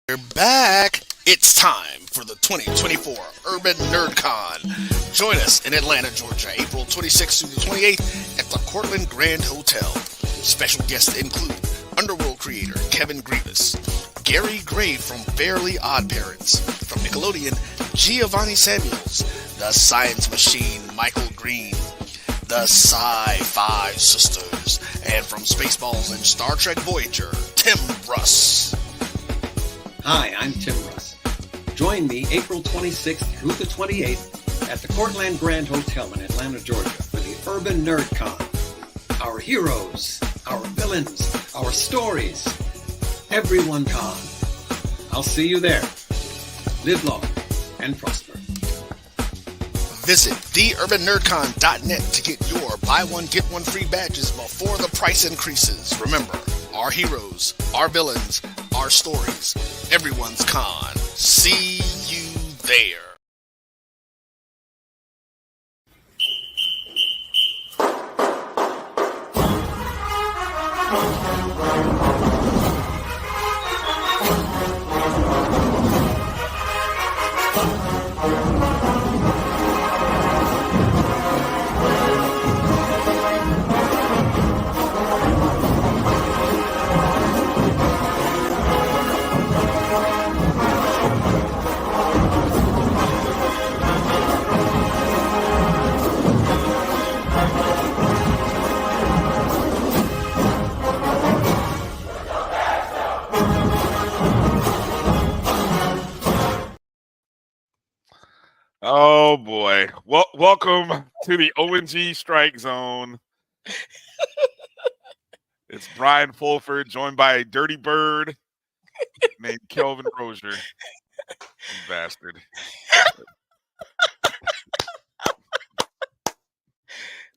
We're back. It's time for the 2024 Urban NerdCon. Join us in Atlanta, Georgia, April 26th through the 28th at the Cortland Grand Hotel. Special guests include Underworld creator Kevin Grievous, Gary Gray from Fairly Odd Parents, from Nickelodeon, Giovanni Samuels, the Science Machine Michael Green, the Sci-Fi Sisters, and from Spaceballs and Star Trek Voyager, Tim Russ. Hi, I'm Tim Russ. Join me April 26th through the 28th at the Cortland Grand Hotel in Atlanta, Georgia for the Urban NerdCon. Our heroes, our villains, our stories. Everyone con. I'll see you there. Live long and prosper. Visit theurbannerdcon.net to get your buy one, get one free badges before the price increases. Remember, our heroes, our villains, our stories. Everyone's con. See you there. Oh boy. Welcome to the O&G StrikeZone. It's Brian Fulford joined by a dirty bird named Kelvin Rozier. Bastard.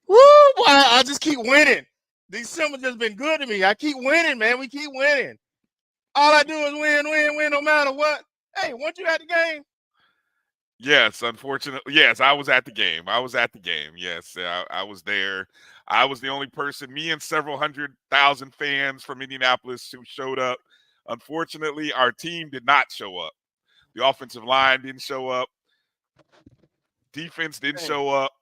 Woo! Boy, I just keep winning. December just been good to me. I keep winning, man. We keep winning. All I do is win, no matter what. Hey, weren't you at the game? Yes, unfortunately. Yes, I was at the game. Yes, I was there. I was the only person, me and several 100,000 fans from Indianapolis who showed up. Unfortunately, our team did not show up. The offensive line didn't show up. Defense didn't show up.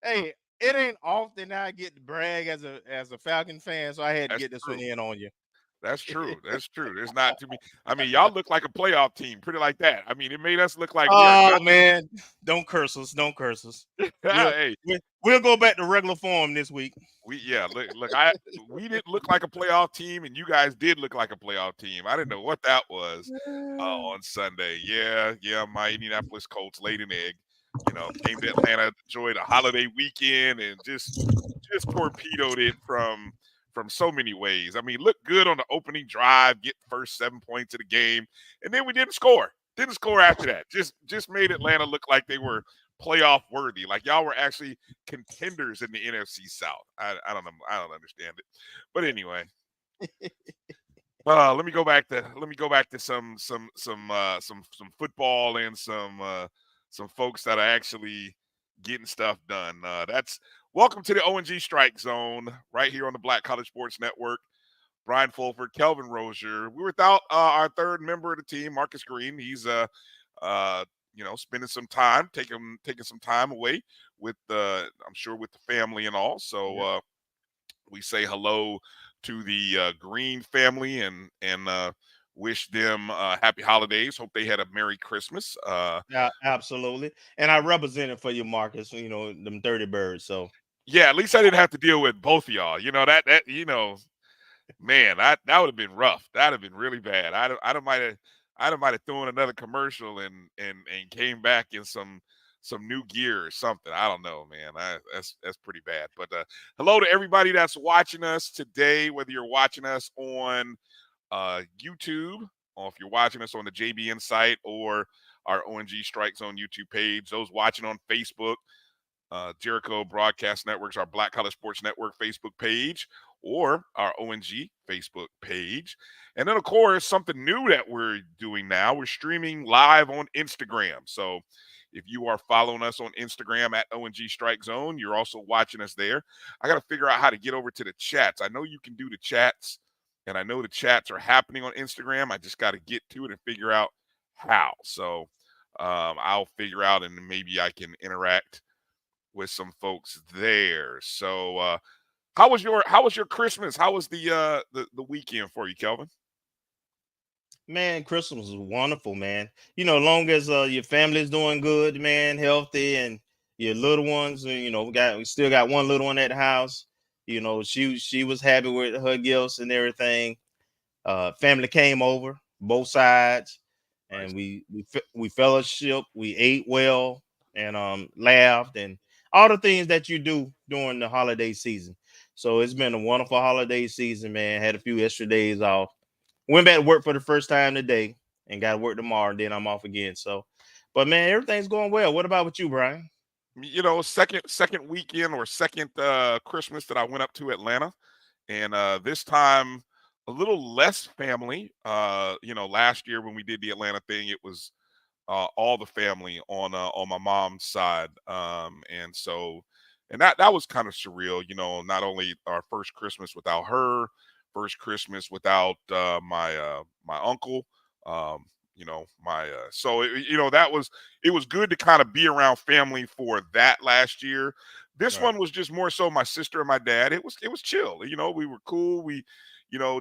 Hey, it ain't often I get to brag as a Falcon fan, so I had to get this one in on you. That's true. There's not too many. I mean, y'all look like a playoff team, pretty like that. I mean, it made us look like. Oh man, don't curse us. Hey, we'll go back to regular form this week. We didn't look like a playoff team, and you guys did look like a playoff team. I didn't know what that was on Sunday. Yeah, my Indianapolis Colts laid an egg. Came to Atlanta, enjoyed a holiday weekend, and just torpedoed it from so many ways. I mean, looked good on the opening drive, get first 7 points of the game, and then we didn't score. Didn't score after that. Just made Atlanta look like they were playoff worthy, like y'all were actually contenders in the NFC South. I don't know. I don't understand it. But anyway, let me go back to some football and some folks that are actually getting stuff done. Welcome to the O&G StrikeZone right here on the Black College Sports Network. Brian Fulford, Kelvin Rozier. We're without our third member of the team, Marcus Green. He's spending some time, taking some time away with I'm sure with the family and all. So we say hello to the Green family and wish them happy holidays. Hope they had a Merry Christmas. Yeah, absolutely. And I represented for you, Marcus, them dirty birds. So yeah, at least I didn't have to deal with both of y'all. Man, that would have been rough. That'd have been really bad. I might have thrown another commercial and came back in some new gear or something. I don't know, man. That's pretty bad. But hello to everybody that's watching us today, whether you're watching us on YouTube, or if you're watching us on the JBN site or our O&G StrikeZone YouTube page. Those watching on Facebook, Jericho Broadcast Networks, our Black College Sports Network Facebook page, or our O&G Facebook page. And then, of course, something new that we're doing now, we're streaming live on Instagram. So if you are following us on Instagram at O&G StrikeZone, you're also watching us there. I got to figure out how to get over to the chats. I know you can do the chats and I know the chats are happening on Instagram. I just got to get to it and figure out how. So I'll figure out, and maybe I can interact with some folks there. So how was your Christmas? How was the weekend for you, Kelvin? Man, Christmas was wonderful, man. Long as your family's doing good, man, healthy, and your little ones, we still got one little one at the house. She was happy with her gifts and everything. Family came over, both sides, Nice. and we fellowship, we ate well, and laughed, and all the things that you do during the holiday season. So it's been a wonderful holiday season, man. Had a few extra days off. Went back to work for the first time today, and got to work tomorrow. And then I'm off again. So, but man, everything's going well. What about with you, Brian? Second weekend or second Christmas that I went up to Atlanta, and this time a little less family. Last year when we did the Atlanta thing, it was all the family on my mom's side, and that was kind of surreal. Not only our first Christmas without her, first Christmas without my uncle. My so it was good to kind of be around family for that last year. This Right. one was just more so my sister and my dad. It was chill. We were cool.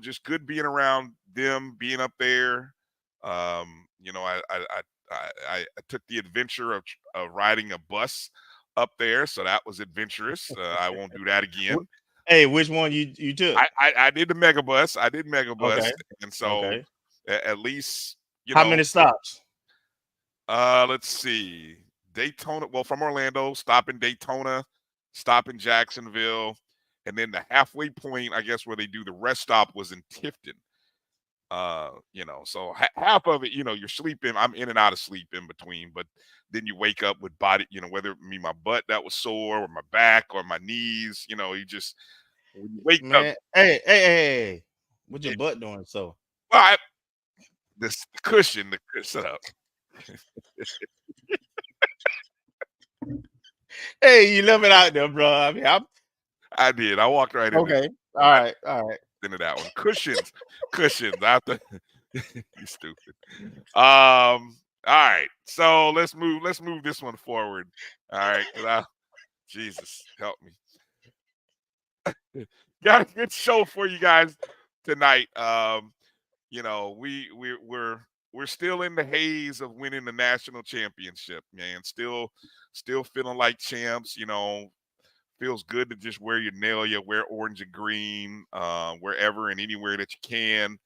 Just good being around them, being up there. I took the adventure of riding a bus up there, so that was adventurous. I won't do that Wh- again. Hey, which one you took? I did the mega bus. I did mega bus, Okay. and so Okay. at least How many stops? let's see, Daytona. Well, from Orlando, stop in Daytona, stop in Jacksonville, and then the halfway point, I guess, where they do the rest stop was in Tifton. So half of it, you're sleeping. I'm in and out of sleep in between, but then you wake up with body, whether it be my butt that was sore or my back or my knees, you just when you wake up, Man, hey. What your butt doing? So, well, this cushion, shut up. hey, you left it out there, bro. I mean, I'm I did. I walked right into okay. right All right. into that one. Cushions. After you stupid. All right. So let's move this one forward. All right. Jesus help me. Got a good show for you guys tonight. We're still in the haze of winning the national championship, man. Still feeling like champs. Feels good to just wear orange and green, wherever and anywhere that you can.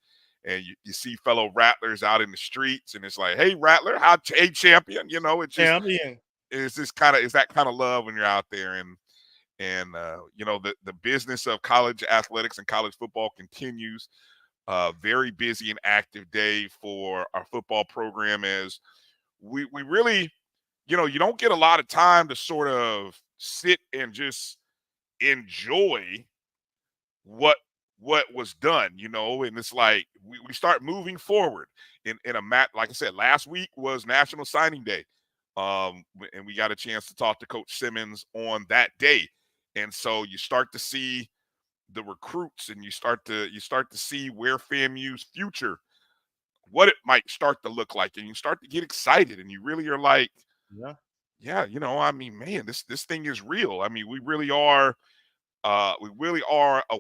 And you see fellow Rattlers out in the streets, and it's like, hey, Rattler, hey, champion. Champion. It's that kind of love when you're out there, and the business of college athletics and college football continues. Very busy and active day for our football program, as we really, you don't get a lot of time to sort of sit and just enjoy what was done, and it's like we start moving forward in a like I said, last week was National Signing Day. And we got a chance to talk to Coach Simmons on that day. And so you start to see the recruits, and you start to see where FAMU's future, what it might start to look like, and you start to get excited, and you really are like, Yeah. yeah, I mean, man, this thing is real. I mean, we really are a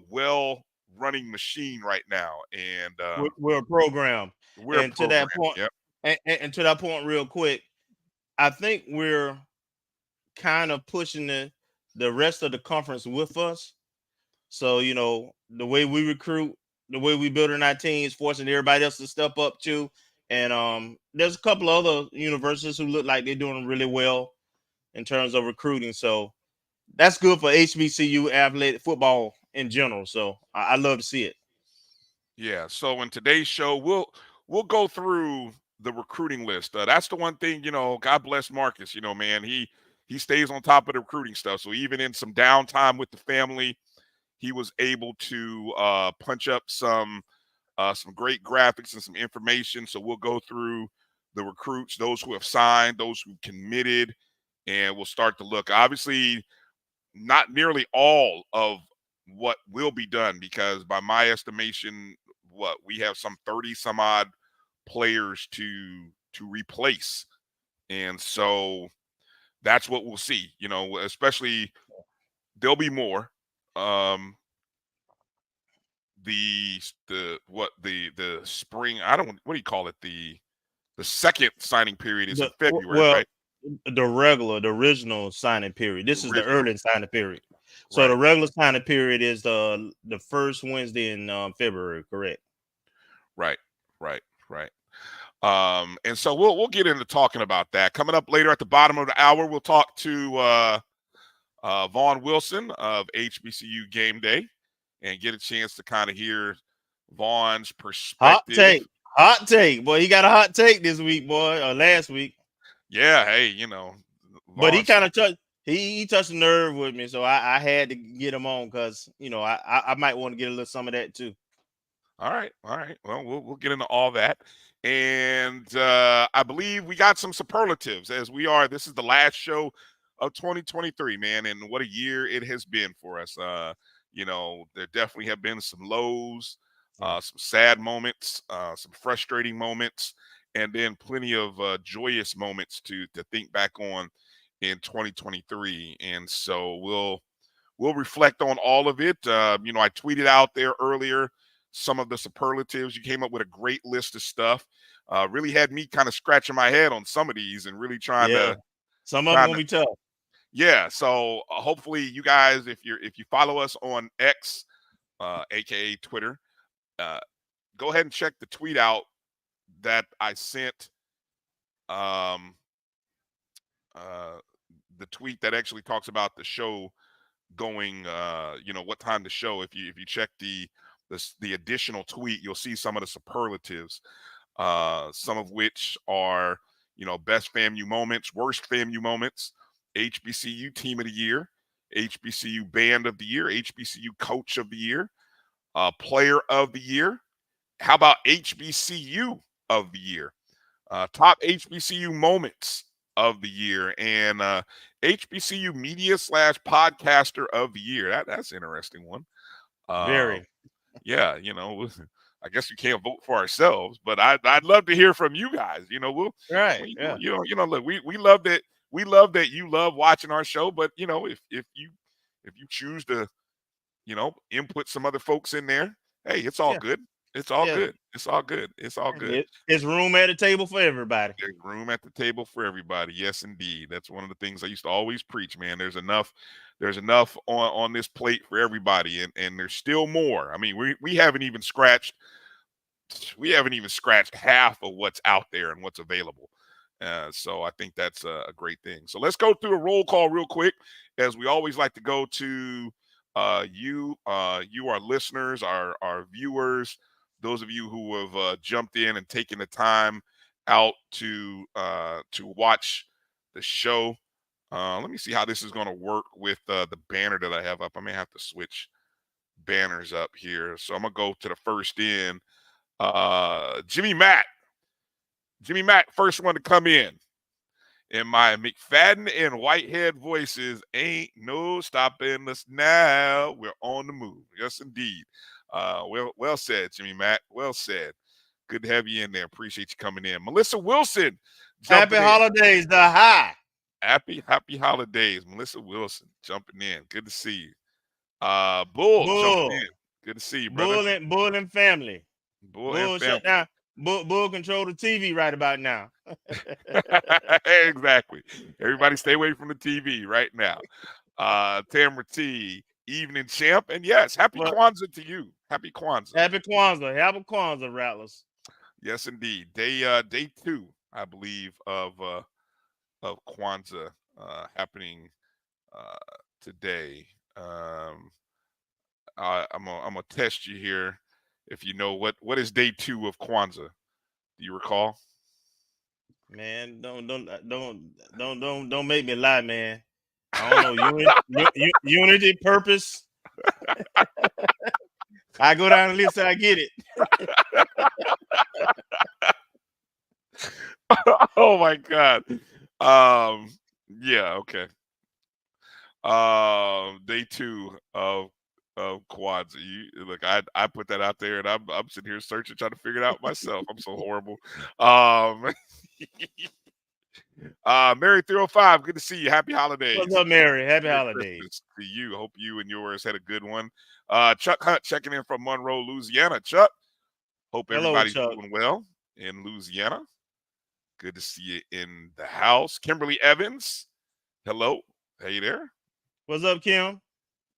well running machine right now, and We're a program. we're a And to program. that point, Yep. and to that point, real quick, I think we're kind of pushing the rest of the conference with us. So, the way we recruit, the way we building our teams, forcing everybody else to step up too. And there's a couple other universities who look like they're doing really well in terms of recruiting. So that's good for HBCU athletic football in general. So I love to see it. Yeah. So in today's show, we'll go through the recruiting list. That's the one thing, God bless Marcus. Man, he stays on top of the recruiting stuff. So even in some downtime with the family, he was able to punch up some great graphics and some information. So we'll go through the recruits, those who have signed, those who committed, and we'll start to look. Obviously, not nearly all of what will be done, because by my estimation, we have some 30 some odd players to replace. And so that's what we'll see, especially there'll be more. The spring, I don't, what do you call it? The second signing period is in February, right? The original signing period. This is the early signing period. So Right. the regular signing period is the first Wednesday in February, correct? Right. And so we'll get into talking about that. Coming up later at the bottom of the hour, we'll talk to Vaughn Wilson of HBCU Game Day and get a chance to kind of hear Vaughn's perspective. Hot take. Boy, he got a hot take this week, boy, or last week. Yeah, hey, but he kind of touched he touched the nerve with me, so I had to get him on because I might want to get a little some of that too. All right. Well, we'll get into all that. And I believe we got some superlatives this is the last show of 2023, man. And what a year it has been for us. There definitely have been some lows, some sad moments, some frustrating moments, and then plenty of joyous moments to think back on in 2023. And so we'll reflect on all of it. I tweeted out there earlier some of the superlatives. You came up with a great list of stuff. Really had me kind of scratching my head on some of these and really trying to. Some of them gonna be tough. Yeah. So hopefully you guys, if you follow us on X, aka Twitter, go ahead and check the tweet out that I sent. The tweet that actually talks about the show going. What time the show. If you check the additional tweet, you'll see some of the superlatives, some of which are, best FAMU moments, worst FAMU moments, HBCU team of the year, HBCU band of the year, HBCU coach of the year, player of the year. How about HBCU of the year? Top HBCU moments of the year, and HBCU media / podcaster of the year. That's an interesting one. Very. Yeah, I guess we can't vote for ourselves, but I'd love to hear from you guys. Look, we love that you love watching our show, but if you choose to input some other folks in there, hey, it's all good. It's all good. It's all good. It's all good. It's room at the table for everybody. There's room at the table for everybody. Yes, indeed. That's one of the things I used to always preach, man. There's enough on this plate for everybody, and there's still more. I mean, we haven't even scratched half of what's out there and what's available. So I think that's a great thing. So let's go through a roll call real quick, as we always like to go to you, our listeners, our viewers, those of you who have jumped in and taken the time out to watch the show. Let me see how this is going to work with the banner that I have up. I may have to switch banners up here. So I'm going to go to the first in. Jimmy Matt, first one to come in. In my McFadden and Whitehead voices, ain't no stopping us now. We're on the move. Yes, indeed. Well said, Jimmy Matt. Well said. Good to have you in there. Appreciate you coming in. Melissa Wilson. Happy holidays, the high. Happy holidays, Melissa Wilson jumping in. Good to see you. Bull jumping in. Good to see you, brother. Bull and family. Bull and family. Shut down. Bull control the TV right about now. Exactly. Everybody stay away from the TV right now. Tamara T, evening champ. And yes, happy Kwanzaa to you. Happy Kwanzaa. Happy Kwanzaa, Rattlers. Yes, indeed. Day 2, I believe, of Kwanzaa happening today. I'm gonna test you here. If you know what is day 2 of Kwanzaa, do you recall? Man, don't make me lie, man. I don't know. Unity, purpose. I go down the list and I get it. Oh my God. Yeah. Okay. Day 2 of Kwanzaa. Look, I put that out there, and I'm sitting here searching, trying to figure it out myself. I'm so horrible. Mary 305, good to see you. Happy holidays. What's up, Mary? Happy Merry holidays. Christmas to you. Hope you and yours had a good one. Chuck Hunt checking in from Monroe, Louisiana. Chuck, hope Hello, everybody's Chuck. doing well in Louisiana. Good to see you in the house. Kimberly Evans, hello. Hey there. What's up, Kim?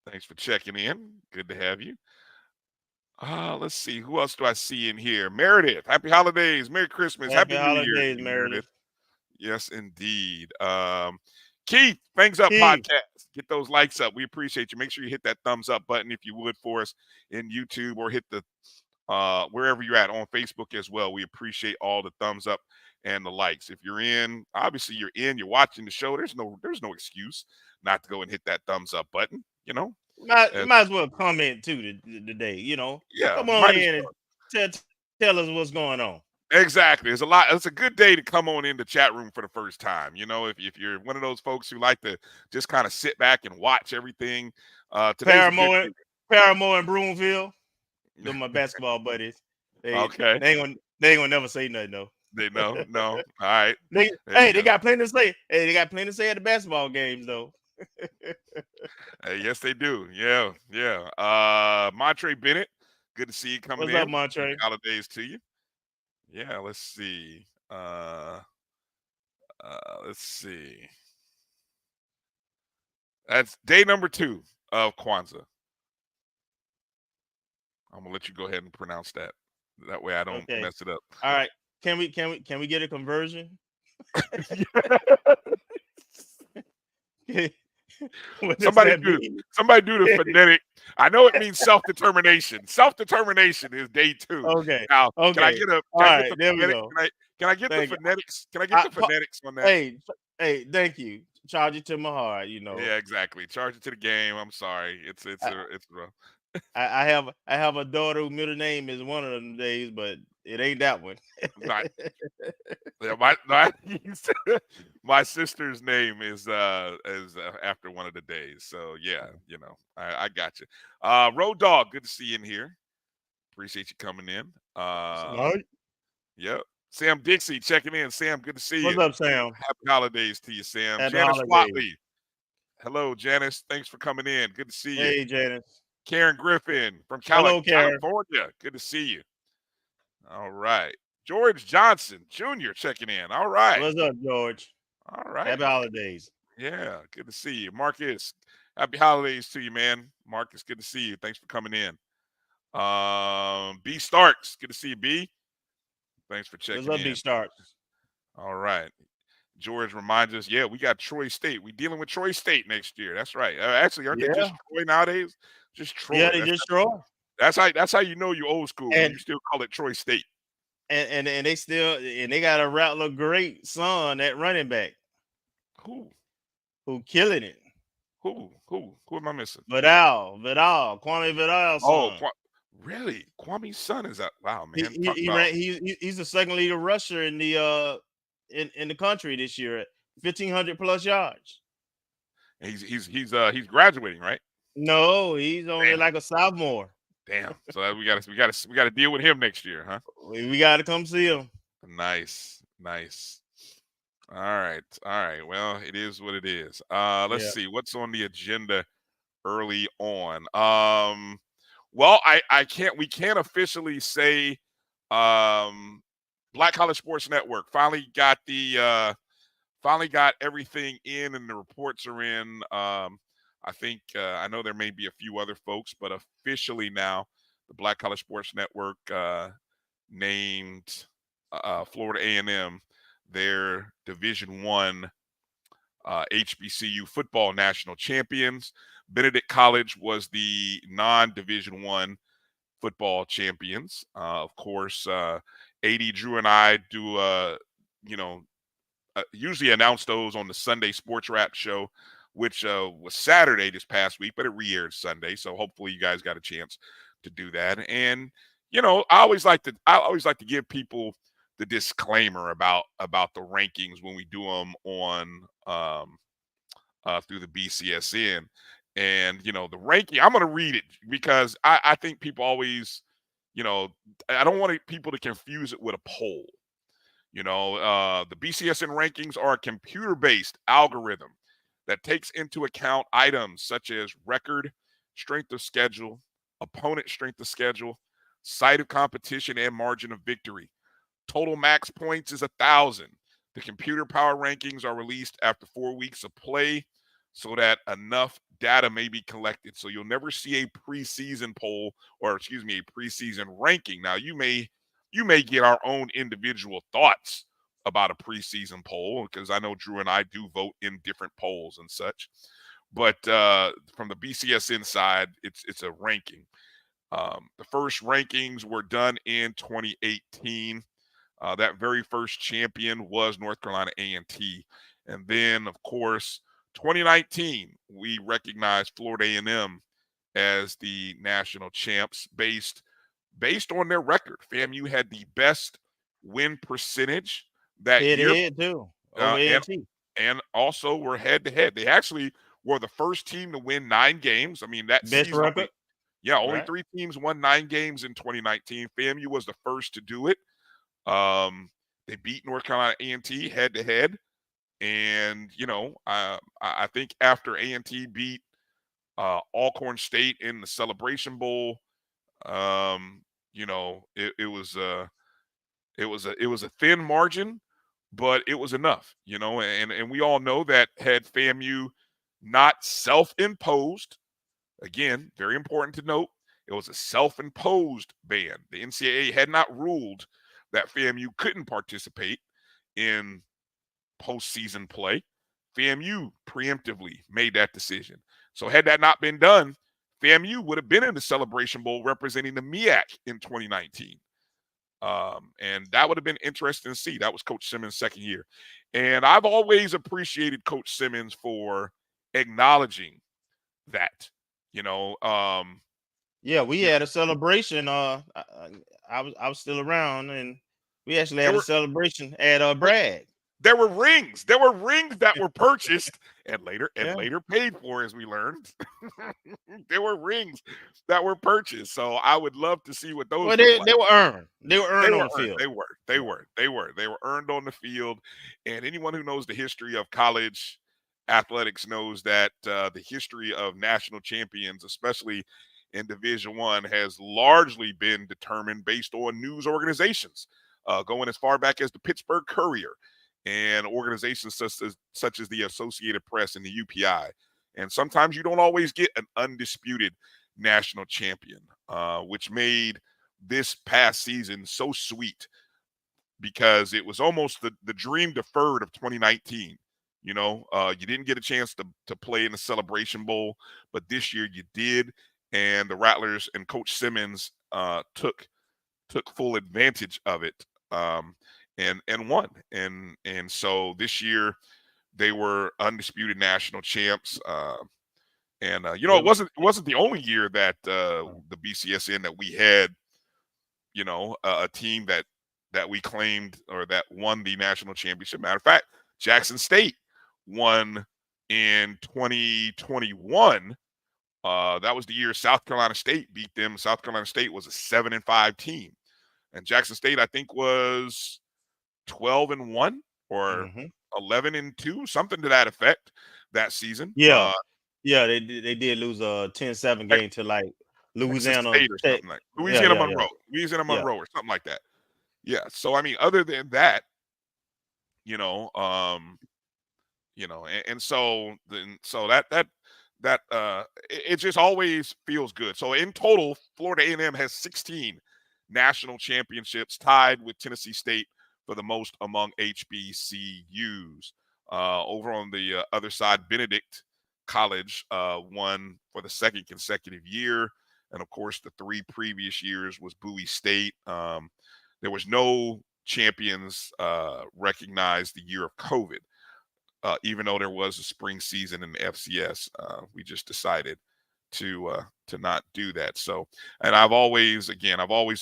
Thanks for checking in. Good to have you. Let's see. Who else do I see in here? Meredith, happy holidays. Merry Christmas. Happy Happy New Year, holidays, to you, Meredith. Yes, indeed. Keith, Things Up Keith. Podcast. Get those likes up. We appreciate you. Make sure you hit that thumbs up button if you would for us in YouTube, or hit the wherever you're at on Facebook as well. We appreciate all the thumbs up and the likes. If you're in, obviously you're watching the show. There's no excuse not to go and hit that thumbs up button. Might as well comment too today. Yeah, Come on in and tell us what's going on. Exactly. It's a good day to come on in the chat room for the first time. If you're one of those folks who like to just kind of sit back and watch everything. Paramore and Broomfield. They're my basketball buddies. Okay. They ain't gonna never say nothing though. They know. No. All right. They got plenty to say. Hey, they got plenty to say at the basketball games though. Yes, they do. Yeah. Montre Bennett, good to see you coming in. What's up, Montre? Happy holidays to you. Yeah, let's see. Let's see. That's day number 2 of Kwanzaa. I'm gonna let you go ahead and pronounce that. That way I don't mess it up. All right. Can we get a conversion? Somebody do the phonetic. I know it means self-determination. Self-determination is day 2. Okay. Now, okay. Can I get the phonetics? Can I get the phonetics on that? Hey, thank you. Charge it to my heart, Yeah, exactly. Charge it to the game. I'm sorry. It's rough. I have a daughter whose middle name is one of them days, but it ain't that one. My sister's name is after one of the days. So yeah, I got you. Road Dog, good to see you in here. Appreciate you coming in. Yep. Sam Dixie checking in. Sam, good to see you. What's up, Sam? Happy holidays to you, Sam. Happy Janice holidays. Watley. Hello, Janice. Thanks for coming in. Good to see you. Hey, Janice. Karen Griffin from Hello, Karen. California. Good to see you. All right. George Johnson Jr. checking in. All right. What's up, George? All right. Happy holidays. Yeah, good to see you. Marcus, happy holidays to you, man. Marcus, good to see you. Thanks for coming in. B Starks, good to see you, B. Thanks for checking in. What's up, B Starks? All right. George reminds us, we got Troy State. We're dealing with Troy State next year. That's right. Actually, aren't they just Troy nowadays? Just Troy. Yeah, they just Troy. That's how you know you're old school. And you still call it Troy State. And they got a Rattler great son at running back. Who killing it? Who am I missing? Vidal, Kwame Vidal's son. Oh, really? Kwame's son is that? Wow, man. He's the second leader rusher in the in the country this year at 1,500 plus yards. And he's graduating, right? No, he's only like a sophomore. Damn. So we got to deal with him next year, huh? We got to come see him. Nice. All right. Well, it is what it is. Let's see what's on the agenda early on. Well, we can't officially say Black College Sports Network finally got everything in, and the reports are in. I think I know there may be a few other folks, but officially now the Black College Sports Network named Florida A&M their Division I HBCU football national champions. Benedict College was the non-Division I football champions. Of course, AD Drew and I do usually announce those on the Sunday Sports Wrap show, which was Saturday this past week, but it re-aired Sunday. So hopefully you guys got a chance to do that. And I always like to give people the disclaimer about the rankings when we do them on through the BCSN. And, the ranking, I'm going to read it because I think people always, I don't want people to confuse it with a poll. The BCSN rankings are a computer-based algorithm that takes into account items such as record, strength of schedule, opponent strength of schedule, site of competition, and margin of victory. Total max points is 1,000. The computer power rankings are released after 4 weeks of play so that enough data may be collected. So you'll never see a preseason poll, or excuse me, a preseason ranking. Now you may get our own individual thoughts about a preseason poll, because I know Drew and I do vote in different polls and such. But from the BCSN side, it's a ranking. The first rankings were done in 2018. That very first champion was North Carolina A&T. And then, of course, 2019, we recognized Florida A&M as the national champs based on their record. FAMU had the best win percentage that Head to year, head too over and A&T. also were head to head. They actually were the first team to win 9 games. I mean, that Best season, record. only Right. 3 teams won 9 games in 2019. FAMU was the first to do it. They beat North Carolina A&T head to head, and I think after A&T beat Alcorn State in the Celebration Bowl, it was a thin margin, but it was enough, and we all know that had FAMU not self-imposed, again, very important to note, it was a self-imposed ban. The NCAA had not ruled that FAMU couldn't participate in postseason play. FAMU preemptively made that decision. So had that not been done, FAMU would have been in the Celebration Bowl representing the MEAC in 2019. And that would have been interesting to see. That was Coach Simmons' second year. And I've always appreciated Coach Simmons for acknowledging that, Yeah, we had a celebration. I was still around, and we actually had a celebration at Bragg. There were rings. There were rings that were purchased and later Yeah. paid for, as we learned. There were rings that were purchased. So I would love to see what those Well, look like. they were earned. They were They earned were on the earned. field. They were earned on the field. And anyone who knows the history of college athletics knows that the history of national champions, especially in Division I, has largely been determined based on news organizations, going as far back as the Pittsburgh Courier and organizations such as the Associated Press and the UPI. And sometimes you don't always get an undisputed national champion, which made this past season so sweet, because it was almost the dream deferred of 2019. You didn't get a chance to play in the Celebration Bowl, but this year you did, and the Rattlers and Coach Simmons took full advantage of it. And won. And so this year they were undisputed national champs. It wasn't the only year that the BCSN that we had, a team that we claimed or that won the national championship. Matter of fact, Jackson State won in 2021. That was the year South Carolina State beat them. South Carolina State was a 7-5 team, and Jackson State, I think, was 12-1 or 11-2, something to that effect that season. Yeah, they did lose a 10-7 game to like Louisiana State or something like Louisiana Monroe or something like that. Yeah. So I mean, other than that, and so it just always feels good. So in total, Florida A&M has 16 national championships, tied with Tennessee State for the most among HBCUs. Over on the other side, Benedict College won for the second consecutive year. And of course, the 3 previous years was Bowie State. There was no champions recognized the year of COVID. Even though there was a spring season in the FCS, we just decided to not do that. So, and I've always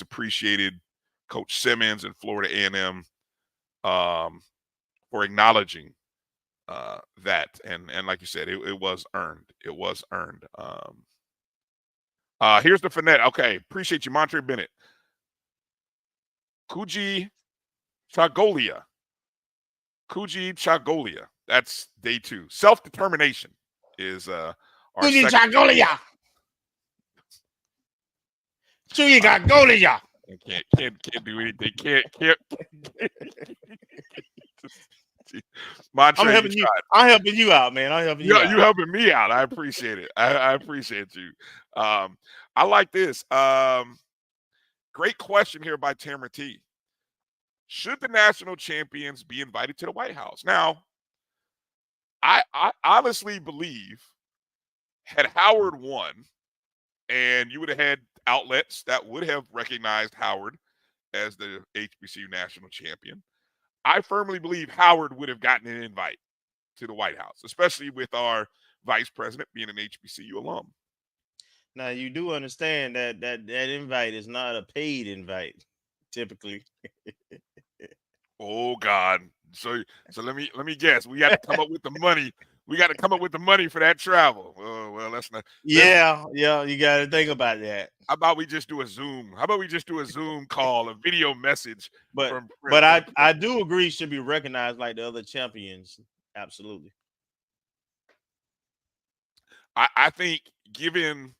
appreciated Coach Simmons and Florida A&M for acknowledging that. And like you said, it was earned. It was earned. Here's the Finette. Okay, appreciate you, Montre Bennett. Kuji Chagolia. That's day 2. Self-determination is our Kuji second. Chagolia. Chagolia. Can't do anything. Can't. Montre, I'm helping you. I'm helping you out, man. I'm helping you out. You helping me out. I appreciate it. I appreciate you. I like this. Great question here by Tamara T. Should the national champions be invited to the White House? Now, I honestly believe had Howard won, and you would have had outlets that would have recognized Howard as the HBCU national champion, I firmly believe Howard would have gotten an invite to the White House, especially with our vice president being an HBCU alum. Now, you do understand that invite is not a paid invite, typically. Oh God! So let me guess. We got to come up with the money. We got to come up with the money for that travel. Oh, well, that's not. Yeah. You got to think about that. How about we just do a Zoom? How about we just do a Zoom call, a video message? But I do agree should be recognized like the other champions. Absolutely. I think given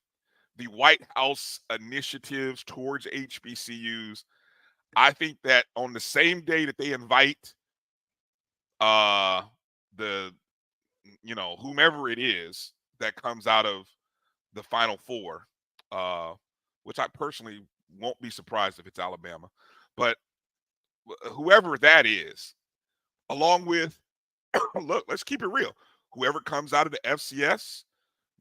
the White House initiatives towards HBCUs, I think that on the same day that they invite whomever it is that comes out of the Final Four, which I personally won't be surprised if it's Alabama, but whoever that is, along with, look, let's keep it real, whoever comes out of the FCS,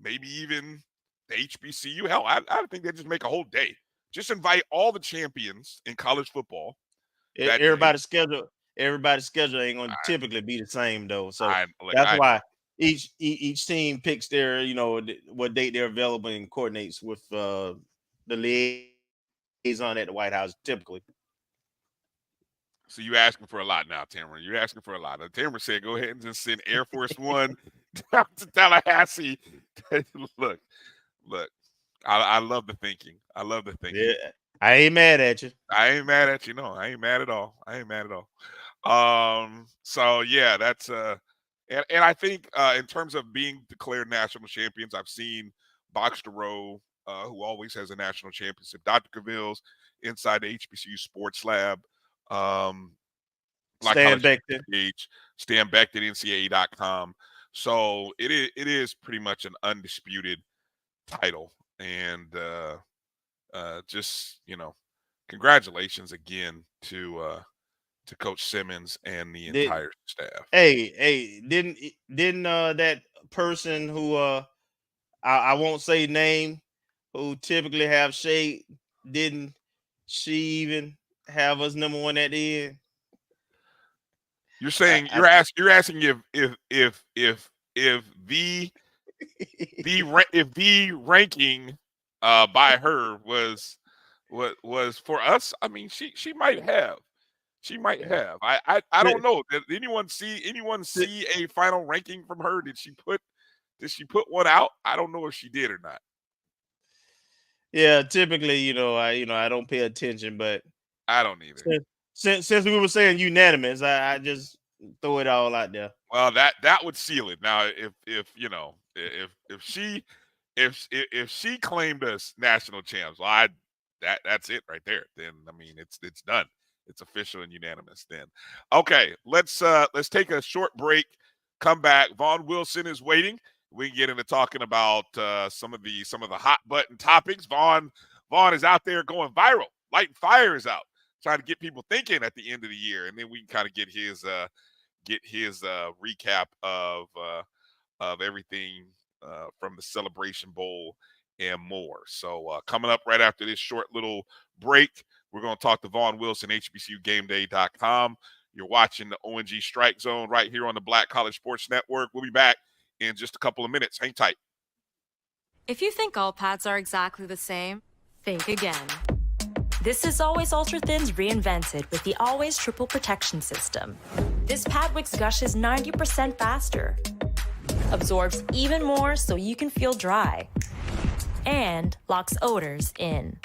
maybe even the HBCU, hell, I think they just make a whole day. Just invite all the champions in college football. Everybody's schedule ain't going to typically be the same though. So that's why each team picks their, what date they're available and coordinates with the liaison at the White House typically. So you're asking for a lot now, Tamara. You're asking for a lot. Tamara said, go ahead and just send Air Force One down to Tallahassee. Look. I love the thinking. Yeah, I ain't mad at you. I ain't mad at you. No, I ain't mad at all. So yeah, that's and I think in terms of being declared national champions, I've seen Box to Row, who always has a national championship, Dr. Cavill's inside the HBCU Sports Lab, Stan Beck at NCAA.com. So it is pretty much an undisputed title, and just congratulations again to Coach Simmons and the entire staff. Hey, didn't that person who I won't say name, who typically have shade, didn't she even have us number one at the end? You're saying you're asking if the ranking by her was for us. I mean, she might have. I don't know. Did anyone see a final ranking from her? Did she put one out? I don't know if she did or not. Yeah, typically, I don't pay attention, but I don't either. Since we were saying unanimous, I just throw it all out there. Well, that would seal it. Now, if she claimed us national champs, well, that's it right there. Then I mean, it's done. It's official and unanimous. Then, okay, let's take a short break. Come back. Vaughn Wilson is waiting. We can get into talking about some of the hot button topics. Vaughn is out there going viral, lighting fires out, trying to get people thinking at the end of the year, and then we can kind of get his recap of everything from the Celebration Bowl and more. So coming up right after this short little break, we're going to talk to Vaughn Wilson, HBCUGameDay.com. You're watching the O&G Strike Zone right here on the Black College Sports Network. We'll be back in just a couple of minutes. Hang tight. If you think all pads are exactly the same, think again. This is Always Ultra Thins reinvented with the Always Triple Protection System. This pad wicks gushes 90% faster, absorbs even more so you can feel dry, and locks odors in.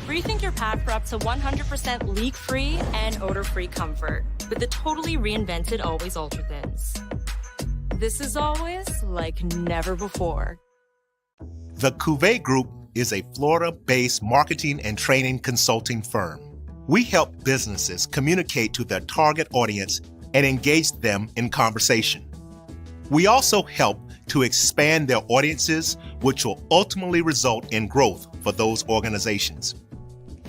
Rethink your pad for up to 100% leak-free and odor-free comfort with the totally reinvented Always Ultra Thins. This is always like never before. The Cuvée Group is a Florida-based marketing and training consulting firm. We help businesses communicate to their target audience and engage them in conversation. We also help to expand their audiences, which will ultimately result in growth for those organizations.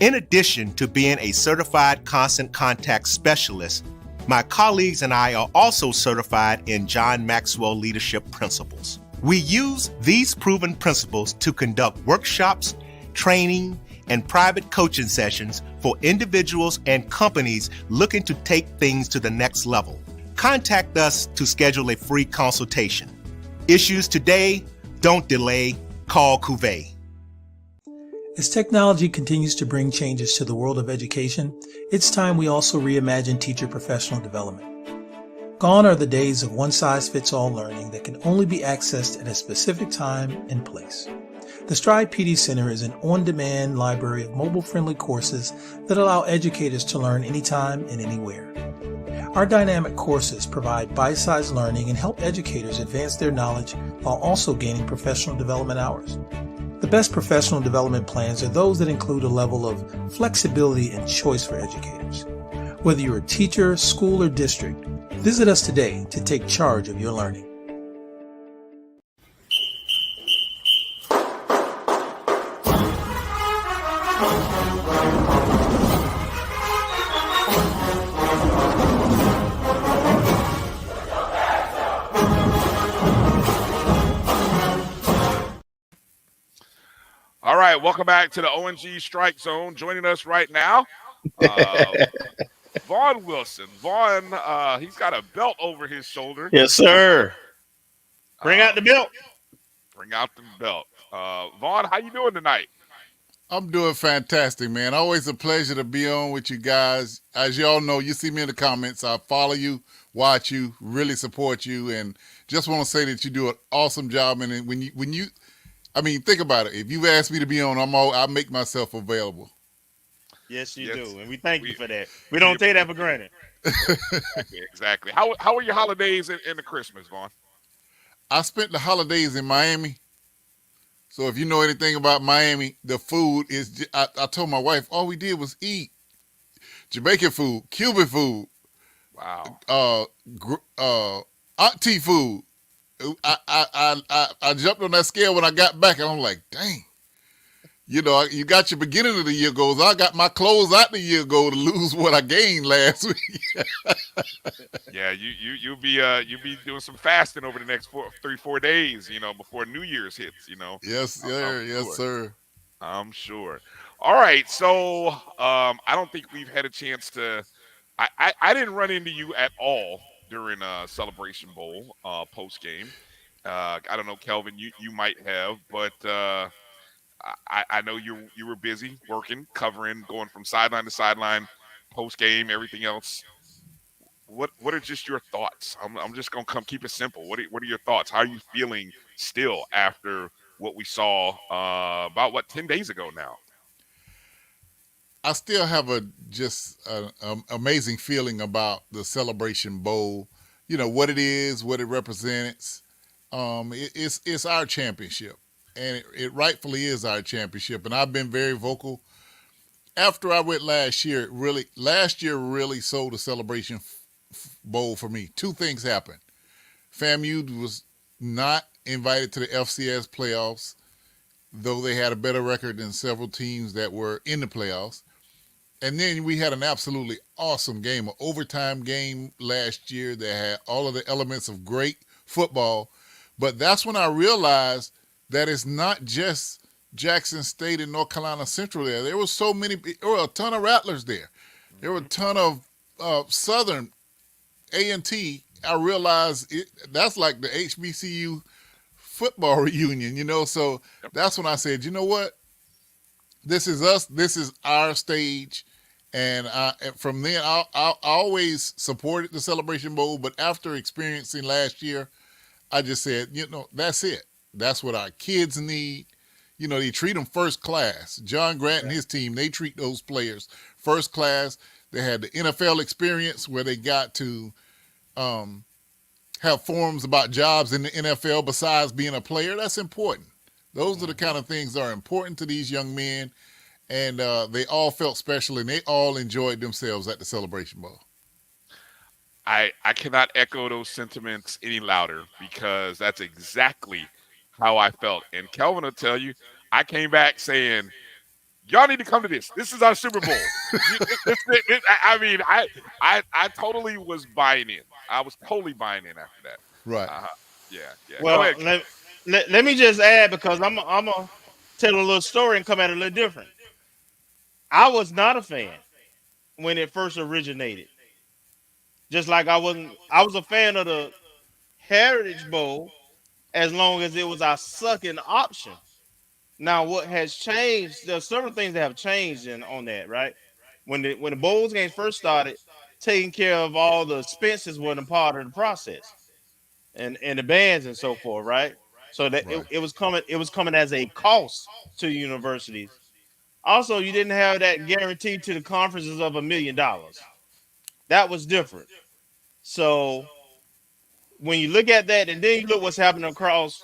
In addition to being a certified constant contact specialist, my colleagues and I are also certified in John Maxwell Leadership Principles. We use these proven principles to conduct workshops, training, and private coaching sessions for individuals and companies looking to take things to the next level. Contact us to schedule a free consultation. Issues today, don't delay, call Cuvée. As technology continues to bring changes to the world of education, it's time we also reimagine teacher professional development. Gone are the days of one-size-fits-all learning that can only be accessed at a specific time and place. The Stride PD Center is an on-demand library of mobile-friendly courses that allow educators to learn anytime and anywhere. Our dynamic courses provide bite-sized learning and help educators advance their knowledge while also gaining professional development hours. The best professional development plans are those that include a level of flexibility and choice for educators. Whether you're a teacher, school, or district, visit us today to take charge of your learning. All right, welcome back to the O&G StrikeZone. Joining us right now, Vaughn Wilson. Vaughn, he's got a belt over his shoulder. Yes, sir. Bring out the belt. Bring out the belt. Vaughn, how you doing tonight? I'm doing fantastic, man. Always a pleasure to be on with you guys. As y'all know, you see me in the comments. I follow you, watch you, really support you, and just want to say that you do an awesome job. And when you, I mean, think about it. If you've asked me to be on, I'll make myself available. Yes, you do, and we thank you for that. We don't take that for granted. Exactly. How were your holidays and the Christmas, Vaughn? I spent the holidays in Miami. So if you know anything about Miami, the food is, I told my wife, all we did was eat. Jamaican food, Cuban food. Wow. Auntie food. I jumped on that scale when I got back, and I'm like, dang. You know, you got your beginning of the year goals. I got my close out the year goal to lose what I gained last week. Yeah, you'll be doing some fasting over the next 4 days, you know, before New Year's hits, you know. Yes, sir. Yes, sir. I'm sure. All right, so I don't think we've had a chance to. I didn't run into you at all during Celebration Bowl post game. I don't know, Kelvin, you might have, but I know you were busy working, covering, going from sideline to sideline, post game, everything else. What are just your thoughts? I'm just gonna keep it simple. What are your thoughts? How are you feeling still after what we saw about 10 days ago now? I still have an amazing feeling about the Celebration Bowl. You know what it is, what it represents. It's our championship, and it rightfully is our championship. And I've been very vocal. After I went last year really sold the Celebration Bowl for me. Two things happened. FAMU was not invited to the FCS playoffs, though they had a better record than several teams that were in the playoffs. And then we had an absolutely awesome game, an overtime game last year that had all of the elements of great football. But that's when I realized that it's not just Jackson State and North Carolina Central there. There were a ton of Rattlers there. There were a ton of Southern A&T. I realized that's like the HBCU football reunion, you know. So that's when I said, you know what? This is us. This is our stage. And from then, I always supported the Celebration Bowl. But after experiencing last year, I just said, that's it. That's what our kids need. They treat them first class. John Grant and his team, they treat those players first class. They had the NFL experience where they got to have forums about jobs in the NFL besides being a player. That's important. Those are the kind of things that are important to these young men. And they all felt special, and they all enjoyed themselves at the Celebration Bowl. I cannot echo those sentiments any louder because that's exactly how I felt. And Kelvin will tell you, I came back saying, y'all need to come to this. This is our Super Bowl. I mean, I totally was buying in. I was totally buying in after that. Right. Yeah. Go Well, ahead. let me just add, because I'm gonna tell a little story and come at it a little different. I was not a fan when it first originated. Just like I was a fan of the Heritage Bowl as long as it was our second option. Now, what has changed? There's several things that have changed on that, right? When the Bowls games first started, taking care of all the expenses wasn't a part of the process, and the bands and so forth, right? So that Right. it was coming as a cost to universities. Also, you didn't have that guarantee to the conferences of $1 million. That was different. So when you look at that, and then you look what's happening across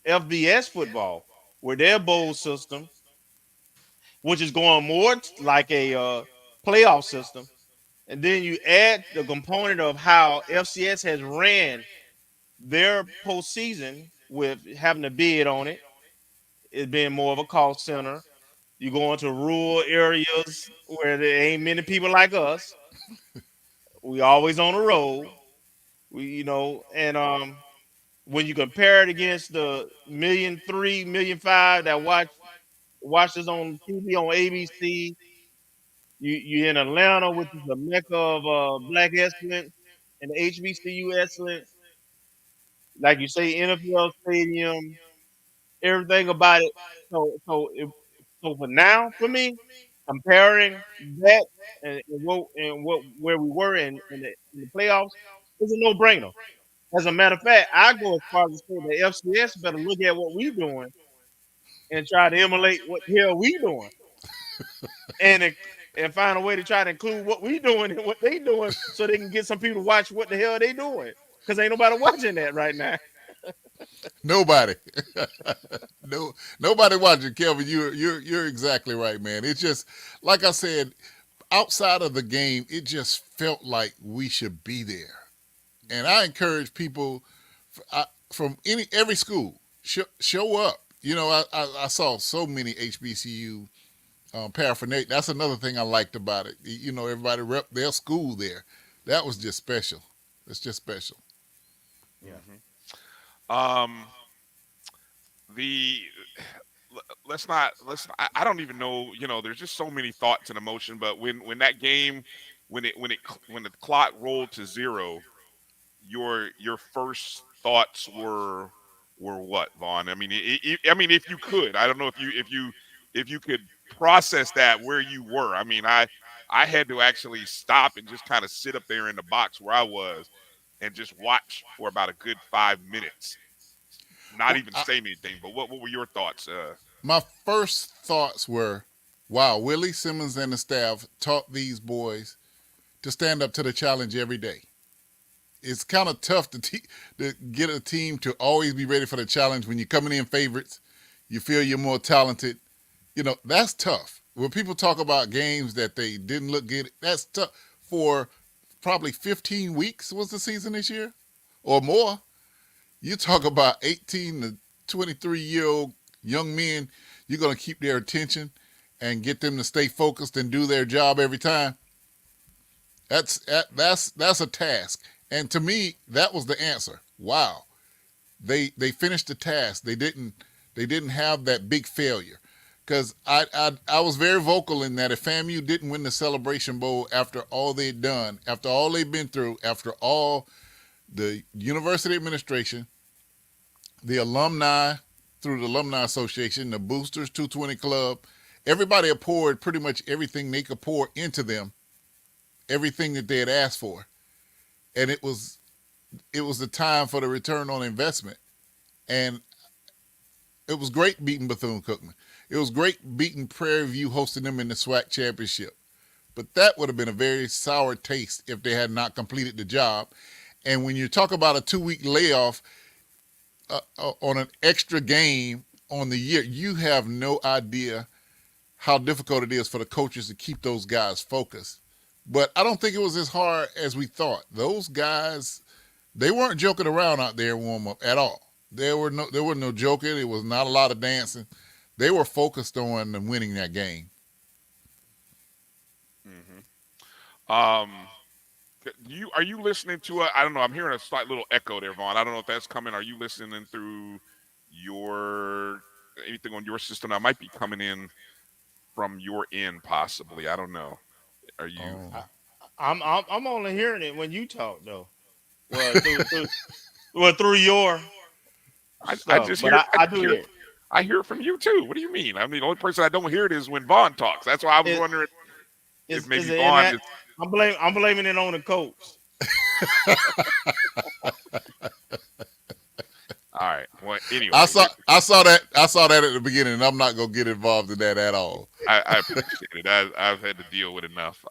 FBS football, with their bowl system, which is going more like a playoff system, and then you add the component of how FCS has ran their postseason with having a bid on it, it being more of a cost center. You go into rural areas where there ain't many people like us. We always on the road. And when you compare it against the 1,300,000, 1,500,000 that watch us on TV on ABC, you in Atlanta, which is the mecca of black excellence and HBCU excellence, like you say, NFL stadium, everything about it. So for now, for me, comparing that and where we were in the playoffs is a no brainer. As a matter of fact, I go as far as to say the FCS better look at what we doing and try to emulate what the hell we doing, and and find a way to try to include what we doing and what they doing, so they can get some people to watch what the hell they doing. Because ain't nobody watching that right now. Nobody. No, nobody watching, Kelvin. You're exactly right, man. It's just like I said, outside of the game, it just felt like we should be there. And I encourage people from every school show up. I saw so many HBCU paraphernalia. That's another thing I liked about it. Everybody rep their school there. That was just special. It's just special. Yeah. Um, the let's not, I don't even know, there's just so many thoughts and emotion, but when that game, when the clock rolled to zero, your first thoughts were what, Vaughn? I mean, I mean, if you could, I don't know if you could process that where you were. I mean, I had to actually stop and just kind of sit up there in the box where I was and just watch for about a good 5 minutes, not Well, even say anything. But what were your thoughts? my first thoughts were, wow, Willie Simmons and the staff taught these boys to stand up to the challenge every day. It's kind of tough to get a team to always be ready for the challenge when you're coming in favorites. You feel you're more talented. That's tough. When people talk about games that they didn't look good, that's tough. For probably 15 weeks was the season this year or more. You talk about 18 to 23-year-old young men, you're going to keep their attention and get them to stay focused and do their job every time. That's a task. And to me, that was the answer. Wow. They finished the task. They didn't have that big failure. Because I was very vocal in that if FAMU didn't win the Celebration Bowl after all they'd done, after all they've been through, after all the university administration, the alumni through the Alumni Association, the Boosters 220 Club, everybody had poured pretty much everything they could pour into them, everything that they had asked for. And it was the time for the return on investment. And it was great beating Bethune-Cookman. It was great beating Prairie View, hosting them in the SWAC championship. But that would have been a very sour taste if they had not completed the job. And when you talk about a 2-week layoff on an extra game on the year, you have no idea how difficult it is for the coaches to keep those guys focused. But I don't think it was as hard as we thought. Those guys, they weren't joking around out there in warm-up at all. There was no joking. It was not a lot of dancing. They were focused on winning that game. Are you listening to I don't know, I'm hearing a slight little echo there, Vaughn. I don't know if that's coming. Are you listening through anything on your system that might be coming in from your end, possibly? I don't know. Are you? I'm only hearing it when you talk, though. Well, through your I just hear. I hear it from you too. What do you mean? I mean, the only person I don't hear it is when Vaughn talks. That's why I was wondering if maybe Vaughn. I'm blaming it on the coach. All right. Well, anyway, I saw that at the beginning, and I'm not gonna get involved in that at all. I appreciate it. I've had to deal with enough.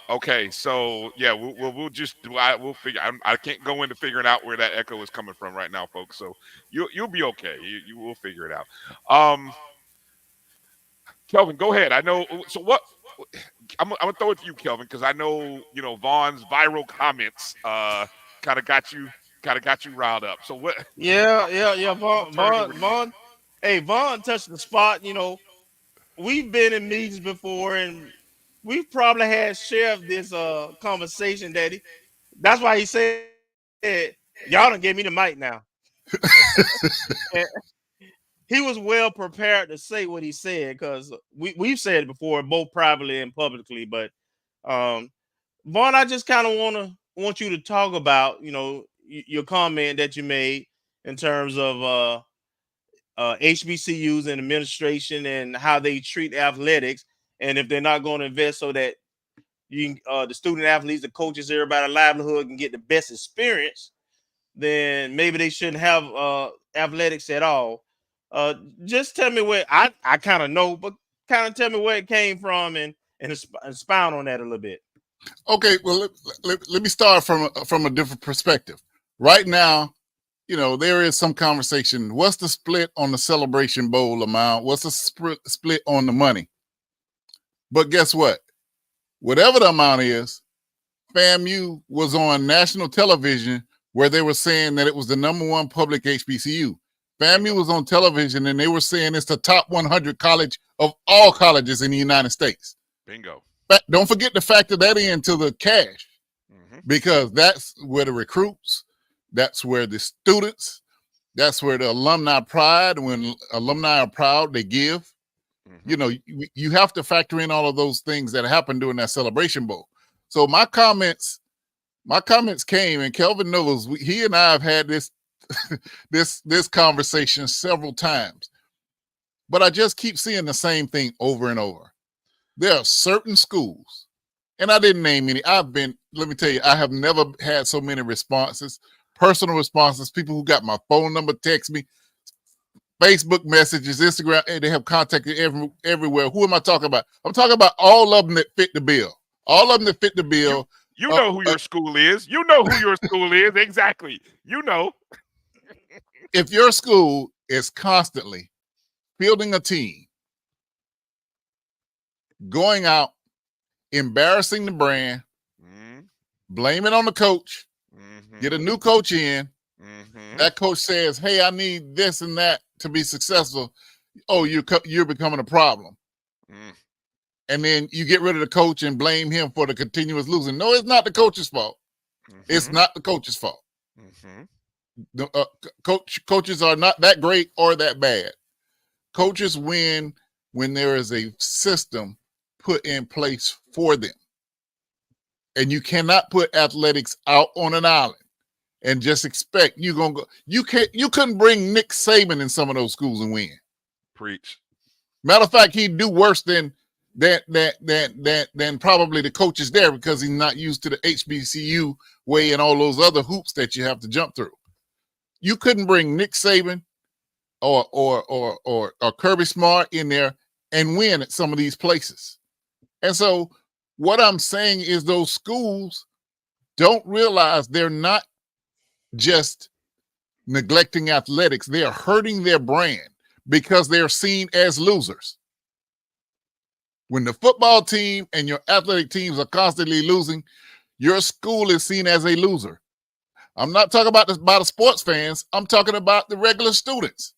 Okay, so yeah, we'll figure. I can't go into figuring out where that echo is coming from right now, folks. So you'll be okay. You will figure it out. Kelvin, go ahead. I know. So what? I'm gonna throw it to you, Kelvin, because I know Vaughn's viral comments kind of got you riled up. So what? Yeah. Vaughn. Hey, Vaughn touched the spot. We've been in meetings before, and we've probably had share of this conversation. That's why he said, "Y'all done gave me the mic now." He was well prepared to say what he said, because we've said it before, both privately and publicly. But Vaughn, I just kind of want you to talk about your comment that you made in terms of HBCUs and administration and how they treat athletics, and if they're not going to invest so that the student athletes, the coaches, everybody livelihood can get the best experience, then maybe they shouldn't have athletics at all. Just tell me where I kind of know, but kind of tell me where it came from and expound on that a little bit. Okay, well, let me start from a different perspective. Right now, there is some conversation. What's the split on the Celebration Bowl amount? What's the split on the money? But guess what? Whatever the amount is, FAMU was on national television where they were saying that it was the #1 public HBCU. FAMU was on television and they were saying it's the top 100 college of all colleges in the United States. Bingo. But don't forget to factor that into the cash, because that's where the recruits, that's where the students, that's where the alumni pride. When alumni are proud, they give. You have to factor in all of those things that happened during that Celebration Bowl. So my comments came, and Kelvin knows, he and I have had this this conversation several times, but I just keep seeing the same thing over and over. There are certain schools, and I didn't name any. Let me tell you, I have never had so many responses, personal responses, people who got my phone number, text me, Facebook messages, Instagram, and they have contacted everywhere. Who am I talking about? I'm talking about all of them that fit the bill. All of them that fit the bill. You know who your school is. You know who your school is. Exactly. If your school is constantly fielding a team, going out, embarrassing the brand, blame it on the coach, get a new coach in, that coach says, hey, I need this and that to be successful. Oh, you're becoming a problem. And then you get rid of the coach and blame him for the continuous losing. No, it's not the coach's fault. It's not the coach's fault. Coaches are not that great or that bad. Coaches win when there is a system put in place for them. And you cannot put athletics out on an island and just expect you're gonna go. You couldn't bring Nick Saban in some of those schools and win. Preach. Matter of fact, he'd do worse than probably the coaches there because he's not used to the HBCU way and all those other hoops that you have to jump through. You couldn't bring Nick Saban or Kirby Smart in there and win at some of these places. And so what I'm saying is those schools don't realize they're not just neglecting athletics. They're hurting their brand because they're seen as losers. When the football team and your athletic teams are constantly losing, your school is seen as a loser. I'm not talking about the sports fans. I'm talking about the regular students.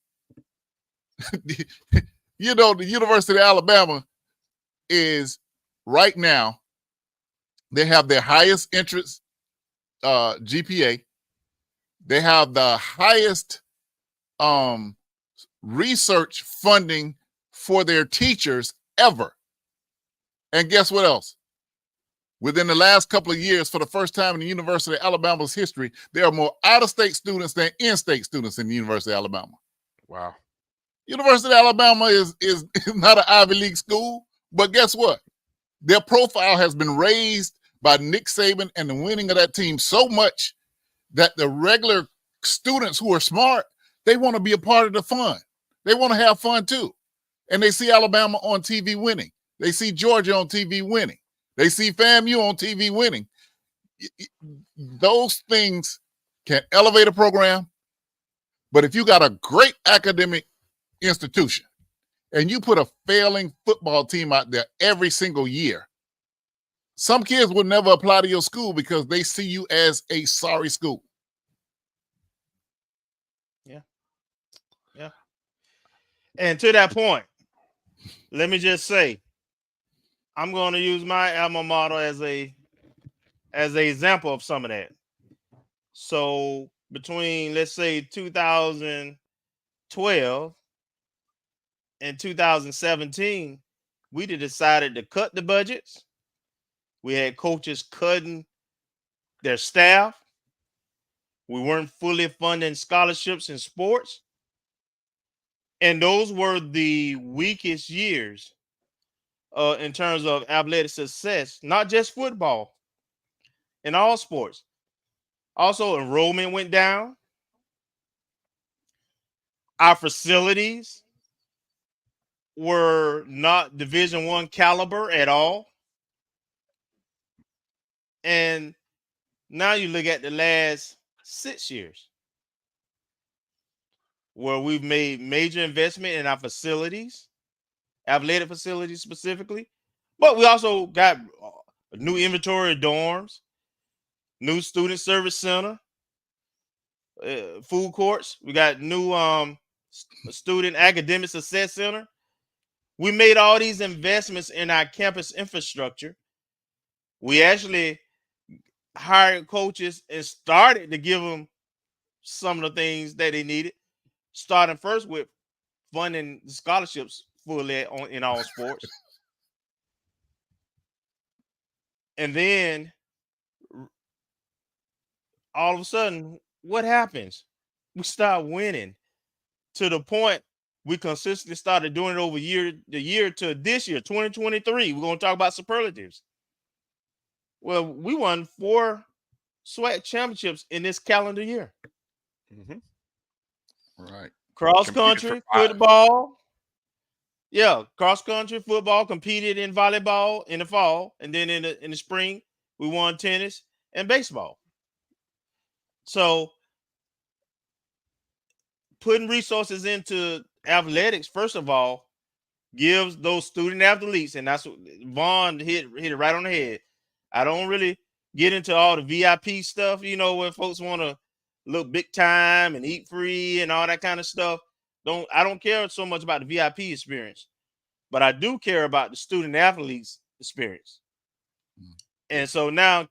You know, the University of Alabama is right now, they have their highest entrance GPA. They have the highest research funding for their teachers ever. And guess what else? Within the last couple of years, for the first time in the University of Alabama's history, there are more out-of-state students than in-state students in the University of Alabama. Wow. University of Alabama is not an Ivy League school, but guess what? Their profile has been raised by Nick Saban and the winning of that team so much that the regular students who are smart, they want to be a part of the fun. They want to have fun too. And they see Alabama on TV winning. They see Georgia on TV winning. They see FAMU on TV winning. Those things can elevate a program, but if you got a great academic institution and you put a failing football team out there every single year, some kids will never apply to your school because they see you as a sorry school. Yeah. And to that point, let me just say, I'm going to use my alma mater as a example of some of that. So between, let's say, 2012 and 2017, we decided to cut the budgets. We had coaches cutting their staff. We weren't fully funding scholarships in sports. And those were the weakest years in terms of athletic success, not just football, in all sports. Also, enrollment went down. Our facilities were not Division I caliber at all. And now you look at the last 6 years where we've made major investment in our facilities, athletic facilities specifically, but we also got a new inventory of dorms, new student service center, food courts. We got new student academic success center. We made all these investments in our campus infrastructure. We actually hired coaches and started to give them some of the things that they needed, starting first with funding the scholarships fully in all sports. And then all of a sudden, what happens? We start winning to the point we consistently started doing it over the year to this year, 2023. We're going to talk about superlatives. Well, we won 4 SWAC championships in this calendar year. Mm-hmm. Right. Cross country, football. Yeah, cross country, football, competed in volleyball in the fall, and then in the spring, we won tennis and baseball. So putting resources into athletics, first of all, gives those student athletes, and that's what Vaughn hit it right on the head. I don't really get into all the VIP stuff, when folks want to look big time and eat free and all that kind of stuff. I don't care so much about the VIP experience, but I do care about the student athletes experience. And so now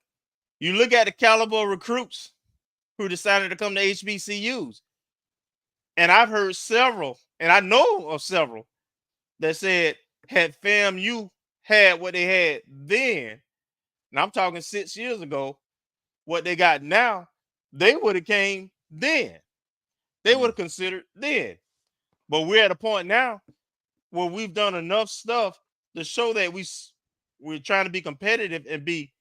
you look at the caliber of recruits who decided to come to HBCUs. And I've heard several, and I know of several that said, had FAMU had what they had then, and I'm talking 6 years ago, what they got now, they would have came then. They would have considered then. But we're at a point now where we've done enough stuff to show that we're trying to be competitive and be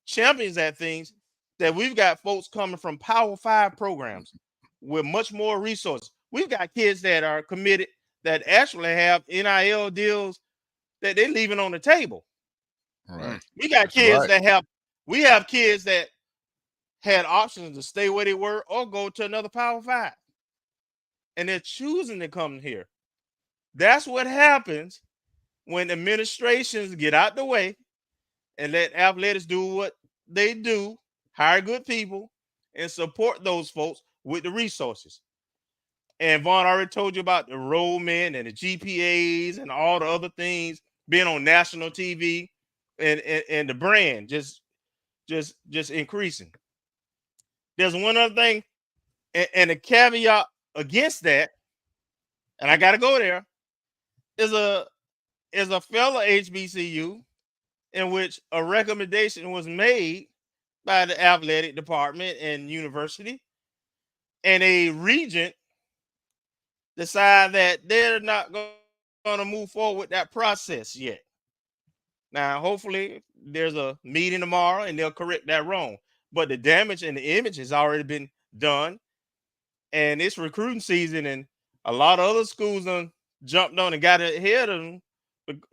champions at things, that we've got folks coming from Power 5 programs with much more resources. We've got kids that are committed that actually have NIL deals that they're leaving on the table. Right. We got That's kids right. we have kids that had options to stay where they were or go to another Power 5. And they're choosing to come here. That's what happens when administrations get out the way and let athletics do what they do, hire good people, and support those folks with the resources. And Vaughn already told you about the enrollment and the GPAs and all the other things, being on national TV and the brand just increasing. There's one other thing, and a caveat against that, and I got to go there, is a fellow HBCU in which a recommendation was made by the athletic department and university, and a regent decide that they're not going to move forward with that process yet. Now, hopefully, there's a meeting tomorrow and they'll correct that wrong. But the damage and the image has already been done, and it's recruiting season, and a lot of other schools done jumped on and got ahead of them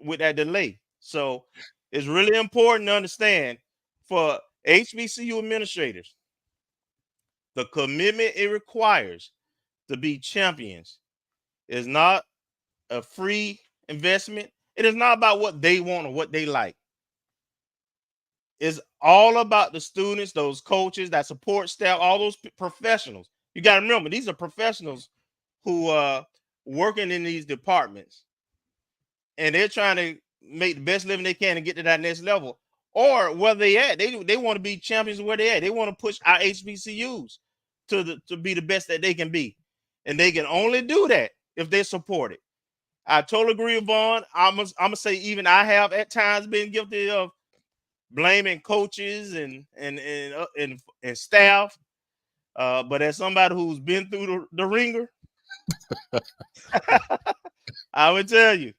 with that delay. So it's really important to understand for HBCU administrators the commitment it requires to be champions is not a free investment. It is not about what they want or what they like. It's all about the students, those coaches, that support staff, all those professionals. You got to remember, these are professionals who are working in these departments, and they're trying to make the best living they can and get to that next level. Or where they at, they want to be champions where they at. They want to push our HBCUs to be the best that they can be, and they can only do that if they're supported. I totally agree with Vaughn. I'm gonna say even I have at times been guilty of blaming coaches and staff. But as somebody who's been through the ringer, I would tell you,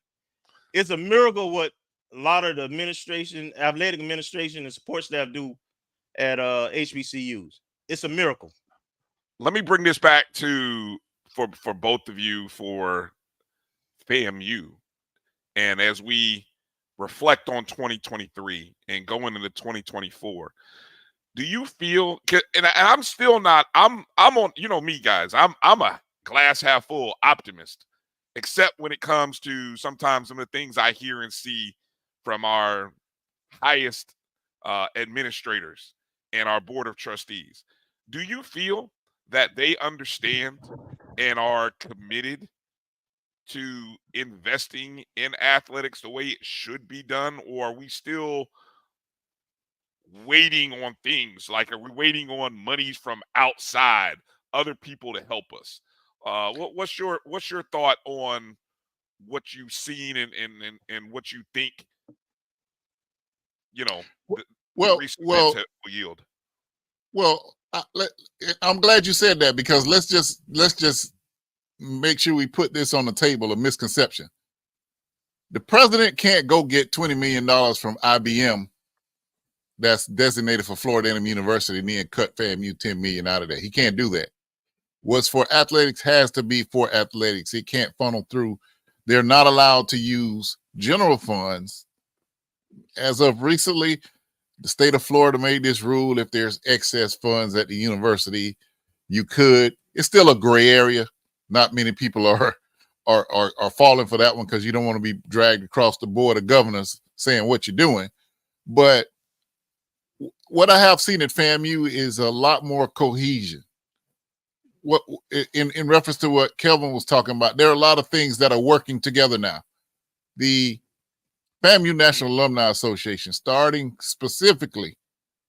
it's a miracle what a lot of the administration, athletic administration, and support staff do at HBCUs. It's a miracle. Let me bring this back to for both of you for FAMU, and as we reflect on 2023 and going into 2024, do you feel? And I'm still not. I'm on. You know me, guys. I'm a glass half full optimist, except when it comes to sometimes some of the things I hear and see from our highest administrators and our board of trustees. Do you feel that they understand and are committed to investing in athletics the way it should be done, or are we still waiting on things? Like, are we waiting on monies from outside, other people to help us? What's your thought on what you've seen and what you think, the recent events will yield? Well, I'm glad you said that, because let's just make sure we put this on the table, a misconception. The president can't go get $20 million from IBM that's designated for Florida A&M University and then cut FAMU $10 million out of that. He can't do that. What's for athletics has to be for athletics. It can't funnel through. They're not allowed to use general funds. As of recently, the state of Florida made this rule: if there's excess funds at the university, you could. It's still a gray area. Not many people are falling for that one, because you don't want to be dragged across the board of governors saying what you're doing. But what I have seen at FAMU is a lot more cohesion. What in reference to what Kelvin was talking about, there are a lot of things that are working together now. The FAMU National Alumni Association, starting specifically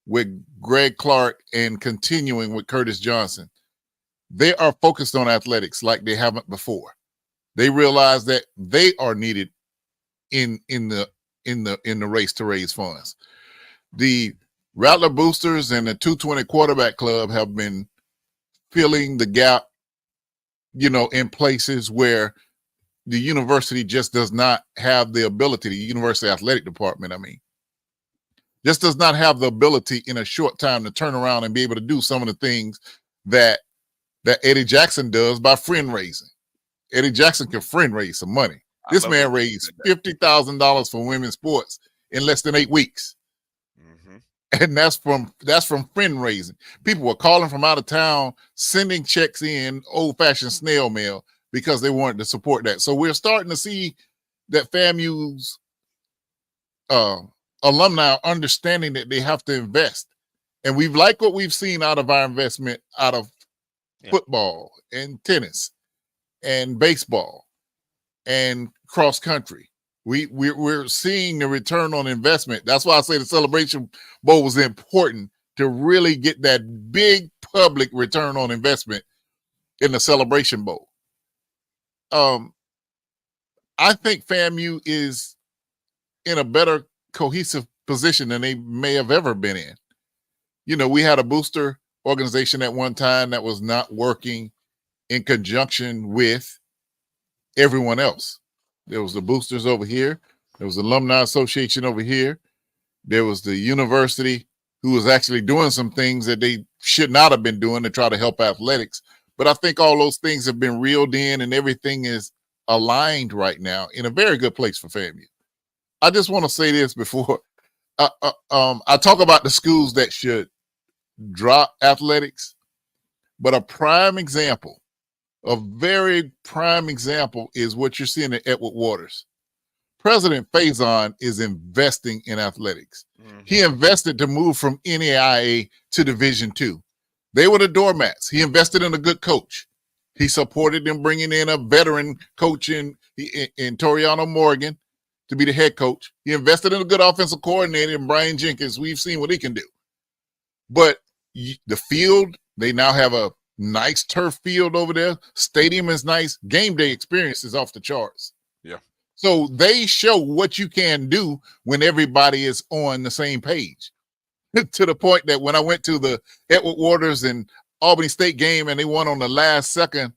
with Greg Clark and continuing with Curtis Johnson, they are focused on athletics like they haven't before. They realize that they are needed in the race to raise funds. The Rattler Boosters and the 220 Quarterback Club have been filling the gap, in places where the university just does not have the ability, the university athletic department, just does not have the ability in a short time to turn around and be able to do some of the things that Eddie Jackson does by friend raising. Eddie Jackson can friend raise some money. This man raised $50,000 for women's sports in less than 8 weeks. And that's from friend raising. People were calling from out of town, sending checks in, old-fashioned snail mail, because they wanted to support that. So we're starting to see that FAMU's alumni are understanding that they have to invest. And we've liked what we've seen out of our investment out of football and tennis and baseball and cross country. We're seeing the return on investment. That's why I say the Celebration Bowl was important, to really get that big public return on investment in the Celebration Bowl. I think FAMU is in a better cohesive position than they may have ever been in. You know, we had a booster organization at one time that was not working in conjunction with everyone else. There was the boosters over here. There was the Alumni Association over here. There was the university, who was actually doing some things that they should not have been doing to try to help athletics. But I think all those things have been reeled in, and everything is aligned right now in a very good place for FAMU. I just want to say this before I talk about the schools that should drop athletics, but a very prime example is what you're seeing at Edward Waters. President Faison is investing in athletics. He invested to move from NAIA to Division II. They were the doormats. He invested in a good coach. He supported them bringing in a veteran coach in Toriano Morgan to be the head coach. He invested in a good offensive coordinator in Brian Jenkins. We've seen what he can do. But the field, they now have a nice turf field over there. Stadium is nice. Game day experience is off the charts. Yeah. So they show what you can do when everybody is on the same page. To the point that when I went to the Edward Waters and Albany State game and they won on the last second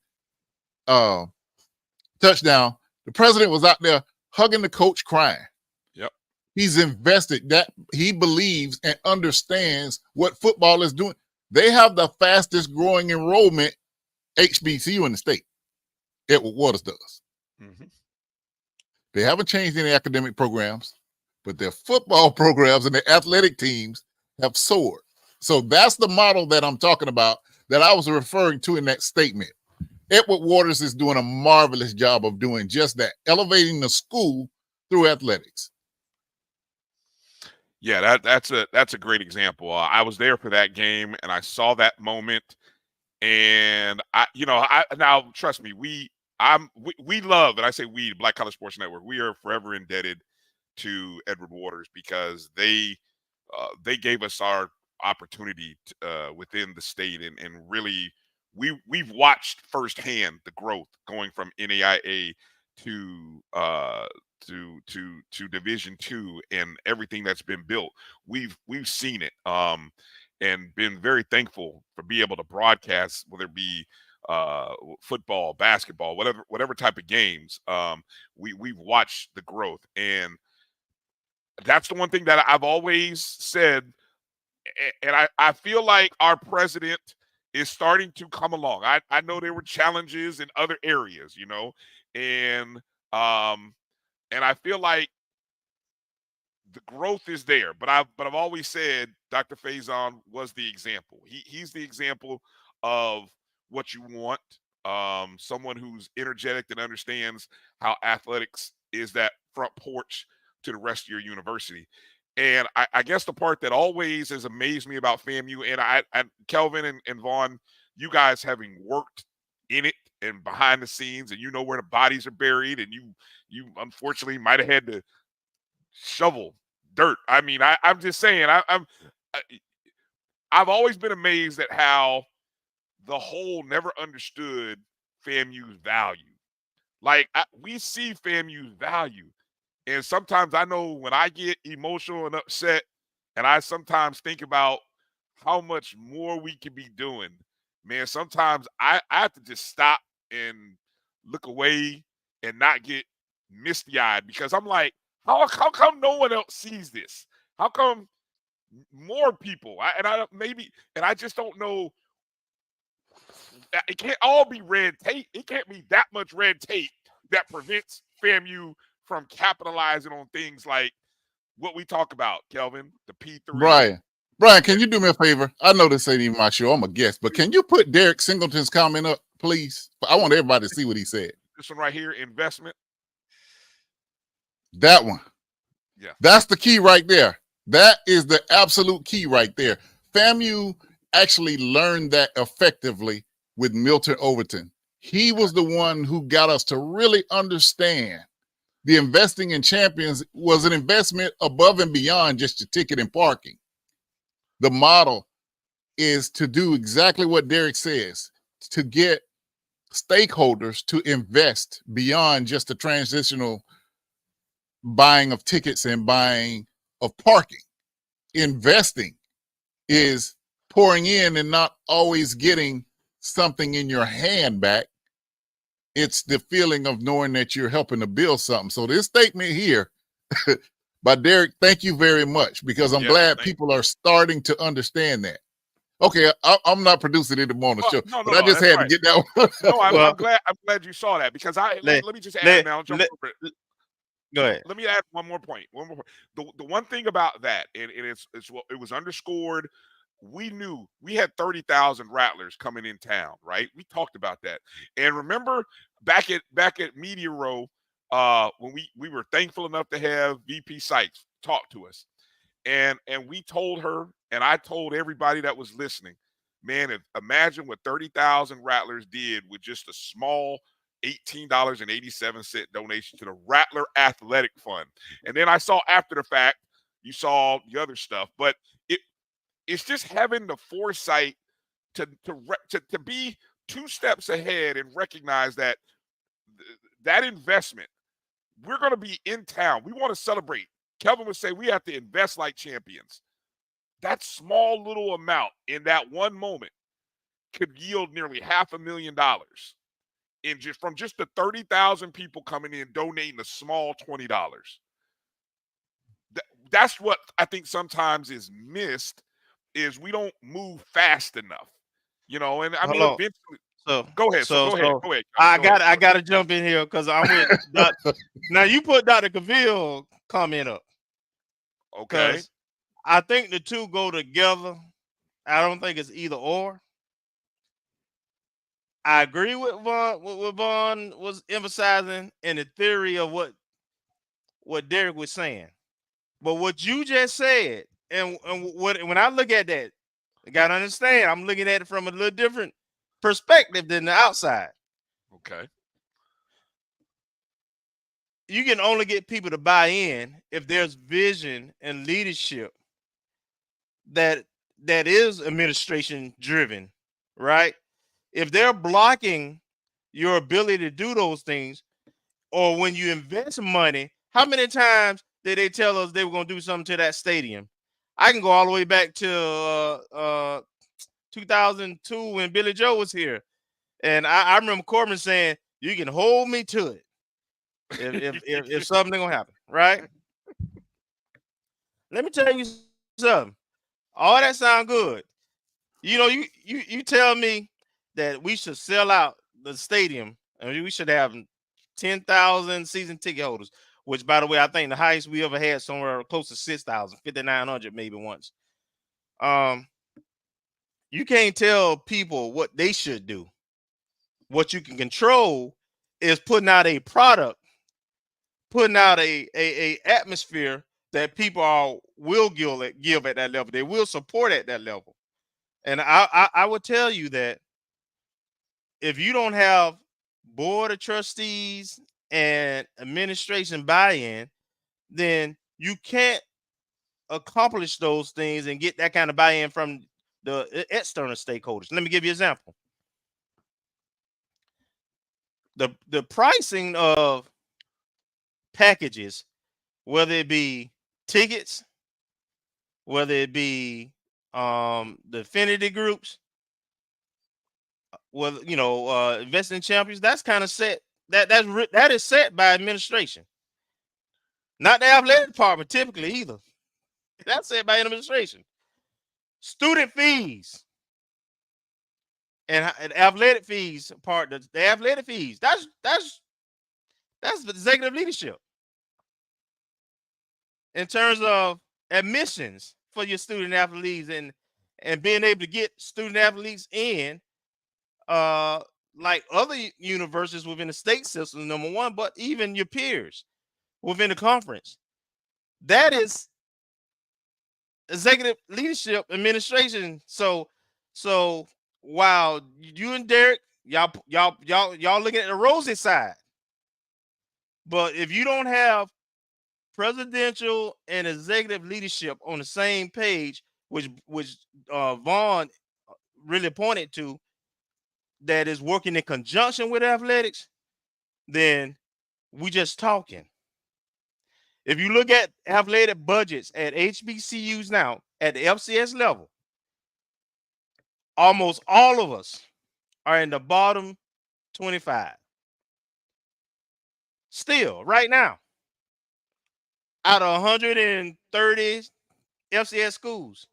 touchdown, the president was out there hugging the coach, crying. Yep. He's invested, that he believes and understands what football is doing. They have the fastest growing enrollment HBCU in the state. Edward Waters does. They haven't changed any academic programs, but their football programs and their athletic teams have soared. So that's the model that I'm talking about, that I was referring to in that statement. Edward Waters is doing a marvelous job of doing just that, elevating the school through athletics. Yeah, that's a great example. I was there for that game, and I saw that moment. And now trust me, we love, and I say we, Black College Sports Network, we are forever indebted to Edward Waters, because they gave us our opportunity within the state, and really we've watched firsthand the growth going from NAIA to Division II, and everything that's been built. We've seen it, and been very thankful for being able to broadcast, whether it be football, basketball, whatever type of games. We've watched the growth, and that's the one thing that I've always said. And I feel like our president is starting to come along. I know there were challenges in other areas, and I feel like the growth is there. But I've always said Dr. Faison was the example. He's the example of what you want. Someone who's energetic and understands how athletics is that front porch to the rest of your university. And I guess the part that always has amazed me about FAMU, and Kelvin and Vaughn, you guys having worked in it and behind the scenes, and you know where the bodies are buried, and you unfortunately might have had to shovel dirt. I mean, I'm just saying, I've always been amazed at how the whole never understood FAMU's value. Like, we see FAMU's value. And sometimes I know when I get emotional and upset, and I sometimes think about how much more we could be doing, man, sometimes I have to just stop and look away and not get misty-eyed, because I'm like, how come no one else sees this? How come more people? I just don't know. It can't all be red tape. It can't be that much red tape that prevents FAMU from capitalizing on things like what we talk about, Kelvin, the P3. Brian, can you do me a favor? I know this ain't even my show. I'm a guest, but can you put Derek Singleton's comment up, please? I want everybody to see what he said. This one right here, investment. That one. Yeah. That's the key right there. That is the absolute key right there. FAMU actually learned that effectively with Milton Overton. He was the one who got us to really understand the investing in champions was an investment above and beyond just your ticket and parking. The model is to do exactly what Derek says, to get stakeholders to invest beyond just the transitional buying of tickets and buying of parking. Investing is pouring in and not always getting something in your hand back. It's the feeling of knowing that you're helping to build something. So this statement here by Derek, thank you very much, because I'm glad people are starting to understand that. Okay, I'm not producing it anymore on the show, but I just had to get that one. No, I'm glad you saw that, because let me just add now. Jump over it. Go ahead. Let me add one more point. The one thing about that, and it was underscored. We knew we had 30,000 Rattlers coming in town, right? We talked about that. And remember back at Media Row, when we were thankful enough to have VP Sykes talk to us. And we told her, and I told everybody that was listening, man, imagine what 30,000 Rattlers did with just a small $18.87 donation to the Rattler Athletic Fund. And then I saw after the fact, you saw the other stuff, but it's just having the foresight to be 2 steps ahead and recognize that that investment, we're going to be in town. We want to celebrate. Kelvin would say we have to invest like champions. That small little amount in that one moment could yield nearly $500,000 from just the 30,000 people coming in donating a small $20. That's what I think sometimes is missed, is we don't move fast enough, and I mean, eventually. So go ahead. Go ahead. I gotta jump in here because I'm with now you put Dr. Cavill comment up. Okay. I think the two go together. I don't think it's either or. I agree with what Vaughn was emphasizing in the theory of what Derek was saying. But what you just said, and when I look at that, you gotta understand, I'm looking at it from a little different perspective than the outside. Okay. You can only get people to buy in if there's vision and leadership that is administration driven, right? If they're blocking your ability to do those things, or when you invest money, how many times did they tell us they were going to do something to that stadium? I can go all the way back to 2002 when Billy Joe was here. And I remember Corbin saying, you can hold me to it if something going to happen, right? Let me tell you something. All that sound good. You tell me that we should sell out the stadium and we should have 10,000 season ticket holders, which, by the way, I think the highest we ever had somewhere close to 6,000, 5,900 maybe once. You can't tell people what they should do. What you can control is putting out a product, putting out a atmosphere that people will give at that level. They will support at that level. And I would tell you that if you don't have board of trustees and administration buy-in, then you can't accomplish those things and get that kind of buy-in from the external stakeholders. Let me give you an example. The pricing of packages, whether it be tickets, whether it be the affinity groups, investing champions, that's kind of set that is set by administration, not the athletic department typically either. That's set by administration. Student fees and athletic fees the athletic fees. That's the executive leadership in terms of admissions for your student athletes and being able to get student athletes in like other universities within the state system, number one, but even your peers within the conference. That is executive leadership administration. So while you and Derek, y'all looking at the rosy side, but if you don't have presidential and executive leadership on the same page, which Vaughn really pointed to, that is working in conjunction with athletics, then we just talking. If you look at athletic budgets at HBCUs now at the FCS level, almost all of us are in the bottom 25. Still, right now, out of 130 FCS schools,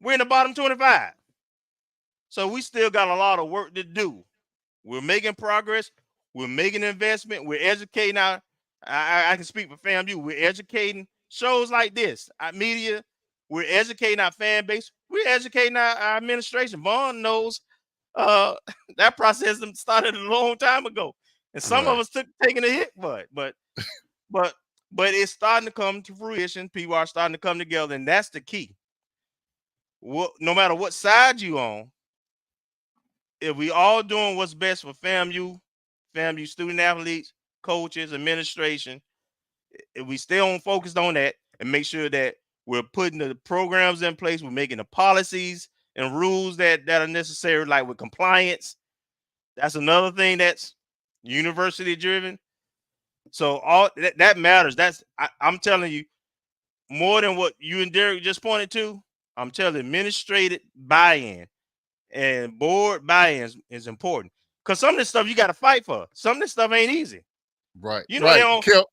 we're in the bottom 25. So we still got a lot of work to do. We're making progress. We're making investment. We're educating I can speak for FAMU. We're educating shows like this, our media. We're educating our fan base. We're educating our administration. Vaughn knows that process started a long time ago, and some of us taking a hit for it. But it's starting to come to fruition. People are starting to come together, and that's the key. No matter what side you on, if we all doing what's best for FAMU student athletes, coaches, administration, if we stay on focused on that and make sure that we're putting the programs in place, we're making the policies and rules that are necessary, like with compliance. That's another thing that's university driven. So all that matters. I'm telling you, more than what you and Derek just pointed to. I'm telling you, administrative buy-in and board buy-in is important, because some of this stuff you got to fight for. Some of this stuff ain't easy. Right. You know, right.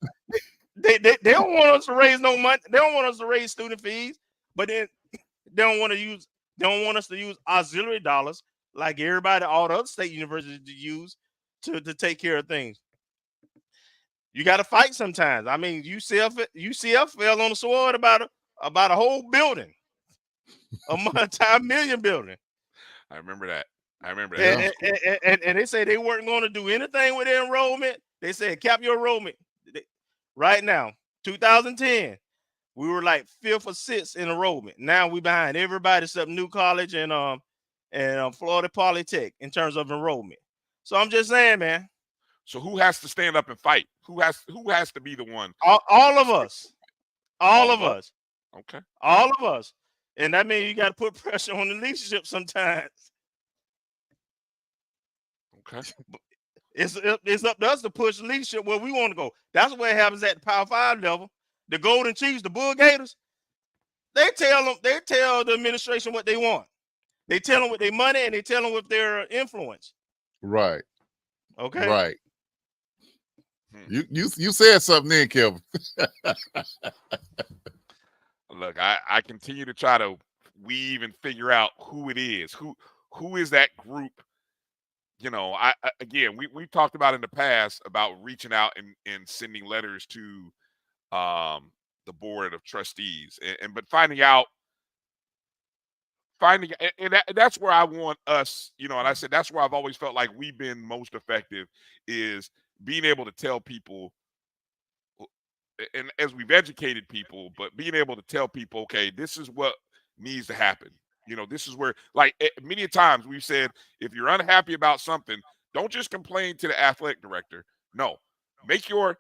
they don't want us to raise no money. They don't want us to raise student fees, but then they don't want us to use auxiliary dollars like everybody, all the other state universities use to take care of things. You got to fight sometimes. I mean, UCF fell on the sword about a whole building, a multi-million building. I remember that. And they say they weren't going to do anything with their enrollment. They said cap your enrollment. Right now, 2010, we were like 5th or 6th in enrollment. Now we behind everybody except New College and Florida Polytech in terms of enrollment. So I'm just saying, man. So who has to stand up and fight? Who has to be the one? All of us. All of us. Okay. All of us. And that means you got to put pressure on the leadership sometimes. Okay. It's up to us to push leadership where we want to go. That's what happens at the Power 5 level. The Golden Chiefs, the Bull Gators, they tell the administration what they want. They tell them with their money and they tell them with their influence. Right. Okay. Right. You said something then, Kevin. Look, I continue to try to weave and figure out who it is. Who is that group? You know, again, we talked about in the past about reaching out and sending letters to the board of trustees, but finding and that's where I want us, you know, and I said that's where I've always felt like we've been most effective, is being able to tell people, and as we've educated people, but being able to tell people, okay, this is what needs to happen. You know, this is where, like, many times we've said, if you're unhappy about something, don't just complain to the athletic director. No, make your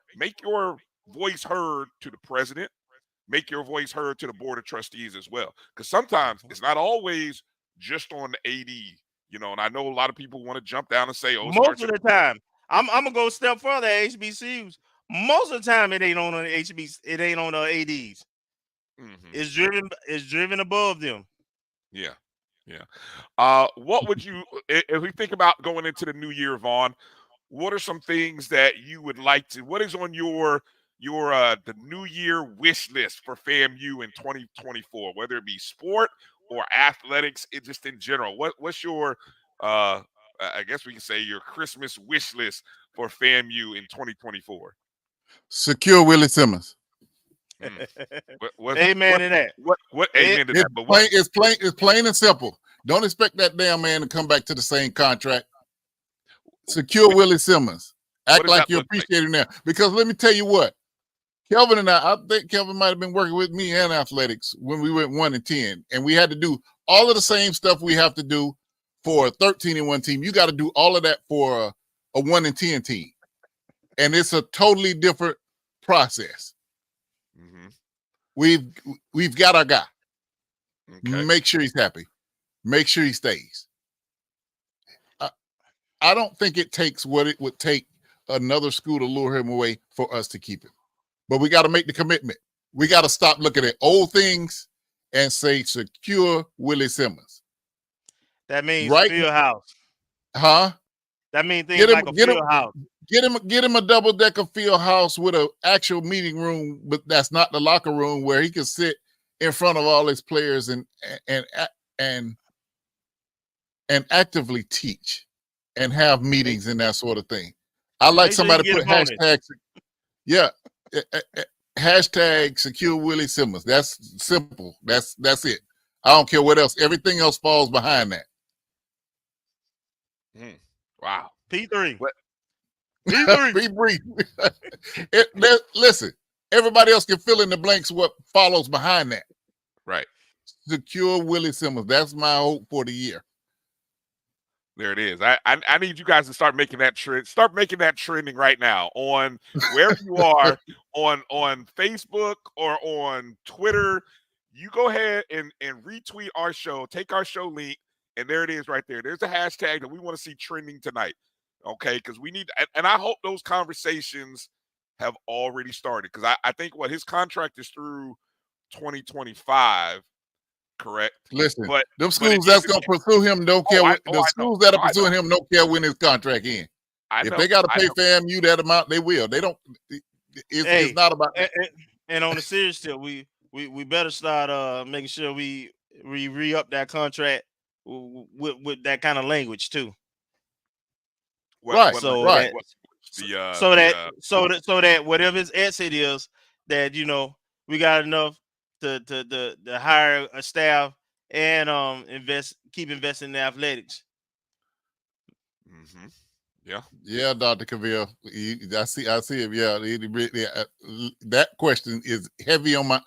voice heard to the president. Make your voice heard to the board of trustees as well. Because sometimes it's not always just on the AD. You know, and I know a lot of people want to jump down and say, "Oh, most of the time." I'm gonna go a step further. HBCUs. Most of the time, it ain't on the HBC. It ain't on the ADs. Mm-hmm. It's driven above them. Yeah. What would you, if we think about going into the new year, Vaughn, what are some things that you would like to? What is on your the New Year wish list for FAMU in 2024, whether it be sport or athletics, just in general? What's your I guess we can say your Christmas wish list for FAMU in 2024? Secure Willie Simmons. Amen to that. What amen to that? But it's plain and simple. Don't expect that damn man to come back to the same contract. Secure Willie Simmons. Act like you appreciate him now. Because let me tell you what, Kelvin and I think Kelvin might have been working with me and athletics when we went 1-10, and we had to do all of the same stuff we have to do for a 13-1 team. You got to do all of that for a 1-10 team, and it's a totally different process. We've got our guy. Okay. Make sure he's happy. Make sure he stays. I don't think it takes what it would take another school to lure him away for us to keep him. But we got to make the commitment. We got to stop looking at old things and say secure Willie Simmons. That means field house. Huh? That means things like a field house. Get him a double-decker field house with an actual meeting room, but that's not the locker room, where he can sit in front of all his players and actively teach and have meetings and that sort of thing. I like somebody to put hashtags. Yeah. Hashtag secure Willie Simmons. That's simple. That's it. I don't care what else. Everything else falls behind that. Wow. P3. What? P3. Be brief. Listen, everybody else can fill in the blanks what follows behind that. Right. Secure Willie Simmons. That's my hope for the year. There it is. I need you guys to start making that trend. Start making that trending right now on wherever you are on Facebook or on Twitter. You go ahead and retweet our show. Take our show link, and there it is right there. There's a hashtag that we want to see trending tonight. Okay, because we need, and I hope those conversations have already started. Because I think his contract is through 2025. Correct. Listen, but them schools that's gonna pursue him don't care. The schools that are pursuing him don't care when his contract ends. If they got to pay FAMU that amount, they will. They don't. It's not about that. And on the serious tip, we better start making sure we re-up that contract with that kind of language too. Right. So right. That whatever his exit is, that we got enough to hire a staff and keep investing in athletics. Yeah, Dr. Cavill. I see it. Yeah, that question is heavy on my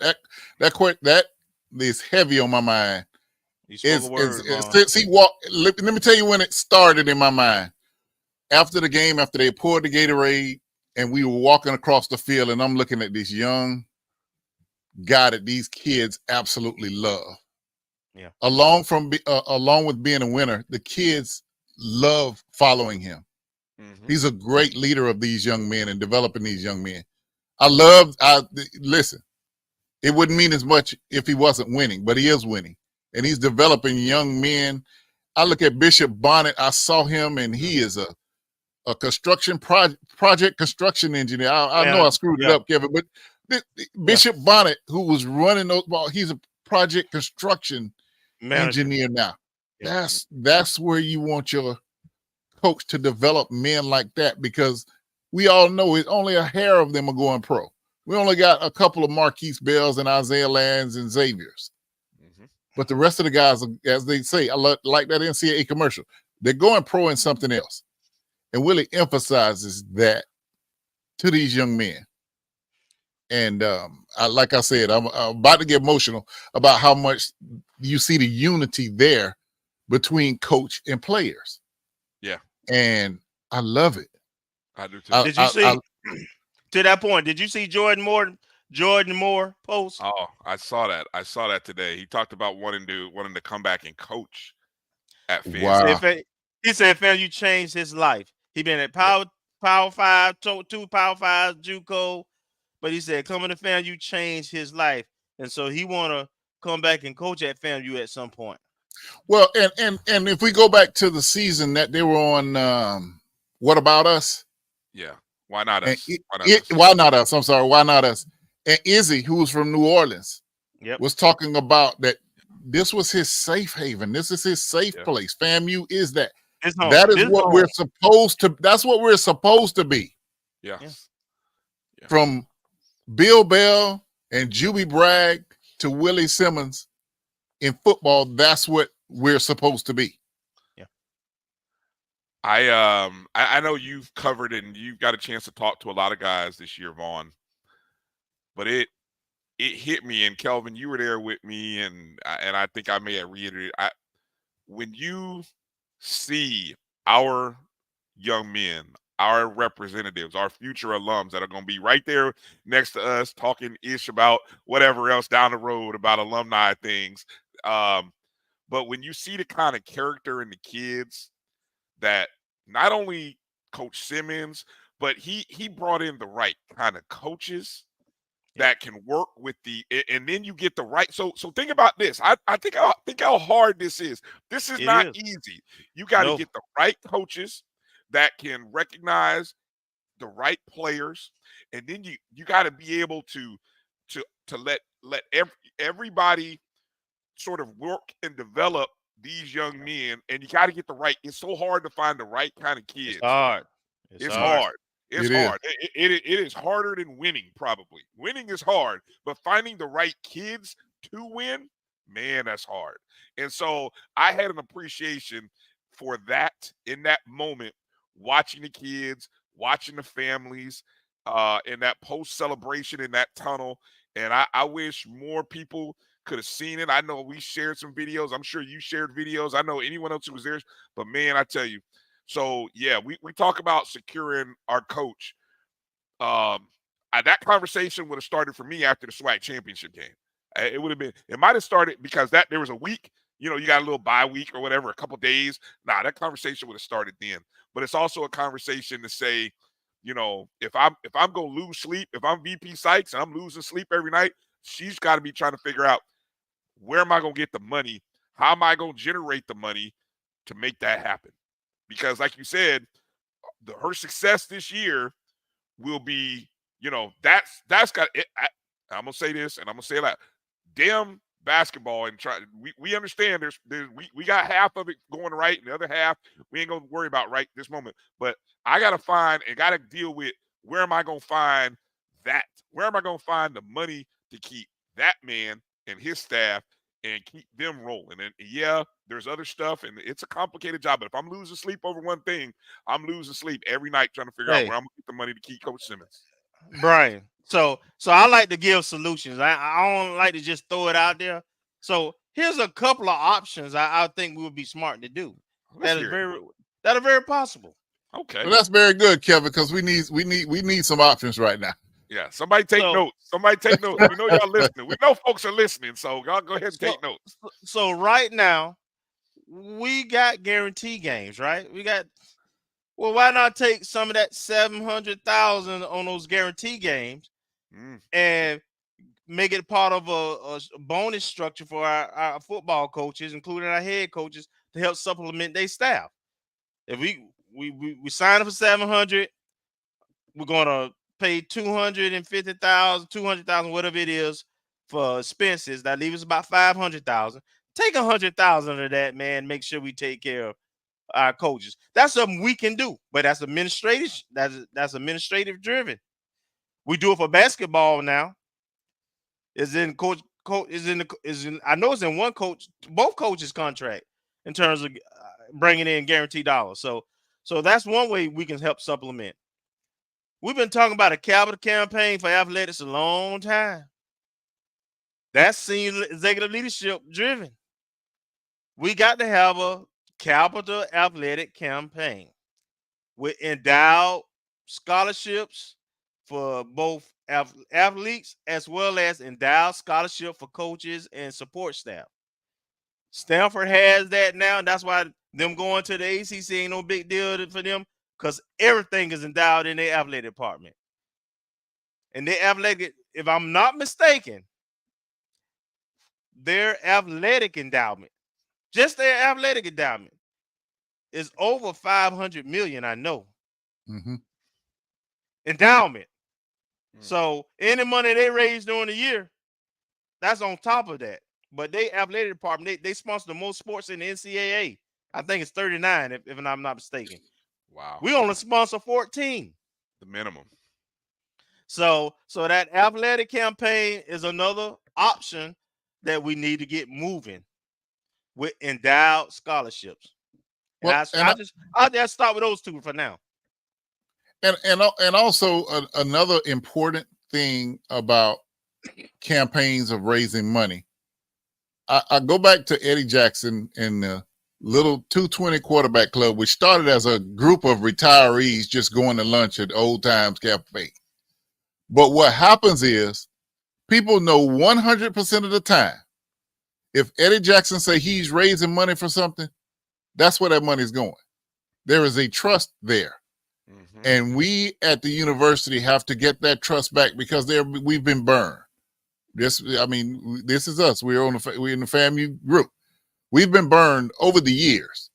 that is heavy on my mind. Since he walked, let me tell you when it started in my mind. After the game, after they poured the Gatorade, and we were walking across the field, and I'm looking at this young guy that these kids absolutely love. Yeah. Along with being a winner, the kids love following him. He's a great leader of these young men and developing these young men. Listen, it wouldn't mean as much if he wasn't winning, but he is winning, and he's developing young men. I look at Bishop Bonnet. I saw him, and he is a construction project construction engineer. I know I screwed it up, Kevin, but Bishop Bonnet, who was running those balls, he's a project construction engineer now. Yeah. That's where you want your coach to develop men like that, because we all know it's only a hair of them are going pro. We only got a couple of Marquise Bells and Isaiah Lands and Xaviers. But the rest of the guys, as they say, I like that NCAA commercial, they're going pro in something else. And Willie emphasizes that to these young men. And like I said, I'm about to get emotional about how much you see the unity there between coach and players. Yeah. And I love it. I do too. Did you see, to that point, did you see Jordan Moore post? Oh, I saw that today. He talked about wanting to come back and coach at FAMU. Wow. He said, "Fam, you changed his life. He been at Power 5, 2 Power 5, JUCO, but he said, coming to FAMU, you changed his life, and so he want to come back and coach at FAMU at some point." Well, and if we go back to the season that they were on, what about us? Yeah. Why not And us? Why not us? why not us? I'm sorry, why not us? And Izzy, who's from New Orleans, Yep. was talking about that this was his safe haven. This is his safe Yeah. place. FAMU is that. It's home. That is This what home. we're supposed to. That's what we're supposed to be. Yeah. Yeah. From Bill Bell and Juby Bragg to Willie Simmons in football, that's what we're supposed to be. I know you've covered and you've got a chance to talk to a lot of guys this year, Vaughn. But it hit me, and Kelvin, you were there with me, and I think I may have reiterated. When you see our young men, our representatives, our future alums that are going to be right there next to us talking ish about whatever else down the road about alumni things. But when you see the kind of character in the kids that not only Coach Simmons, but he brought in the right kind of coaches that can work with and then you get the right. So think about this. I think how hard this is. This is not easy. You got to get the right coaches that can recognize the right players, and then you got to be able to let everybody sort of work and develop these young men, and you got to get the right. It's so hard to find the right kind of kids. It's hard. It's hard. It's It is. hard. It is harder than winning, probably. Winning is hard, but finding the right kids to win, man, that's hard. And so I had an appreciation for that in that moment, watching the kids, watching the families, in that post celebration in that tunnel. And I wish more people could have seen it. I know we shared some videos. I'm sure you shared videos. I know anyone else who was there, but man, I tell you. So yeah, we talk about securing our coach. That conversation would have started for me after the SWAC championship game. It would have been. It might have started because there was a week. You know, you got a little bye week or whatever, a couple days. Nah, that conversation would have started then. But it's also a conversation to say, you know, if I'm gonna lose sleep, if I'm VP Sykes and I'm losing sleep every night, she's got to be trying to figure out where am I gonna get the money? How am I gonna generate the money to make that happen? Because, like you said, her success this year will be, you know, that's got it. I'm gonna say this, and I'm gonna say that. Damn basketball, and we understand we got half of it going right, and the other half we ain't gonna worry about right this moment. But I gotta find and gotta deal with where am I gonna find that? Where am I gonna find the money to keep that man and his staff and keep them rolling? And yeah, there's other stuff, and it's a complicated job. But if I'm losing sleep over one thing, I'm losing sleep every night trying to figure out where I'm gonna get the money to keep Coach Simmons. Brian. So I like to give solutions. I don't like to just throw it out there. So here's a couple of options I think we would be smart to do. That are very possible. Okay. Well, that's very good, Kevin, because we need some options right now. Yeah, somebody take notes. Somebody take notes. We know y'all listening. We know folks are listening, so y'all go ahead and take notes. So right now, we got guarantee games, right? Well, why not take some of that 700,000 on those guarantee games and make it part of a bonus structure for our football coaches, including our head coaches, to help supplement their staff? If we sign up for 700, we're gonna pay 250,000, 200,000, whatever it is for expenses. That leaves us about 500,000. Take 100,000 of that, man. Make sure we take care of our coaches. That's something we can do, but that's administrative. That's administrative driven. We do it for basketball now. Is in coach is in I know it's in both coaches' contract in terms of bringing in guaranteed dollars. So that's one way we can help supplement. We've been talking about a capital campaign for athletics a long time. That's senior executive leadership driven. We got to have a capital athletic campaign with endowed scholarships for both athletes as well as endowed scholarship for coaches and support staff. Stanford has that now, and that's why them going to the ACC ain't no big deal for them, because everything is endowed in their athletic department. And their athletic, if I'm not mistaken, their athletic endowment, just their athletic endowment, is over $500 million, I know. Mm-hmm. endowment. So any money they raise during the year, that's on top of that. But they athletic department, they sponsor the most sports in the NCAA. I think it's 39, if I'm not mistaken. Wow. We only sponsor 14. The minimum. So that athletic campaign is another option that we need to get moving with endowed scholarships. And I'll just start with those two for now. And also another important thing about campaigns of raising money. I go back to Eddie Jackson and the little 220 quarterback club, which started as a group of retirees just going to lunch at Old Times Cafe. But what happens is people know 100% of the time, if Eddie Jackson say he's raising money for something, that's where that money is going. There is a trust there. Mm-hmm. And we at the university have to get that trust back because we've been burned. This is us. We're in the FAMU group. We've been burned over the years.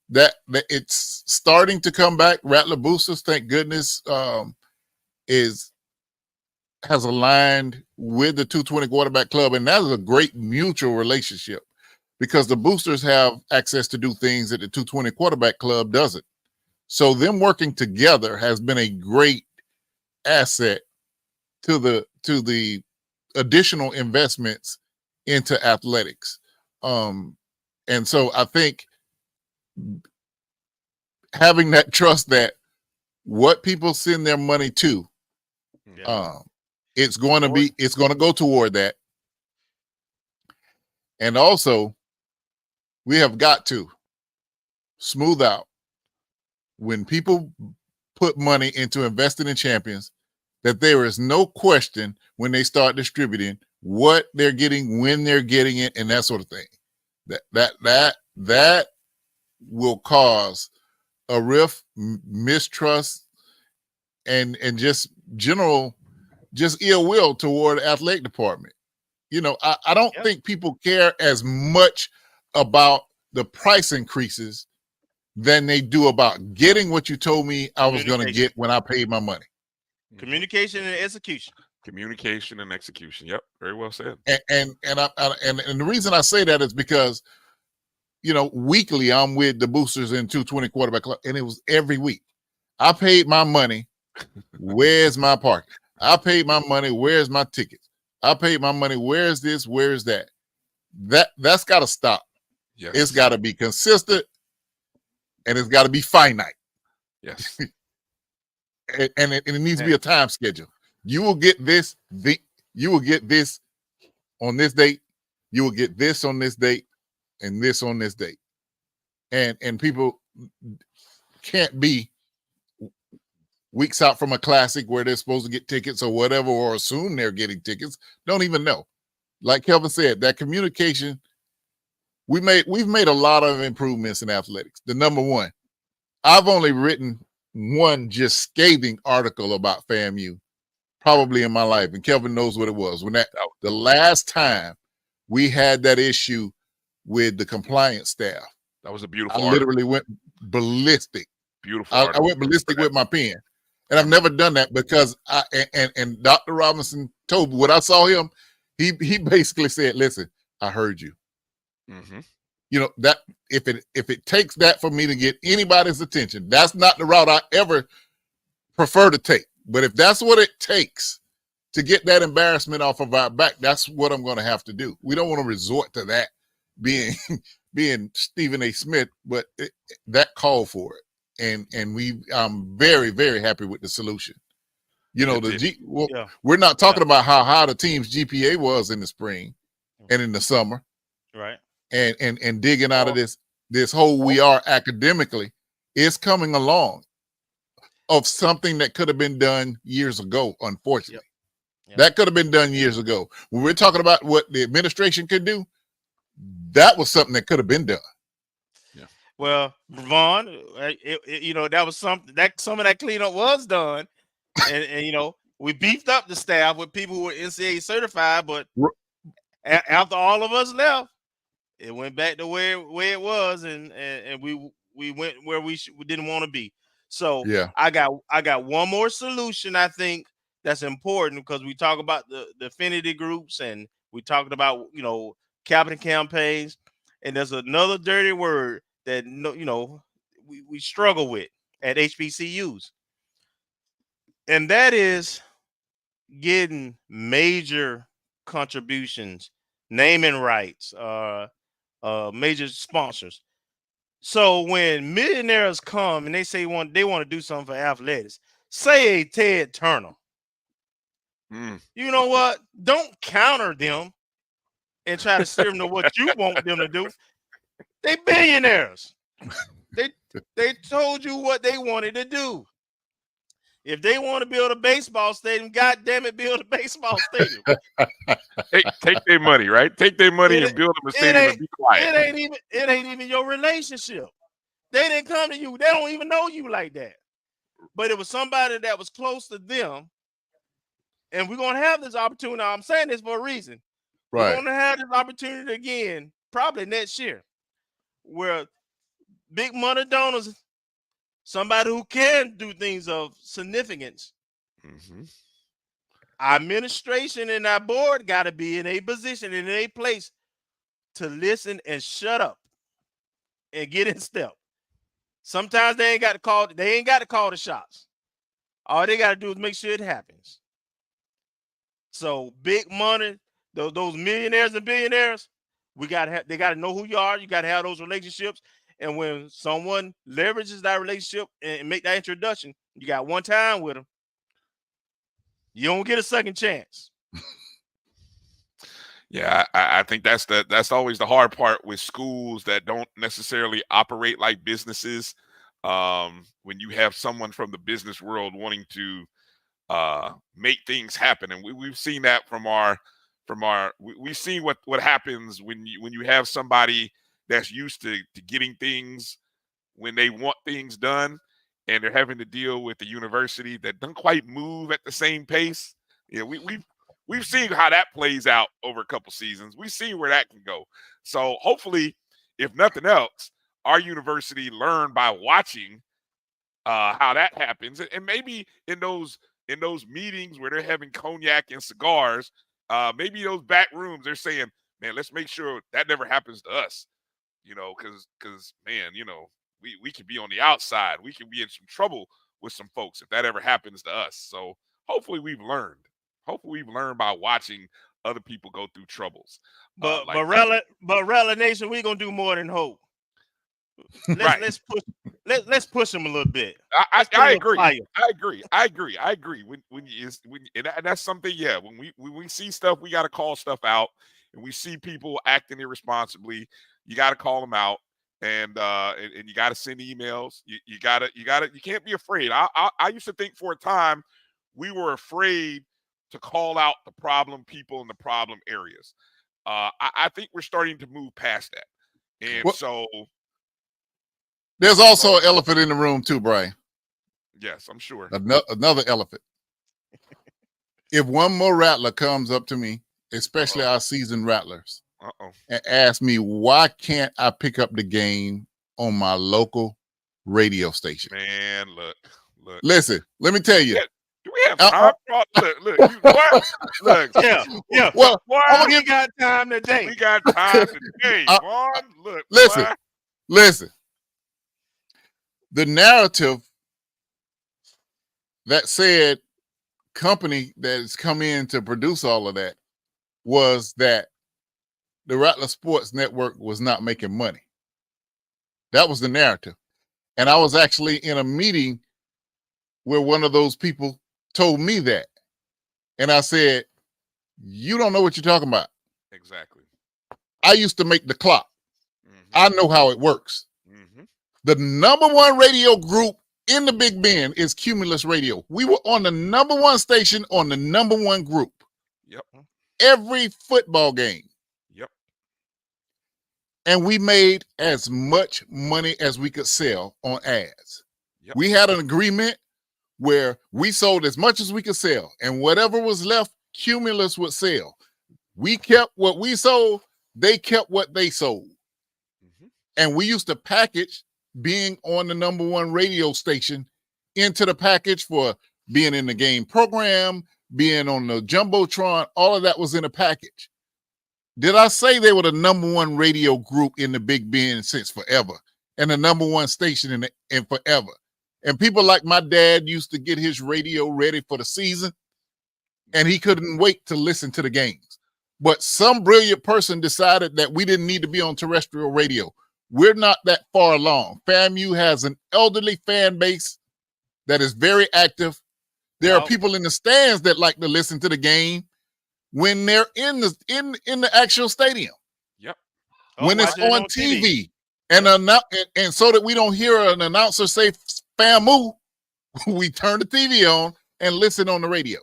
That it's starting to come back. Rattler Boosters, thank goodness, has aligned with the 220 quarterback club, and that is a great mutual relationship because the boosters have access to do things that the 220 quarterback club doesn't. So them working together has been a great asset to the additional investments into athletics. And so I think having that trust that what people send their money to, it's going to go toward that. And also we have got to smooth out when people put money into investing in champions, that there is no question when they start distributing what they're getting, when they're getting it, and that sort of thing. That will cause a rift, mistrust, and just general ill will toward the athletic department. You know, I don't think people care as much about the price increases than they do about getting what you told me I was going to get when I paid my money. Communication and execution. Communication and execution. Yep, very well said. And the reason I say that is because, you know, weekly I'm with the boosters in 220 quarterback club, and it was every week. I paid my money. Where's my parking? I paid my money. Where's my tickets? I paid my money. Where's this? Where's that? That's got to stop. Yes. It's got to be consistent, and it's got to be finite. Yes. and it needs to be a time schedule. You will get this. You will get this on this date. You will get this on this date, and this on this date. And people can't be weeks out from a classic where they're supposed to get tickets or whatever, or assume they're getting tickets. Don't even know. Like Kelvin said, that communication. We've made a lot of improvements in athletics. The number one, I've only written one just scathing article about FAMU probably in my life, and Kelvin knows what it was. When the last time we had that issue with the compliance staff. That was a beautiful article. Literally went ballistic. Beautiful. I went ballistic with my pen. And I've never done that because and Dr. Robinson told me when I saw him, he basically said, listen, I heard you. Mm-hmm. You know, that if it takes that for me to get anybody's attention, that's not the route I ever prefer to take. But if that's what it takes to get that embarrassment off of our back, that's what I'm going to have to do. We don't want to resort to that being Stephen A. Smith, but that called for it. And I'm very, very happy with the solution. You know, we're not talking about how high the team's GPA was in the spring and in the summer. Right. And digging out of this hole we are academically, is coming along of something that could have been done years ago, unfortunately. Yep. That could have been done years ago. When we're talking about what the administration could do, that was something that could have been done. Yeah. Well, Vaughn, you know, that was something that some of that cleanup was done. and you know, we beefed up the staff with people who were NCAA certified, but after all of us left, it went back to where it was, and we went where we didn't want to be. So Yeah. I got one more solution I think that's important, because we talk about the affinity groups, and we talking about, capital campaigns, and there's another dirty word that we struggle with at HBCUs, and that is getting major contributions, naming rights, major sponsors. So when millionaires come and they say they want to do something for athletics, say a Ted Turner, you know what? Don't counter them and try to steer them to what you want them to do. They billionaires. They told you what they wanted to do. If they want to build a baseball stadium, God damn it, build a baseball stadium. Take their money, right? Take their money and build them a stadium and be quiet. It ain't even your relationship. They didn't come to you. They don't even know you like that. But it was somebody that was close to them. And we're going to have this opportunity. Now, I'm saying this for a reason. Right. We're going to have this opportunity again, probably next year, where big money donors, somebody who can do things of significance, our administration and our board got to be in a position, in a place to listen and shut up and get in step. Sometimes they ain't got to call the shots. All they got to do is make sure it happens. So big money, those millionaires and billionaires, they got to know who you are. You got to have those relationships. And when someone leverages that relationship and make that introduction, you got one time with them. You don't get a second chance. Yeah, I think that's always the hard part with schools that don't necessarily operate like businesses. When you have someone from the business world wanting to make things happen, and we've seen that we've seen what happens when you have somebody that's used to getting things when they want things done, and they're having to deal with the university that doesn't quite move at the same pace. Yeah, we've seen how that plays out over a couple seasons. We've seen where that can go. So hopefully, if nothing else, our university learned by watching how that happens, and maybe in those meetings where they're having cognac and cigars, maybe those back rooms they're saying, "Man, let's make sure that never happens to us." Because man, we can be on the outside. We can be in some trouble with some folks if that ever happens to us. So hopefully we've learned. Hopefully we've learned by watching other people go through troubles. But Rally Nation, we're gonna do more than hope. Let's push them a little bit. I agree. I agree. And that's something. Yeah, when we see stuff, we got to call stuff out, and we see people acting irresponsibly. You got to call them out, and you got to send emails. You can't be afraid. I used to think for a time we were afraid to call out the problem people in the problem areas. I think we're starting to move past that, and so. There's also an elephant in the room too, Brian. Yes, I'm sure. Another elephant. If one more rattler comes up to me, especially our seasoned rattlers, and asks me why can't I pick up the game on my local radio station? Man, look. Listen, let me tell you. Do we have time? Look. Yeah. Well, we got time today. We got time today, Vaughn. Look. Listen. The narrative that said company that has come in to produce all of that was that the Rattler Sports Network was not making money. That was the narrative. And I was actually in a meeting where one of those people told me that. And I said, you don't know what you're talking about. Exactly. I used to make the clock. I know how it works. Mm-hmm. The number one radio group in the Big Bend is Cumulus Radio. We were on the number one station on the number one group. Yep. Every football game. Yep. And we made as much money as we could sell on ads. Yep. We had an agreement where we sold as much as we could sell, and whatever was left, Cumulus would sell. We kept what we sold, they kept what they sold. Mm-hmm. And we used to package being on the number one radio station into the package for being in the game program, being on the Jumbotron, all of that was in a package. Did I say they were the number one radio group in the Big Bend since forever and the number one station in forever? And people like my dad used to get his radio ready for the season, and he couldn't wait to listen to the games. But some brilliant person decided that we didn't need to be on terrestrial radio. We're not that far along. FAMU has an elderly fan base that is very active. There are people in the stands that like to listen to the game when they're in the actual stadium. Yep. When it's on TV. And so that we don't hear an announcer say FAMU, we turn the TV on and listen on the radio.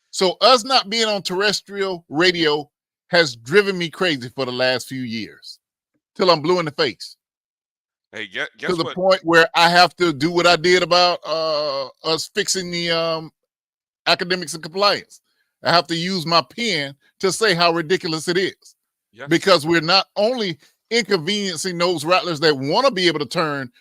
So us not being on terrestrial radio has driven me crazy for the last few years till I'm blue in the face. Hey, guess to the what? point where I have to do what I did about us fixing the academics and compliance. I have to use my pen to say how ridiculous it is. Yes. Because we're not only inconveniencing those rattlers that want to be able to turn,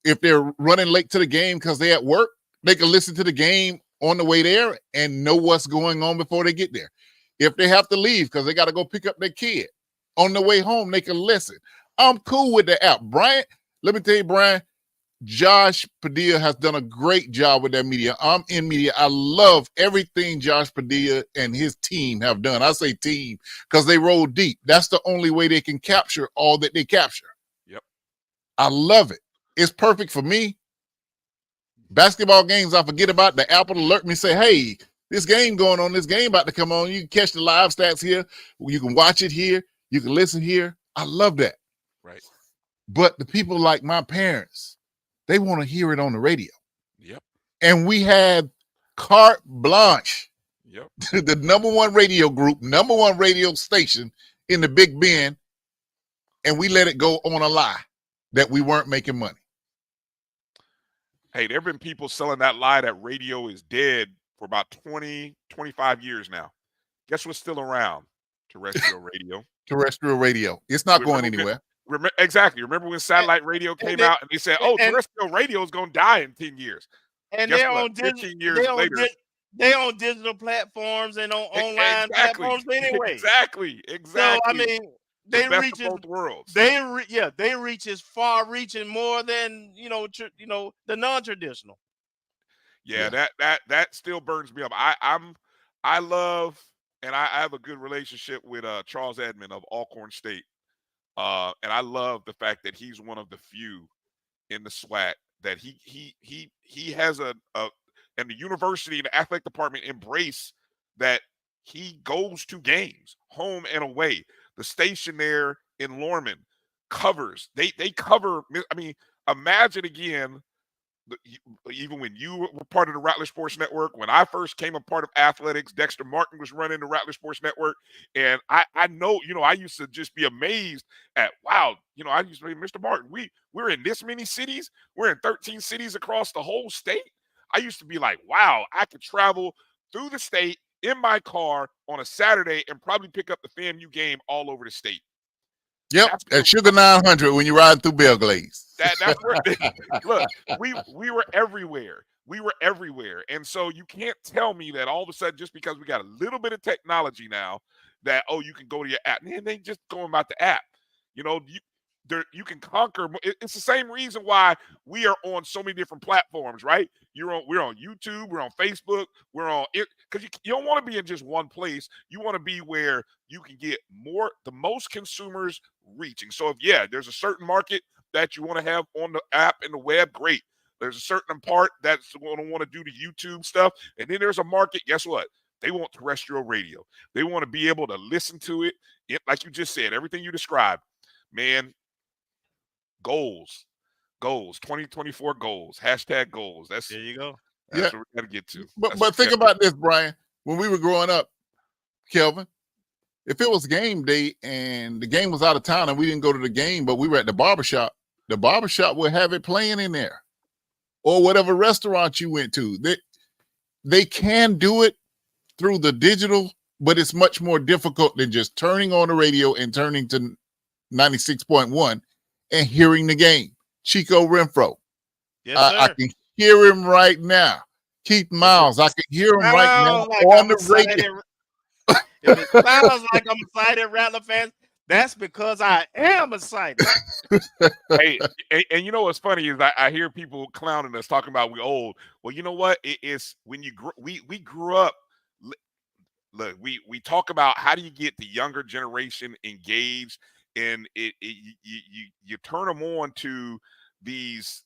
if they're running late to the game because they're at work, they can listen to the game on the way there and know what's going on before they get there. If they have to leave because they got to go pick up their kid, on the way home, they can listen. I'm cool with the app. Brian, let me tell you, Brian, Josh Padilla has done a great job with that media. I'm in media. I love everything Josh Padilla and his team have done. I say team because they roll deep. That's the only way they can capture all that they capture. Yep. I love it. It's perfect for me. Basketball games, I forget about. The app will alert me, say, hey, this game going on, this game about to come on. You can catch the live stats here. You can watch it here. You can listen here. I love that. Right. But the people like my parents, they want to hear it on the radio. Yep. And we had carte blanche. Yep. The number one radio group, number one radio station in the Big Bend, and we let it go on a lie that we weren't making money. Hey, there have been people selling that lie that radio is dead for about 20, 25 years now. Guess what's still around? Terrestrial radio. Terrestrial radio. It's not going anywhere. Exactly. Remember when satellite radio came out and they said, oh, terrestrial radio is going to die in 10 years. And Guess they're what? on 15 years later. They're on digital platforms and on online platforms anyway. Exactly. So, I mean, they the reach both worlds. They reach as far reaching more than the non-traditional. Yeah, that still burns me up. I love and I have a good relationship with Charles Edmond of Alcorn State. And I love the fact that he's one of the few in the SWAC that he has and the university and the athletic department embrace that he goes to games, home and away. The station there in Lorman covers. They cover. I mean, imagine again, even when you were part of the Rattler Sports Network, when I first came a part of athletics, Dexter Martin was running the Rattler Sports Network. And I know, I used to just be amazed at, wow, I used to be, Mr. Martin, we're in this many cities. We're in 13 cities across the whole state. I used to be like, wow, I could travel through the state in my car on a Saturday and probably pick up the FAMU game all over the state. Yep, at Sugar 900 when you're riding through Belglades. That's where look, we were everywhere. We were everywhere. And so you can't tell me that all of a sudden, just because we got a little bit of technology now, that, oh, you can go to your app. Man, they just going about the app. You can conquer. It's the same reason why we are on so many different platforms, right? We're on YouTube, we're on Facebook, we're on it, because you don't want to be in just one place. You want to be where you can get the most consumers reaching. So if there's a certain market that you want to have on the app and the web, great. There's a certain part that's going to want to do the YouTube stuff, and then there's a market. Guess what? They want terrestrial radio. They want to be able to listen to it, like you just said, everything you described, man. Goals, 2024 goals, hashtag goals. There you go. That's what we got to get to. But think about this, Brian. When we were growing up, Kelvin, if it was game day and the game was out of town and we didn't go to the game, but we were at the barbershop would have it playing in there, or whatever restaurant you went to. They can do it through the digital, but it's much more difficult than just turning on the radio and turning to 96.1 and hearing the game. Chico Renfro. Yes, sir. hear him right now. Keith Miles, I can hear him right now Sounds like on I'm the radio. excited. If it sounds like I'm excited, Rattler fans, that's because I am excited. Hey, and you know what's funny is I hear people clowning us talking about we old. Well, you know what? It's when you we grew up. Look, we talk about how do you get the younger generation engaged, and you turn them on to these,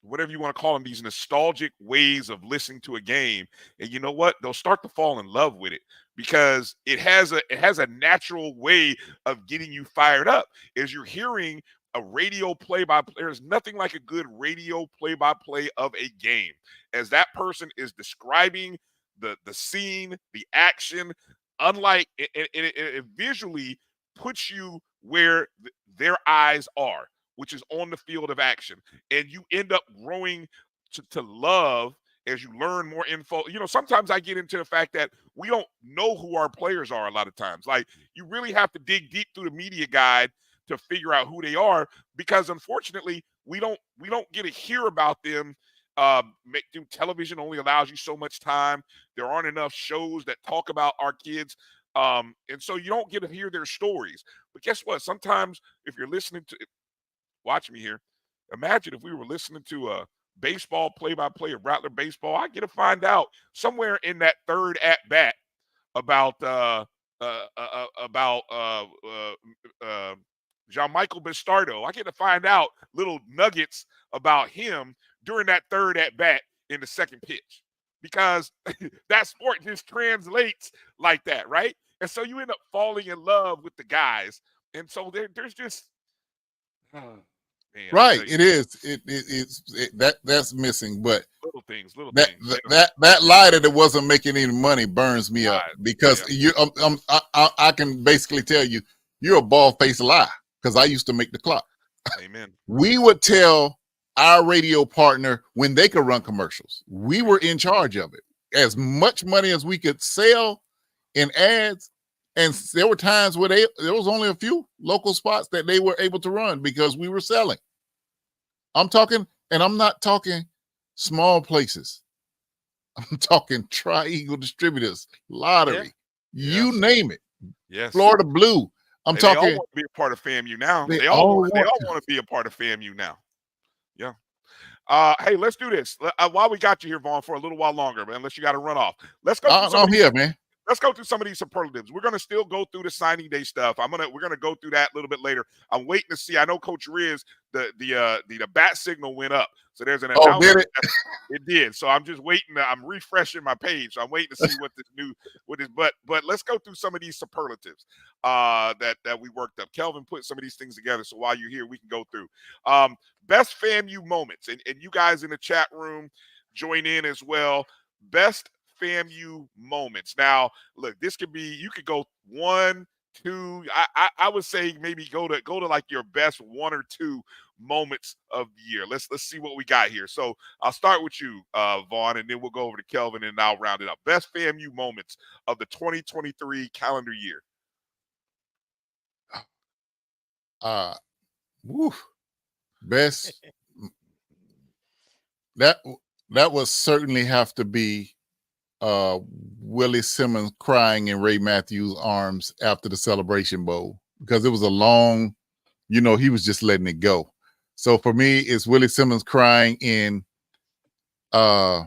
whatever you want to call them, these nostalgic ways of listening to a game, and you know what? They'll start to fall in love with it because it has a natural way of getting you fired up as you're hearing a radio play-by-play. There's nothing like a good radio play-by-play of a game, as that person is describing the scene, the action, unlike it visually puts you where their eyes are, which is on the field of action, and you end up growing to love as you learn more info. You know, sometimes I get into the fact that we don't know who our players are a lot of times. Like, you really have to dig deep through the media guide to figure out who they are, because unfortunately we don't get to hear about them. Television only allows you so much time. There aren't enough shows that talk about our kids, and so you don't get to hear their stories. But guess what? Sometimes if you're listening to, watch me here, imagine if we were listening to a baseball play-by-play of Rattler baseball, I get to find out somewhere in that third at bat about Jean-Michael Bastardo. I get to find out little nuggets about him during that third at bat in the second pitch, because that sport just translates like that, right? And so you end up falling in love with the guys, and so there's just man, Right, it is. That's missing, but little things. That lighter that wasn't making any money burns me up, because yeah. I can basically tell you you're a bald-faced lie, because I used to make the clock. Amen. We would tell our radio partner when they could run commercials. We were in charge of it. As much money as we could sell in ads, and there were times where there was only a few local spots that they were able to run because we were selling. I'm talking, and I'm not talking small places. I'm talking Tri-Eagle Distributors, Lottery, you name it. Yes. Florida Blue. I'm talking. They all want to be a part of FAMU now. They all want to be a part of FAMU now. Yeah. Hey, let's do this. While we got you here, Vaughn, for a little while longer, man, unless you got to run off. Let's go. I'm here, man. Let's go through some of these superlatives. We're going to still go through the signing day stuff. We're going to go through that a little bit later. I'm waiting to see. I know Coach Riz, the bat signal went up. So there's an announcement. Did it? It did. So I'm just waiting. I'm refreshing my page. So I'm waiting to see what is. But let's go through some of these superlatives that we worked up. Kelvin put some of these things together. So while you're here, we can go through best FAMU moments, and you guys in the chat room join in as well. Best FAMU moments. Now, look, this could be, you could go 1, 2. I would say maybe go to like your best 1 or 2 moments of the year. Let's see what we got here. So I'll start with you, Vaughn, and then we'll go over to Kelvin, and I'll round it up. Best FAMU moments of the 2023 calendar year. Best. That would certainly have to be Willie Simmons crying in Ray Matthews' arms after the Celebration Bowl, because it was a long, he was just letting it go. So for me, it's Willie Simmons crying in Ray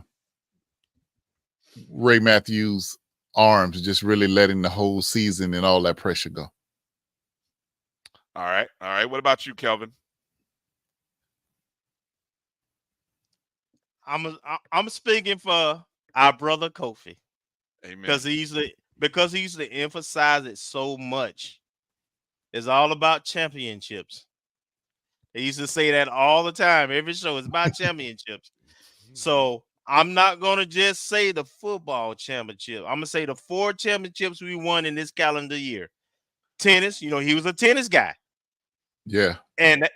Matthews' arms, just really letting the whole season and all that pressure go. All right. What about you, Kelvin? I'm speaking for our brother Kofi. Amen. Because he used to emphasize it so much. It's all about championships. He used to say that all the time. Every show is about championships. So I'm not going to just say the football championship. I'm going to say the 4 championships we won in this calendar year. Tennis, he was a tennis guy. Yeah. And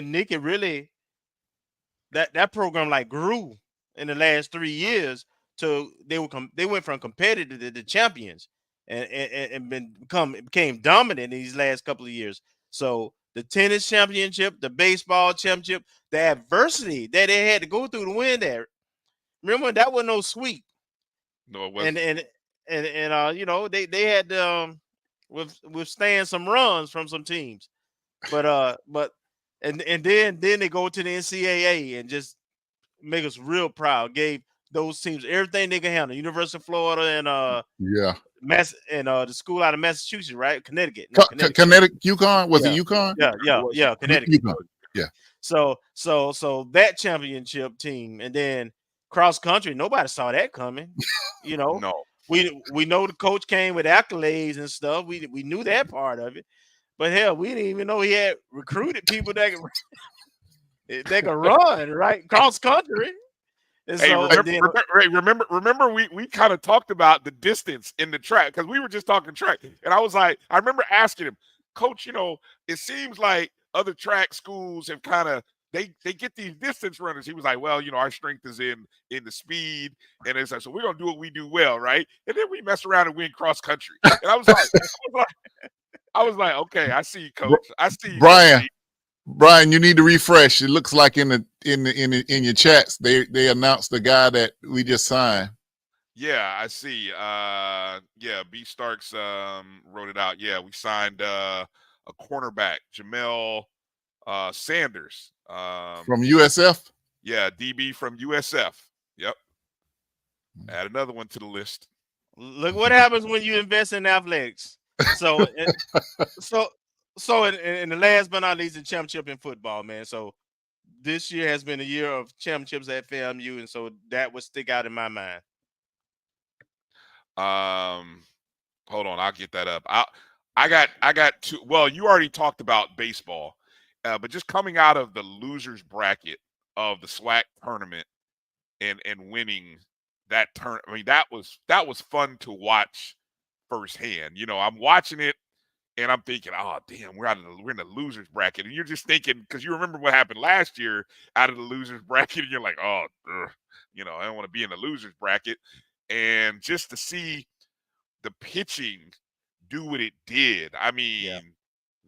Nicky really, that program like grew in the last 3 years to they went from competitive to champions and became dominant in these last couple of years. So the tennis championship, the baseball championship, the adversity that they had to go through to win that. Remember, that was no sweep. No, it wasn't. And you know, they had withstand some runs from some teams. But then they go to the NCAA and just make us real proud. Gave those teams everything they can handle. University of Florida and the school out of Massachusetts, right? Connecticut. No, Connecticut, UConn. Was it UConn? Yeah, Connecticut. UConn. Yeah. So that championship team, and then cross country, nobody saw that coming. You know, No. we know the coach came with accolades and stuff. We knew that part of it, but hell, we didn't even know he had recruited people that could run right cross country. And Hey, so, remember we kind of talked about the distance in the track because we were just talking track, and I was like, I remember asking him, Coach, you know, it seems like other track schools have kind of they get these distance runners. He was like, well, you know, our strength is in the speed, and it's like, so we're gonna do what we do well, right? And then we mess around and win cross country. And I was like, okay, I see you, Coach. I see you, Brian, you need to refresh. It looks like in your chats they announced the guy that we just signed. Yeah, I see. B Starks wrote it out. Yeah, we signed a cornerback, Jamel Sanders. From USF? Yeah, DB from USF. Yep. Add another one to the list. Look what happens when you invest in athletics. So in the last but not least, the championship in football, man. So this year has been a year of championships at FAMU, and so that would stick out in my mind. Hold on, I'll get that up. I got two. Well, you already talked about baseball, but just coming out of the losers bracket of the SWAC tournament and winning that turn, I mean that was fun to watch firsthand. You know, I'm watching it. And I'm thinking, oh damn, we're in the losers bracket, and you're just thinking because you remember what happened last year out of the losers bracket, and you're like, oh, you know, I don't want to be in the losers bracket, and just to see the pitching do what it did, I mean,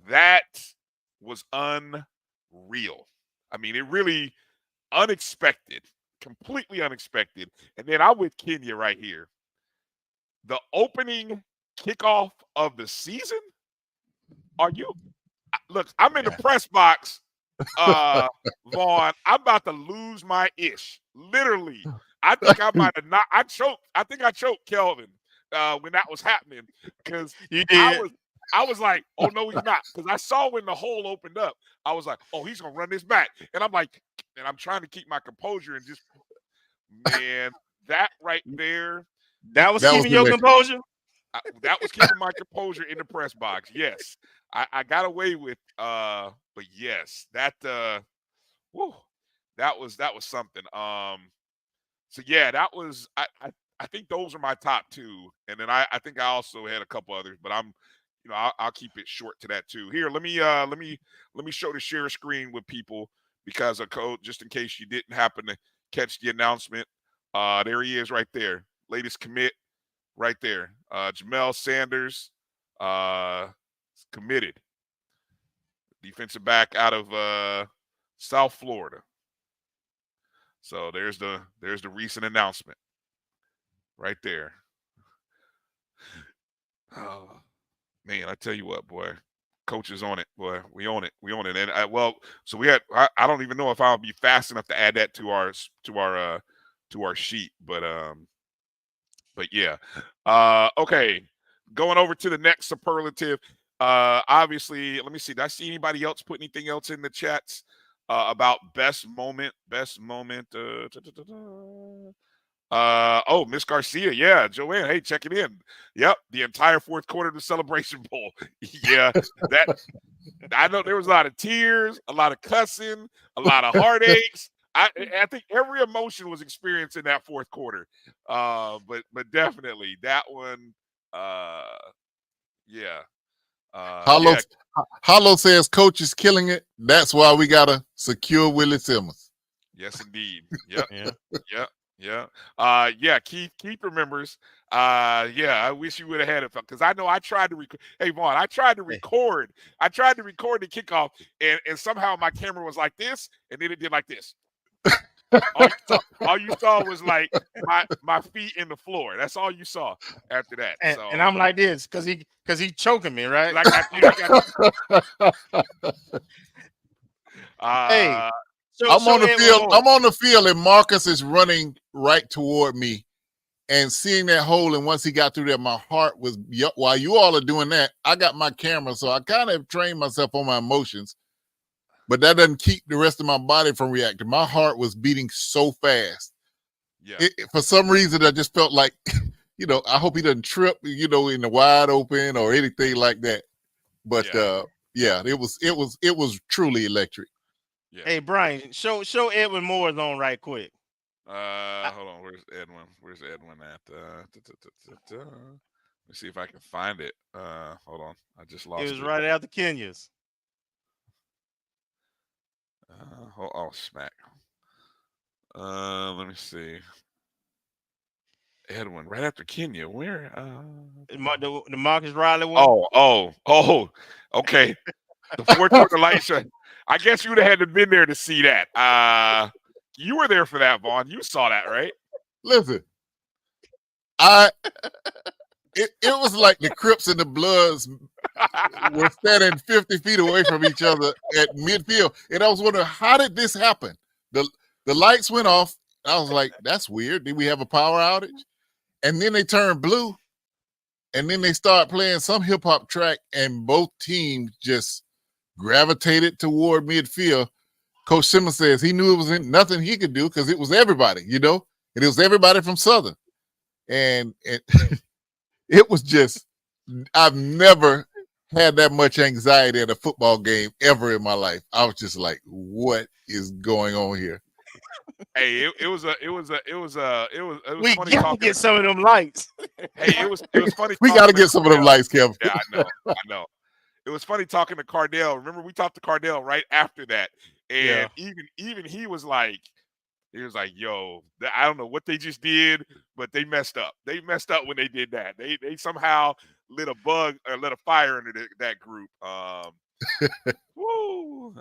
that was unreal. I mean, it really unexpected, completely unexpected. And then I'm with Kenya right here. The opening kickoff of the season. Are you look? I'm in the press box, Vaughn. I'm about to lose my ish. Literally, I think I might have not. I choked. I think I choked Kelvin when that was happening because you did. I was like, oh no, he's not. Because I saw when the hole opened up. I was like, oh, he's gonna run this back, and I'm like, and I'm trying to keep my composure and just, man, that right there. That was keeping your composure. That was keeping my composure in the press box. Yes, I got away with. But yes, that that was something. So yeah, that was. I think those are my top two, and then I think I also had a couple others, but I'm, you know, I'll keep it short to that too. Here, let me show the share screen with people because of code, just in case you didn't happen to catch the announcement. There he is right there, latest commit. Right there, Jamel Sanders, committed, defensive back out of South Florida. So there's the recent announcement, right there. Oh man, I tell you what, boy, coach is on it, boy. We own it, and so we had. I don't even know if I'll be fast enough to add that to our sheet, but yeah. Okay. Going over to the next superlative. Obviously, let me see. Did I see anybody else put anything else in the chats about best moment? Oh, Miss Garcia. Yeah, Joanne. Hey, check it in. Yep. The entire fourth quarter of the Celebration Bowl. Yeah. I know there was a lot of tears, a lot of cussing, a lot of heartaches. I think every emotion was experienced in that fourth quarter. But definitely that one, yeah. Hollow says coach is killing it. That's why we gotta secure Willie Simmons. Yes, indeed. Yep. Yep. Yeah. Yeah, Keith remembers. Yeah, I wish you would have had it because I know I tried to record. Hey Vaughn, I tried to record. I tried to record the kickoff, and somehow my camera was like this, and then it did like this. All you saw was like my feet in the floor. That's all you saw after that. So And I'm like this because he choking me, right? like I got Hey, I'm show on the Edwin field. more. I'm on the field, and Marcus is running right toward me, and seeing that hole. And once he got through there, my heart was. While you all are doing that, I got my camera, so I kind of trained myself on my emotions. But that doesn't keep the rest of my body from reacting. My heart was beating so fast. yeah. For some reason, I just felt like, I hope he doesn't trip, in the wide open or anything like that. But yeah. it was truly electric. Yeah. Hey Brian, show Edwin Moore's on right quick. Hold on. Where's Edwin? Where's Edwin at? Let me see if I can find it. Hold on. I just lost it. It was right after Kenya's. Oh, smack. Let me see. Edwin, right after Kenya. Where? The Marcus Riley one. Oh. Okay. The fourth quarter light show. I guess you would have had to been there to see that. You were there for that, Vaughn. You saw that, right? Listen, it was like the Crips and the Bloods were standing 50 feet away from each other at midfield. And I was wondering, how did this happen? The lights went off. I was like, that's weird. Did we have a power outage? And then they turned blue. And then they start playing some hip-hop track, and both teams just gravitated toward midfield. Coach Simmons says he knew it was nothing he could do because it was everybody, and it was everybody from Southern. And it was just, I've never had that much anxiety at a football game ever in my life. I was just like, what is going on here? Hey, it was We funny got to talking. get some of them lights. Hey, it was funny. We got to get some of them lights, Kevin. Yeah, I know. It was funny talking to Cardell. Remember, we talked to Cardell right after that, and even he was like, "Yo, I don't know what they just did, but they messed up. They messed up when they did that. They somehow lit a bug or lit a fire under that group." Woo.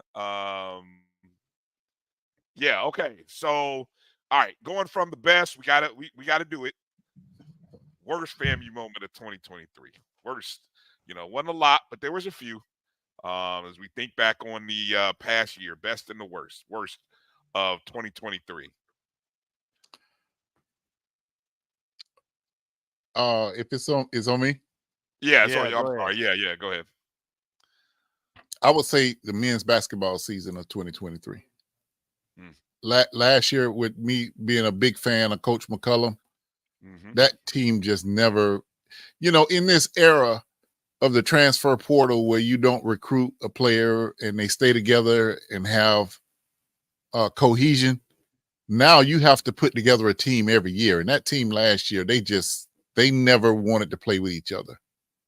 Yeah. Okay. So, all right, going from the best, we gotta do it. Worst FAMU moment of 2023. Worst. Wasn't a lot, but there was a few. As we think back on the past year, best and the worst of 2023. If it's on me. Yeah, it's on you. I'm sorry. Yeah. Go ahead. I would say the men's basketball season of 2023. Last year, with me being a big fan of Coach McCullum, that team just never, in this era of the transfer portal where you don't recruit a player and they stay together and have cohesion, now you have to put together a team every year. And that team last year, they never wanted to play with each other.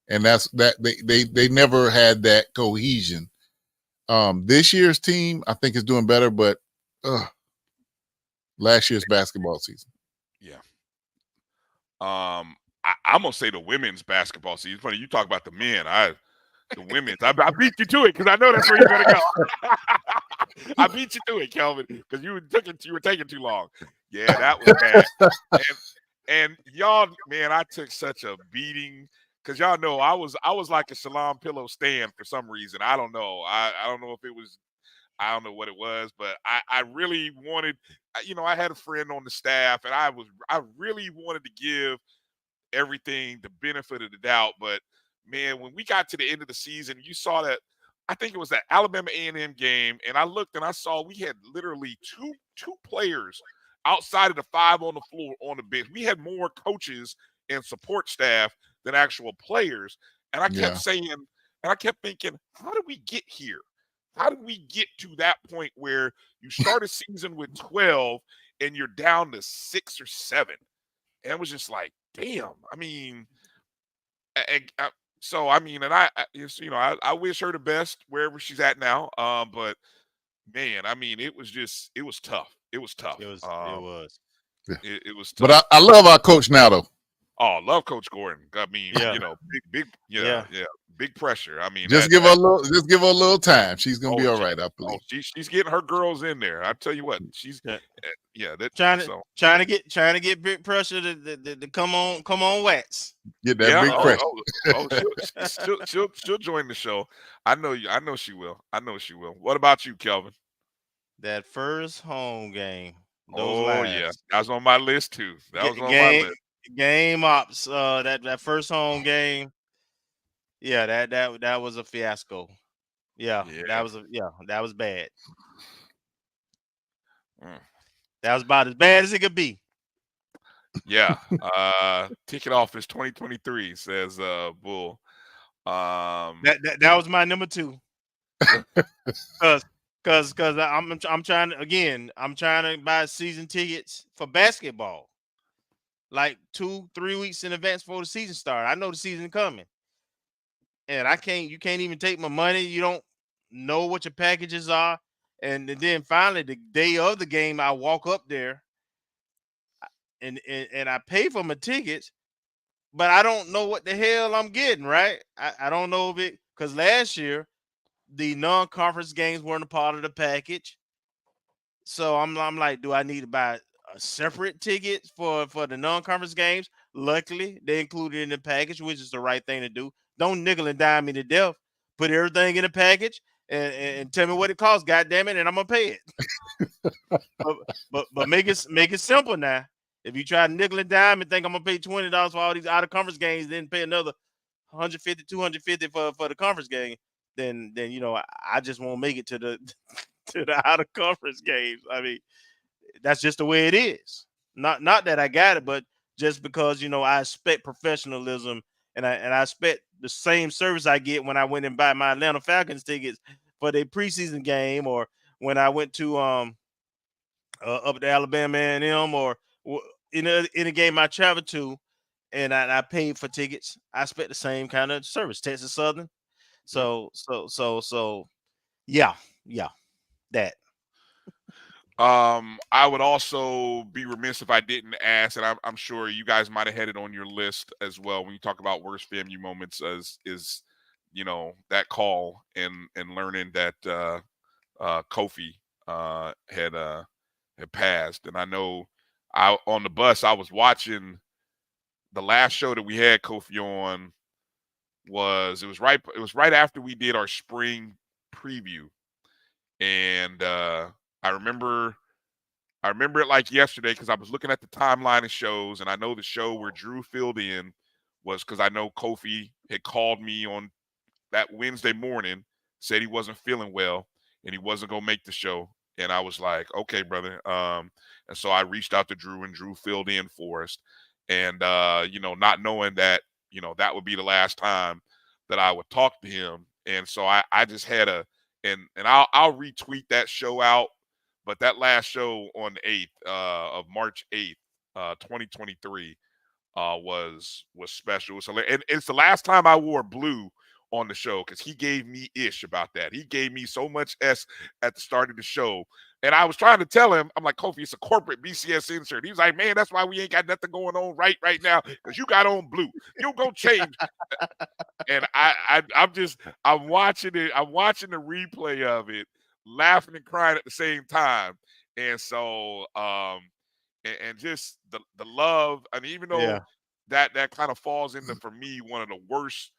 And that's that they never had that cohesion. This year's team, I think, is doing better, but last year's basketball season. Yeah. I'm gonna say the women's basketball season. Funny you talk about the men. The women's. I beat you to it because I know that's where you're gonna go. I beat you to it, Kelvin, because you were taking too long. Yeah, that was bad. And y'all, man, I took such a beating because y'all know I was like a Shalom Pillow stand for some reason. I don't know. I don't know if it was. I don't know what it was, but I really wanted. I had a friend on the staff, and I really wanted to give everything the benefit of the doubt. But man, when we got to the end of the season, you saw that. I think it was that Alabama A&M game, and I looked and I saw we had literally two players outside of the five on the floor on the bench. We had more coaches and support staff than actual players. And I kept saying, and I kept thinking, how did we get here? How did we get to that point where you start a season with 12 and you're down to 6 or 7? And it was just like, damn. I mean, and I wish her the best wherever she's at now. But man, I mean, it was tough. It was tough. It was. Yeah. It was tough. But I love our coach now, though. Oh, love Coach Gordon. I mean, Yeah. you know, big pressure. I mean, Just give her a little time. She's gonna be all right, I believe. She's getting her girls in there. I tell you what, she's trying to get big pressure to come on wax. Get that big pressure. She'll join the show. I know she will. What about you, Kelvin? That first home game. Yeah, that was on my list too. That was on my list. Game ops. That first home game. Yeah, that was a fiasco. Yeah. That was bad. That was about as bad as it could be. Yeah. Ticket office 2023 says Bull. That was my number 2. Cause I'm trying to buy season tickets for basketball. Like 2-3 weeks in advance before the season starts. I know the season coming. And you can't even take my money. You don't know what your packages are. And then finally the day of the game, I walk up there and I pay for my tickets, but I don't know what the hell I'm getting, right? I don't know if it, because last year the non-conference games weren't a part of the package. So I'm like, do I need to buy a separate ticket for the non-conference games? Luckily, they included it in the package, which is the right thing to do. Don't nickel and dime me to death. Put everything in the package and tell me what it costs, goddamn it, and I'm gonna pay it. but make it simple now. If you try to nickel and dime and think I'm gonna pay $20 for all these out of conference games, then pay another $150, $250 for the conference game, then I just won't make it to the out of conference games. I mean, that's just the way it is. Not that I got it, but just because I expect professionalism and I expect the same service I get when I went and buy my Atlanta Falcons tickets for their preseason game, or when I went to up to Alabama A&M, or in a game I traveled to and I paid for tickets. I expect the same kind of service, Texas Southern. So yeah, that. I would also be remiss if I didn't ask, and I'm sure you guys might have had it on your list as well when you talk about worst FAMU moments, is that call and learning that Kofi had passed. And I know on the bus I was watching the last show that we had Kofi on. It was right after we did our spring preview, and I remember it like yesterday because I was looking at the timeline of shows, and I know the show where Drew filled in was because I know Kofi had called me on that Wednesday morning, said he wasn't feeling well and he wasn't gonna make the show, and I was like, okay, brother. And so I reached out to Drew, and Drew filled in for us, and not knowing that that would be the last time that I would talk to him, and so I just had and I'll retweet that show out. But that last show on the 8th of March 8th, 2023, was special. So, and it's the last time I wore blue on the show because he gave me ish about that. He gave me so much S at the start of the show. And I was trying to tell him, I'm like, Kofi, it's a corporate BCS insert. He was like, man, that's why we ain't got nothing going on right now because you got on blue. You'll go change. And I'm watching it. I'm watching the replay of it, laughing and crying at the same time. And so and just the love, and even though that kind of falls into, for me, one of the worst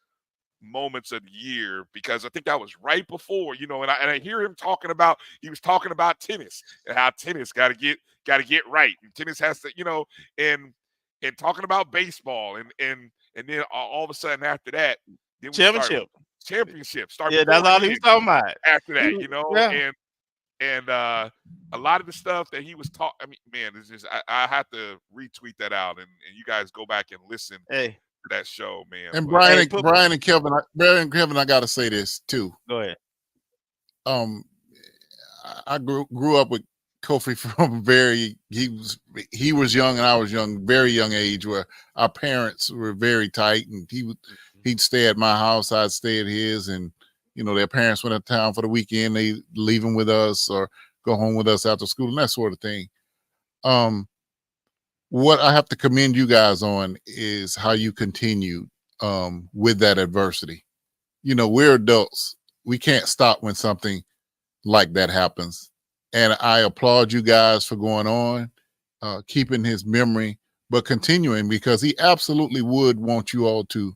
moments of the year, because I think that was right before, and I hear him he was talking about tennis and how tennis got to get right, and tennis has to, and talking about baseball, and then all of a sudden after that, then championship started. Yeah, that's all he was talking about after that, and a lot of the stuff that he was talking, I mean, man, it's just I have to retweet that out, and you guys go back and listen to that show, man. And Brian and Kevin, I gotta say this too. Go ahead. I grew up with Kofi from he was young and I was young, very young age, where our parents were very tight, and he'd stay at my house, I'd stay at his, and their parents went out of town for the weekend, they leave him with us or go home with us after school and that sort of thing. what I have to commend you guys on is how you continued with that adversity. You know, we're adults. We can't stop when something like that happens. And I applaud you guys for going on, keeping his memory, but continuing, because he absolutely would want you all to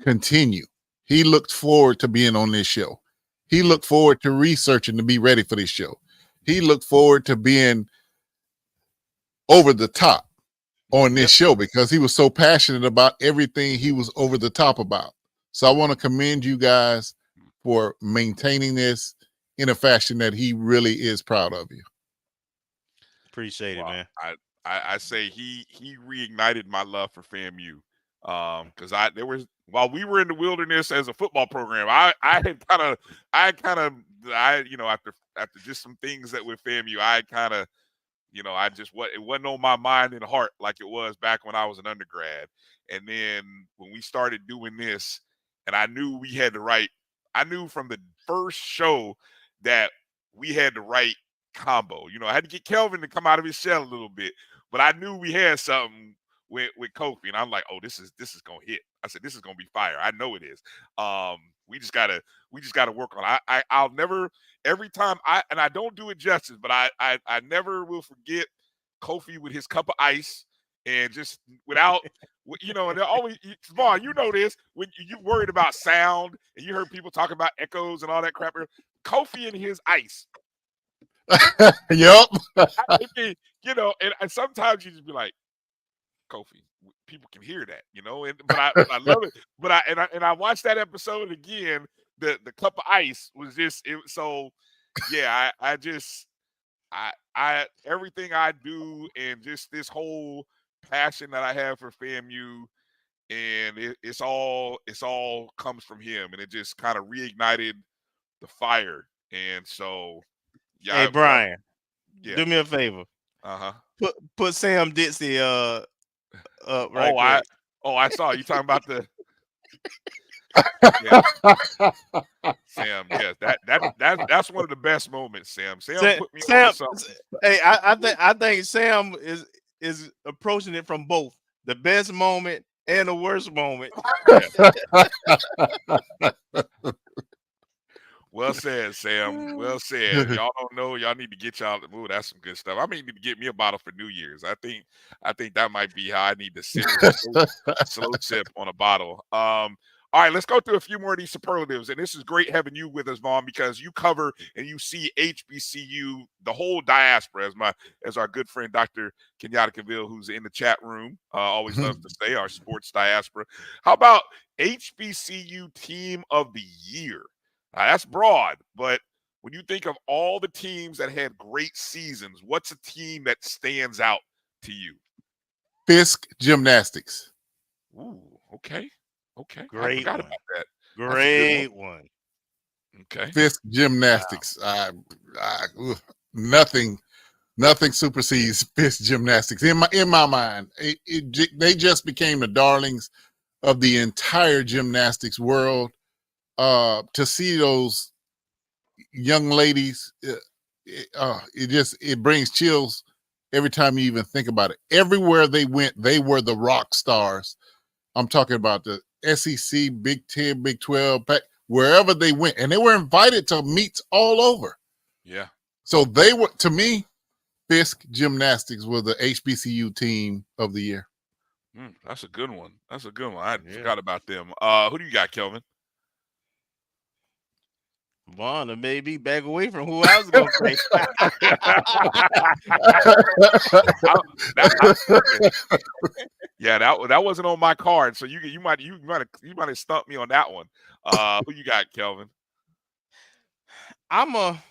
continue. He looked forward to being on this show. He looked forward to researching to be ready for this show. He looked forward to being over the top on this show because he was so passionate about everything he was over the top about. So I want to commend you guys for maintaining this in a fashion that he really is proud of you. Appreciate it, man. I say he reignited my love for FAMU. Because there was, while we were in the wilderness as a football program, after just some things that with FAMU, it wasn't on my mind and heart like it was back when I was an undergrad. And then when we started doing this, and I knew from the first show that we had the right combo. I had to get Kelvin to come out of his shell a little bit, but I knew we had something with Kofi, and I'm like, oh, this is gonna hit. I said, this is gonna be fire. I know it is. We just gotta work on it. I'll never, every time I don't do it justice, but I never will forget Kofi with his cup of ice and just without, and they're always, Vaughn, this, when you worried about sound and you heard people talking about echoes and all that crap, Kofi and his ice. Yep. And sometimes you just be like, Kofi, people can hear that, but I love it. But I watched that episode again. The cup of ice was just it. So yeah, I everything I do and just this whole passion that I have for FAMU, and it's all comes from him, and it just kind of reignited the fire. And so yeah. Hey Brian, yeah. do me a favor. Put Sam Dixie right quick. I saw you talking about the Sam. Yes, that's one of the best moments. Sam put me on something. Hey, I think Sam is approaching it from both the best moment and the worst moment. Well said, Sam. Well said. Y'all don't know. Y'all need to get y'all. Ooh, that's some good stuff. I may need to get me a bottle for New Year's. I think that might be how I need to sip. slow sip on a bottle. All right, let's go through a few more of these superlatives. And this is great having you with us, Vaughn, because you cover and you see HBCU, the whole diaspora, as our good friend Dr. Kenyatta Cavill, who's in the chat room, always loves to say, our sports diaspora. How about HBCU Team of the Year? That's broad, but when you think of all the teams that had great seasons, what's a team that stands out to you? Fisk Gymnastics. Ooh, okay. Great I forgot one. about that. Great one. Okay. Fisk Gymnastics. Wow. Nothing supersedes Fisk Gymnastics in my mind. They just became the darlings of the entire gymnastics world. To see those young ladies, it brings chills every time you even think about it. Everywhere they went, they were the rock stars. I'm talking about the SEC, Big 10, Big 12, wherever they went, and they were invited to meets all over. Yeah. So they were, to me, Fisk Gymnastics was the HBCU Team of the Year. That's a good one. I forgot about them. Who do you got, Kelvin? Vaughn made me back away from who I was going to say. Yeah, that wasn't on my card, so you might have stumped me on that one. Who you got, Kelvin? I'm gonna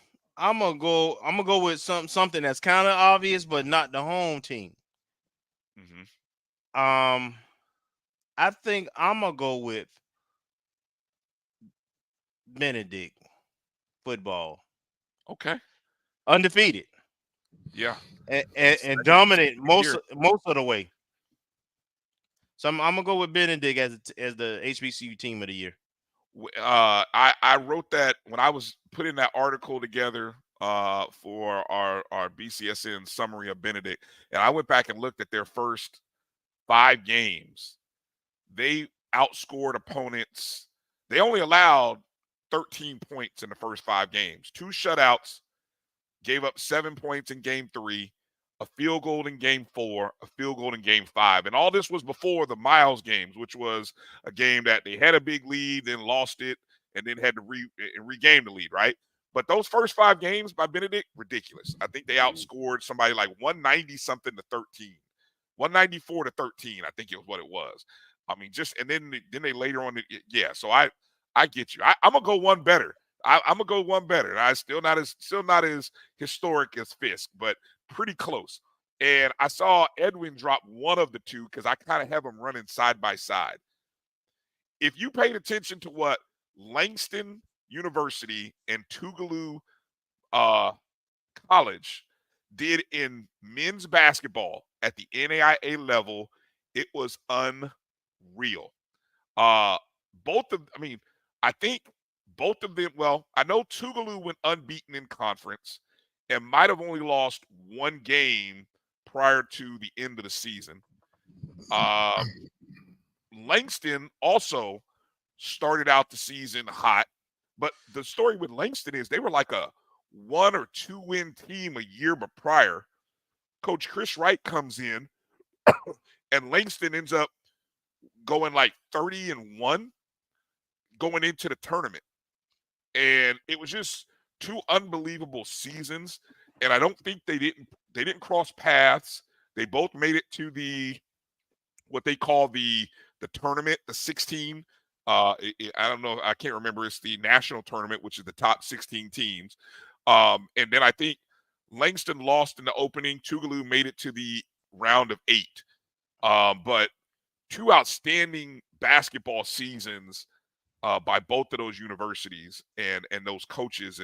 go with something that's kind of obvious, but not the home team. Mm-hmm. I think I'm gonna go with Benedict football. Okay. Undefeated. Yeah. And dominant most of the way. So I'm gonna go with Benedict as the HBCU Team of the Year. I wrote that when I was putting that article together for our BCSN summary of Benedict, and I went back and looked at their first 5 games. They outscored opponents. They only allowed 13 points in the first 5 games. 2 shutouts, gave up 7 points in game 3, a field goal in game 4, a field goal in game 5. And all this was before the Miles games, which was a game that they had a big lead, then lost it, and then had to regain the lead, right? But those first 5 games by Benedict, ridiculous. I think they outscored somebody like 190 something to 13. 194 to 13, I think it was what it was. I mean, and then they later on, yeah. So I get you. I'm gonna go one better. I'm gonna go one better. I still not as historic as Fisk, but pretty close. And I saw Edwin drop one of the 2 because I kind of have them running side by side. If you paid attention to what Langston University and Tougaloo College did in men's basketball at the NAIA level, it was unreal. I think both of them, well, I know Tougaloo went unbeaten in conference and might have only lost 1 game prior to the end of the season. Langston also started out the season hot, but the story with Langston is they were like a 1 or 2 win team a year but prior. Coach Chris Wright comes in and Langston ends up going like 30-1 going into the tournament. And it was just 2 unbelievable seasons. And I don't think they didn't cross paths. They both made it to what they call the tournament, the 16. I don't know. I can't remember. It's the national tournament, which is the top 16 teams. And then I think Langston lost in the opening. Tougaloo made it to the round of 8. But 2 outstanding basketball seasons by both of those universities and those coaches.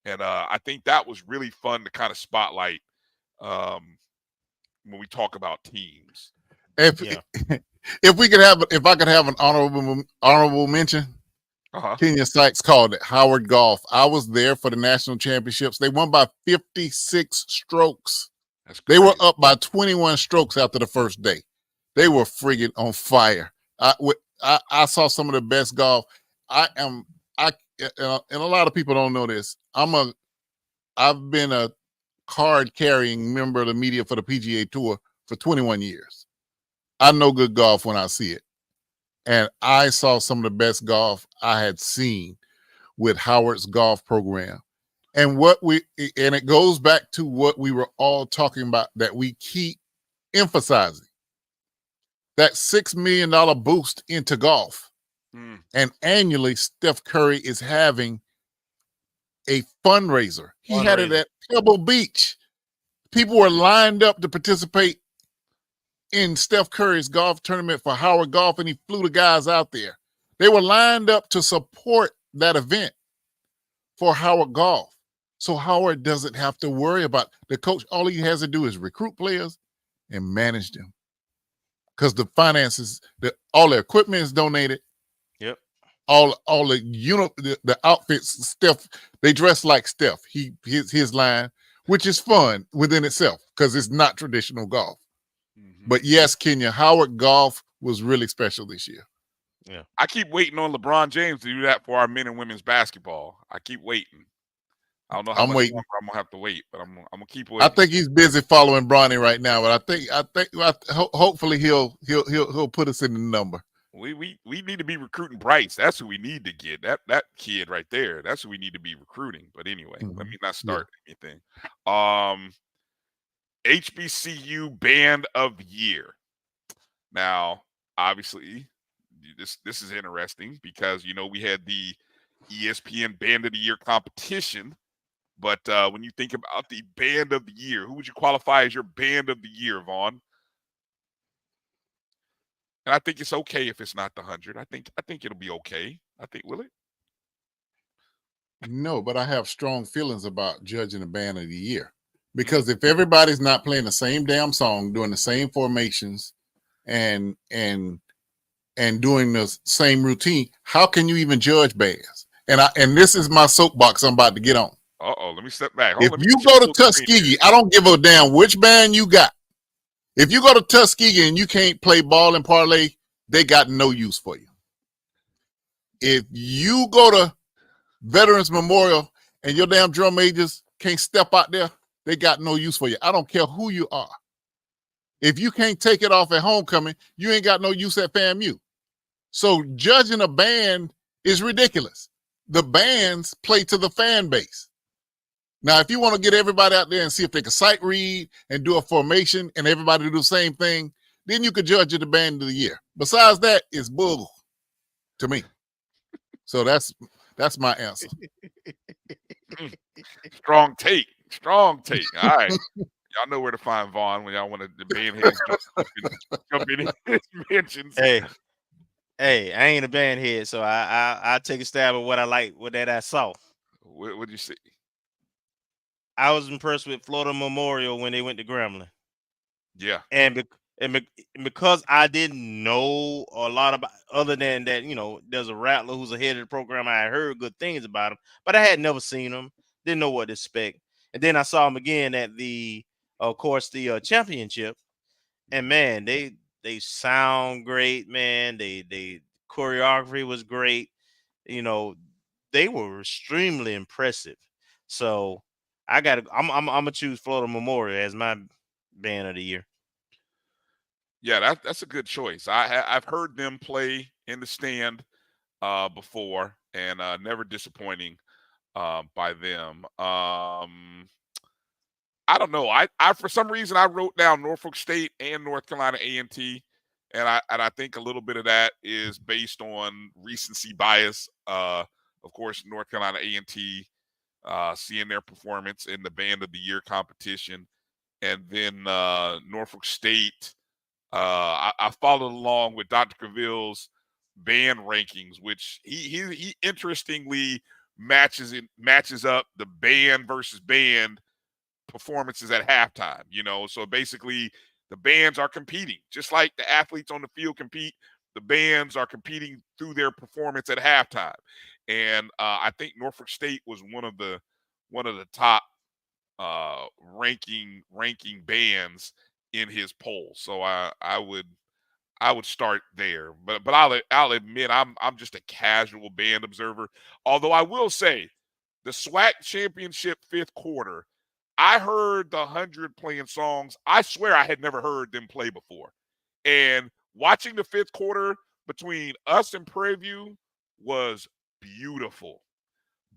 And I think that was really fun to kind of spotlight when we talk about teams. If I could have an honorable mention, Kenya Sykes called it Howard Golf. I was there for the national championships. They won by 56 strokes. They were up by 21 strokes after the first day. They were friggin' on fire. I saw some of the best golf. And a lot of people don't know this. I've been a card carrying member of the media for the PGA Tour for 21 years. I know good golf when I see it. And I saw some of the best golf I had seen with Howard's golf program. And it goes back to what we were all talking about that we keep emphasizing. That $6 million boost into golf. And annually, Steph Curry is having a fundraiser. He had it at Pebble Beach. People were lined up to participate in Steph Curry's golf tournament for Howard Golf, and he flew the guys out there. They were lined up to support that event for Howard Golf. So Howard doesn't have to worry about the coach. All he has to do is recruit players and manage them. Because the finances, all the equipment is donated. Yep. All the outfits, Steph, they dress like Steph. His line, which is fun within itself because it's not traditional golf. But yes, Kenya, Howard Golf was really special this year. Yeah. I keep waiting on LeBron James to do that for our men and women's basketball. I keep waiting. I don't know how much longer I'm gonna have to wait, but I'm gonna keep waiting. I think he's busy following Bronny right now, but I think hopefully he'll put us in the number. We need to be recruiting Bryce. That's who we need to get. That kid right there. That's who we need to be recruiting. But anyway, let me not start anything. HBCU Band of the Year. Now, obviously, this is interesting because we had the ESPN Band of the Year competition. But when you think about the Band of the Year, who would you qualify as your Band of the Year, Vaughn? And I think it's okay if it's not the 100. I think it'll be okay. Will it? No, but I have strong feelings about judging the Band of the Year. Because if everybody's not playing the same damn song, doing the same formations, and doing the same routine, how can you even judge bands? And this is my soapbox I'm about to get on. Let me step back. If Let me you get go your to full screen here. Tuskegee, I don't give a damn which band you got. If you go to Tuskegee and you can't play ball and parlay, they got no use for you. If you go to Veterans Memorial and your damn drum majors can't step out there, they got no use for you. I don't care who you are. If you can't take it off at homecoming, you ain't got no use at FAMU. So judging a band is ridiculous. The bands play to the fan base. Now, if you want to get everybody out there and see if they can sight read and do a formation and everybody do the same thing, then you could judge it the band of the year. Besides that, it's bull to me. So that's my answer. Strong take. All right. Y'all know where to find Vaughn when y'all want to band heads jump in his mentions. Hey, I ain't a band head, so I take a stab at what I like, what that I saw. What'd you see? I was impressed with Florida Memorial when they went to Grambling. Yeah. And because I didn't know a lot about, other than that, there's a rattler who's ahead of the program. I had heard good things about him, but I had never seen him. Didn't know what to expect. And then I saw him again at the championship. And man, they sound great, man. They choreography was great. They were extremely impressive. So I'm gonna choose Florida Memorial as my band of the year. Yeah, that's a good choice. I've heard them play in the stand before, and never disappointing by them. I don't know. I for some reason I wrote down Norfolk State and North Carolina A&T, and I think a little bit of that is based on recency bias. Of course, North Carolina A&T, seeing their performance in the Band of the Year competition, and then Norfolk State. I followed along with Dr. Cavill's band rankings, which he interestingly matches up the band versus band performances at halftime. So basically the bands are competing just like the athletes on the field compete. The bands are competing through their performance at halftime, and I think Norfolk State was one of the top ranking bands in his poll. So I would start there. But I'll admit I'm just a casual band observer. Although I will say the SWAC championship 5th quarter, I heard the 100 playing songs I swear I had never heard them play before. And watching the 5th quarter between us and Prairie View was beautiful.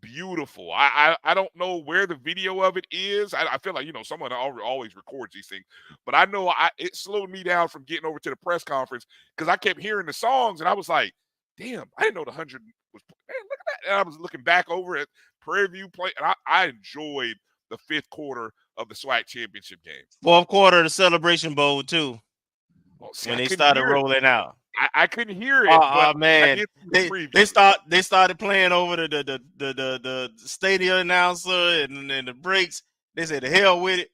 Beautiful. I don't know where the video of it is. I feel like someone always records these things, but I know it slowed me down from getting over to the press conference because I kept hearing the songs and I was like, damn, I didn't know the 100 was. Man, look at that! And I was looking back over at Prairie View play, and I enjoyed the 5th quarter of the SWAC championship game. 4th quarter of the Celebration Bowl too. When they started rolling out. I couldn't hear it, but man, I did they started playing over the stadium announcer and the breaks. They said, "The hell with it,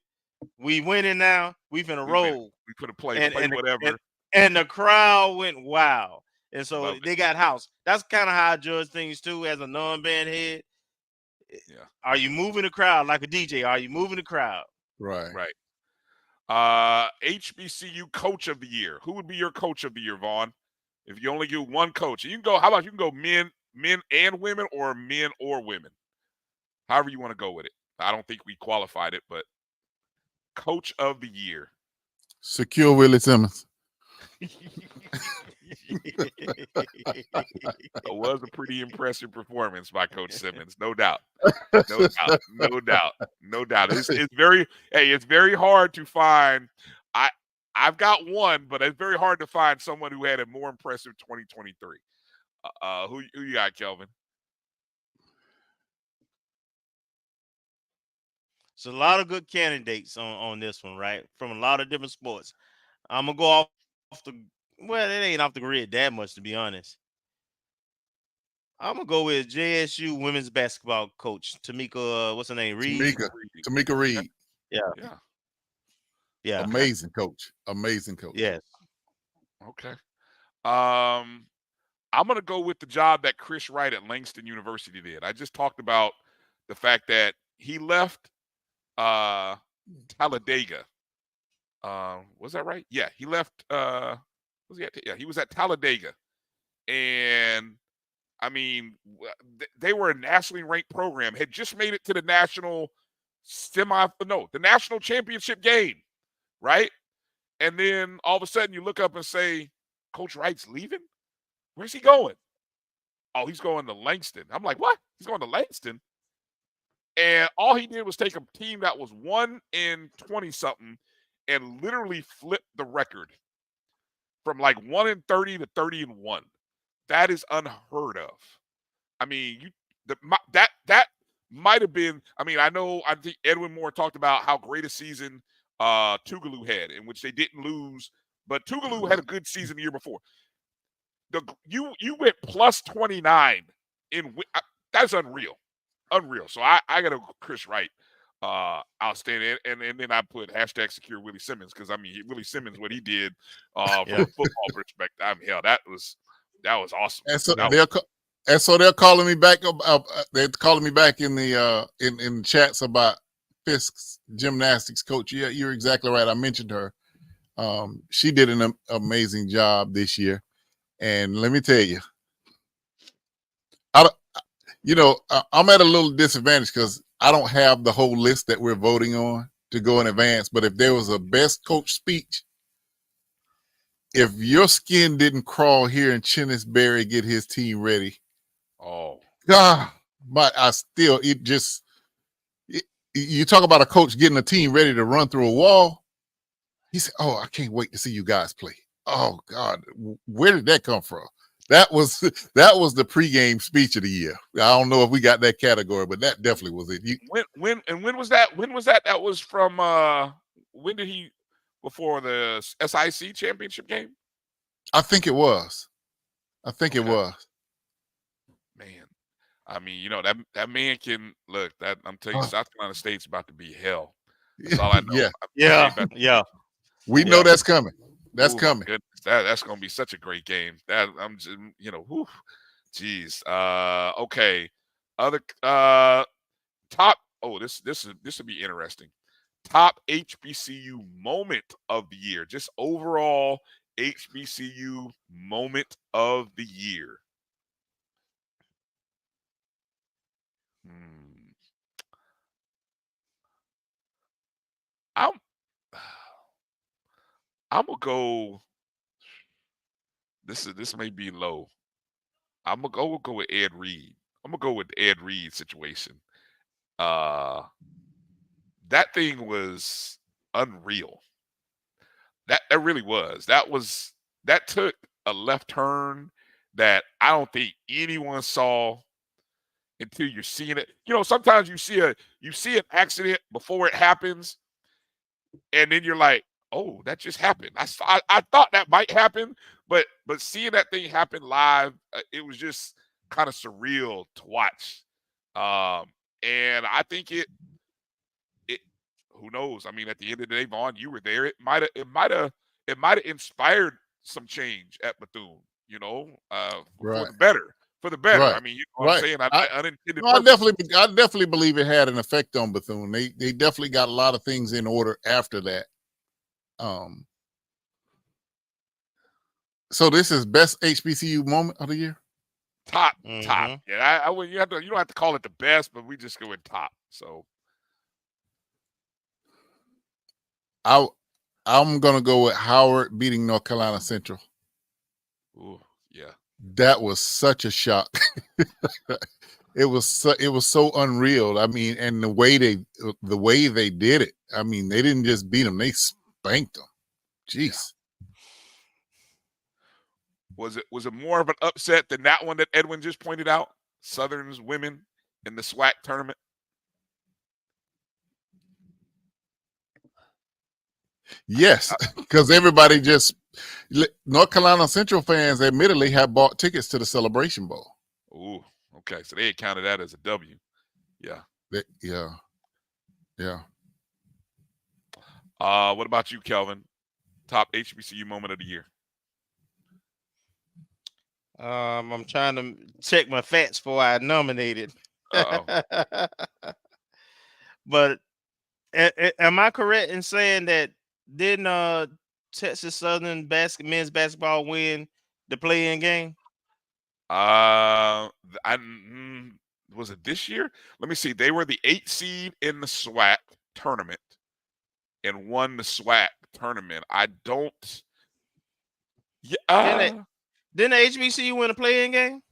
we winning now. We finna roll. We could have played whatever." And the crowd went wild, and so they got house. That's kind of how I judge things too, as a non-band head. Yeah, are you moving the crowd like a DJ? Are you moving the crowd? Right. HBCU Coach of the Year. Who would be your Coach of the Year, Vaughn? If you only get one coach, you can go. How about you can go men and women, or men or women, however you want to go with it. I don't think we qualified it, but Coach of the Year. Secure Willie Simmons. It was a pretty impressive performance by Coach Simmons, no doubt. No doubt. It's very hard to find. I've got one, but it's very hard to find someone who had a more impressive 2023. Who you got, Kelvin? So a lot of good candidates on this one, right? From a lot of different sports. I'm gonna go off the. Well, it ain't off the grid that much, to be honest. I'm gonna go with JSU women's basketball coach Tamika. What's her name? Reed. Tamika Reed. Yeah. Amazing coach. Yes. Okay. I'm gonna go with the job that Chris Wright at Langston University did. I just talked about the fact that he left Talladega. Was that right? Yeah, he left. Was he at? Yeah, he was at Talladega, and I mean, they were a nationally ranked program. Had just made it to the national the national championship game, right? And then all of a sudden, you look up and say, Coach Wright's leaving. Where's he going? Oh, he's going to Langston. I'm like, what? He's going to Langston? And all he did was take a team that was 1-20 something and literally flip the record from like 1-30 to 30-1. That is unheard of. I mean, that might have been. I mean, I think Edwin Moore talked about how great a season Tougaloo had, in which they didn't lose, but Tougaloo had a good season the year before. You went plus 29 in that's unreal. So I got to Chris Wright. Outstanding, and then I put hashtag secure Willie Simmons, because I mean Willie Simmons, what he did from a football perspective, I mean, hell, that was awesome. And so they're calling me back. They're calling me back in the in chats about Fisk's gymnastics coach. Yeah, you're exactly right. I mentioned her. She did an amazing job this year, and let me tell you, I'm at a little disadvantage because I don't have the whole list that we're voting on to go in advance. But if there was a best coach speech, if your skin didn't crawl here and Chinnisberry get his team ready, oh God, but you talk about a coach getting a team ready to run through a wall. He said, "Oh, I can't wait to see you guys play." Oh God, where did that come from? That was the pregame speech of the year. I don't know if we got that category, but that definitely was it. When was that? When was that? That was from when did he, before the SIC championship game? I think it was. It was. Man, I mean, that man can look. That I'm telling you, South Carolina State's about to be hell. That's all I know. Yeah. We know that's coming. That's coming. Goodness, that's going to be such a great game. That I'm just, geez. Okay. Other top. Oh, this will be interesting. Top HBCU moment of the year. Just overall HBCU moment of the year. I'm gonna go. This may be low. I'm gonna go with Ed Reed. I'm gonna go with the Ed Reed situation. That thing was unreal. That really was. That took a left turn that I don't think anyone saw until you're seeing it. Sometimes you see an accident before it happens, and then you're like, oh, that just happened. I thought that might happen, but seeing that thing happen live, it was just kind of surreal to watch. And I think it who knows? I mean, at the end of the day, Vaughn, you were there. It might have inspired some change at Bethune. For the better. For the better. Right. I mean, you know what I'm saying? Unintended. I definitely believe it had an effect on Bethune. They definitely got a lot of things in order after that. So this is best HBCU moment of the year. Top. Yeah, you don't have to call it the best, but we just go with top. So I'm gonna go with Howard beating North Carolina Central. Ooh, yeah. That was such a shock. It was so unreal. I mean, and the way they did it. I mean, they didn't just beat them; they spanked them. Jeez. Yeah. Was it more of an upset than that one that Edwin just pointed out? Southern's women in the SWAC tournament. Yes, because everybody North Carolina Central fans admittedly have bought tickets to the Celebration Bowl. Ooh, okay. So they had counted that as a W. Yeah. Yeah. What about you, Kelvin? Top HBCU moment of the year. I'm trying to check my facts before I nominated. But am I correct in saying that didn't Texas Southern men's basketball win the play-in game? Was it this year? Let me see. They were the 8th seed in the SWAC tournament and won the SWAC tournament. I don't. Yeah. Didn't the HBCU win a play-in game?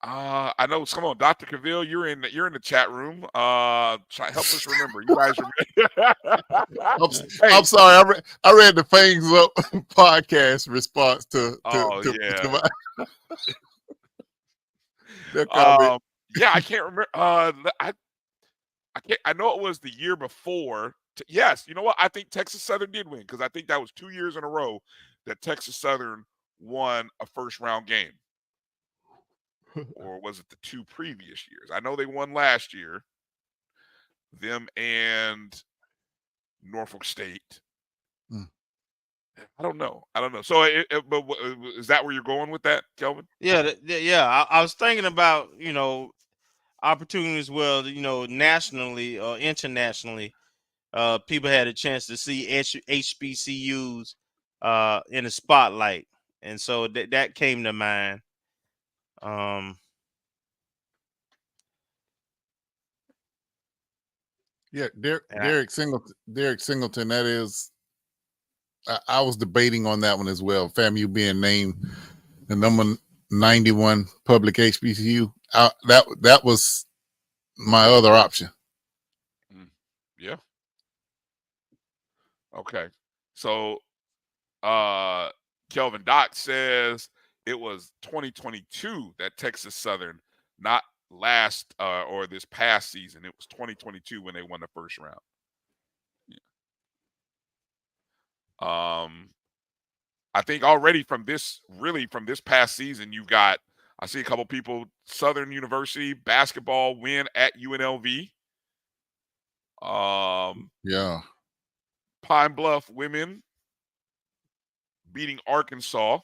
I know. Come on, Dr. Cavill, you're in the chat room. Help us remember. You guys remember? I'm sorry. I read the Fangs Up podcast response to yeah. Their comment. Yeah, I can't remember. I can't. I know it was the year before. Yes, you know what? I think Texas Southern did win because I think that was 2 years in a row that Texas Southern won a first round game. Or was it the 2 previous years? I know they won last year. Them and Norfolk State. I don't know. So, but is that where you're going with that, Kelvin? Yeah, I was thinking about opportunities. Well, nationally or internationally, people had a chance to see HBCUs in the spotlight, and so that came to mind. Yeah, Derek Singleton. That is, I was debating on that one as well. FAMU being named the number 91 public HBCU. That was my other option. Yeah. Okay. So, Kelvin Doc says it was 2022 that Texas Southern, not last or this past season. It was 2022 when they won the first round. Yeah. I think already from this past season, you've got, I see a couple people, Southern University basketball win at UNLV. Yeah. Pine Bluff women beating Arkansas.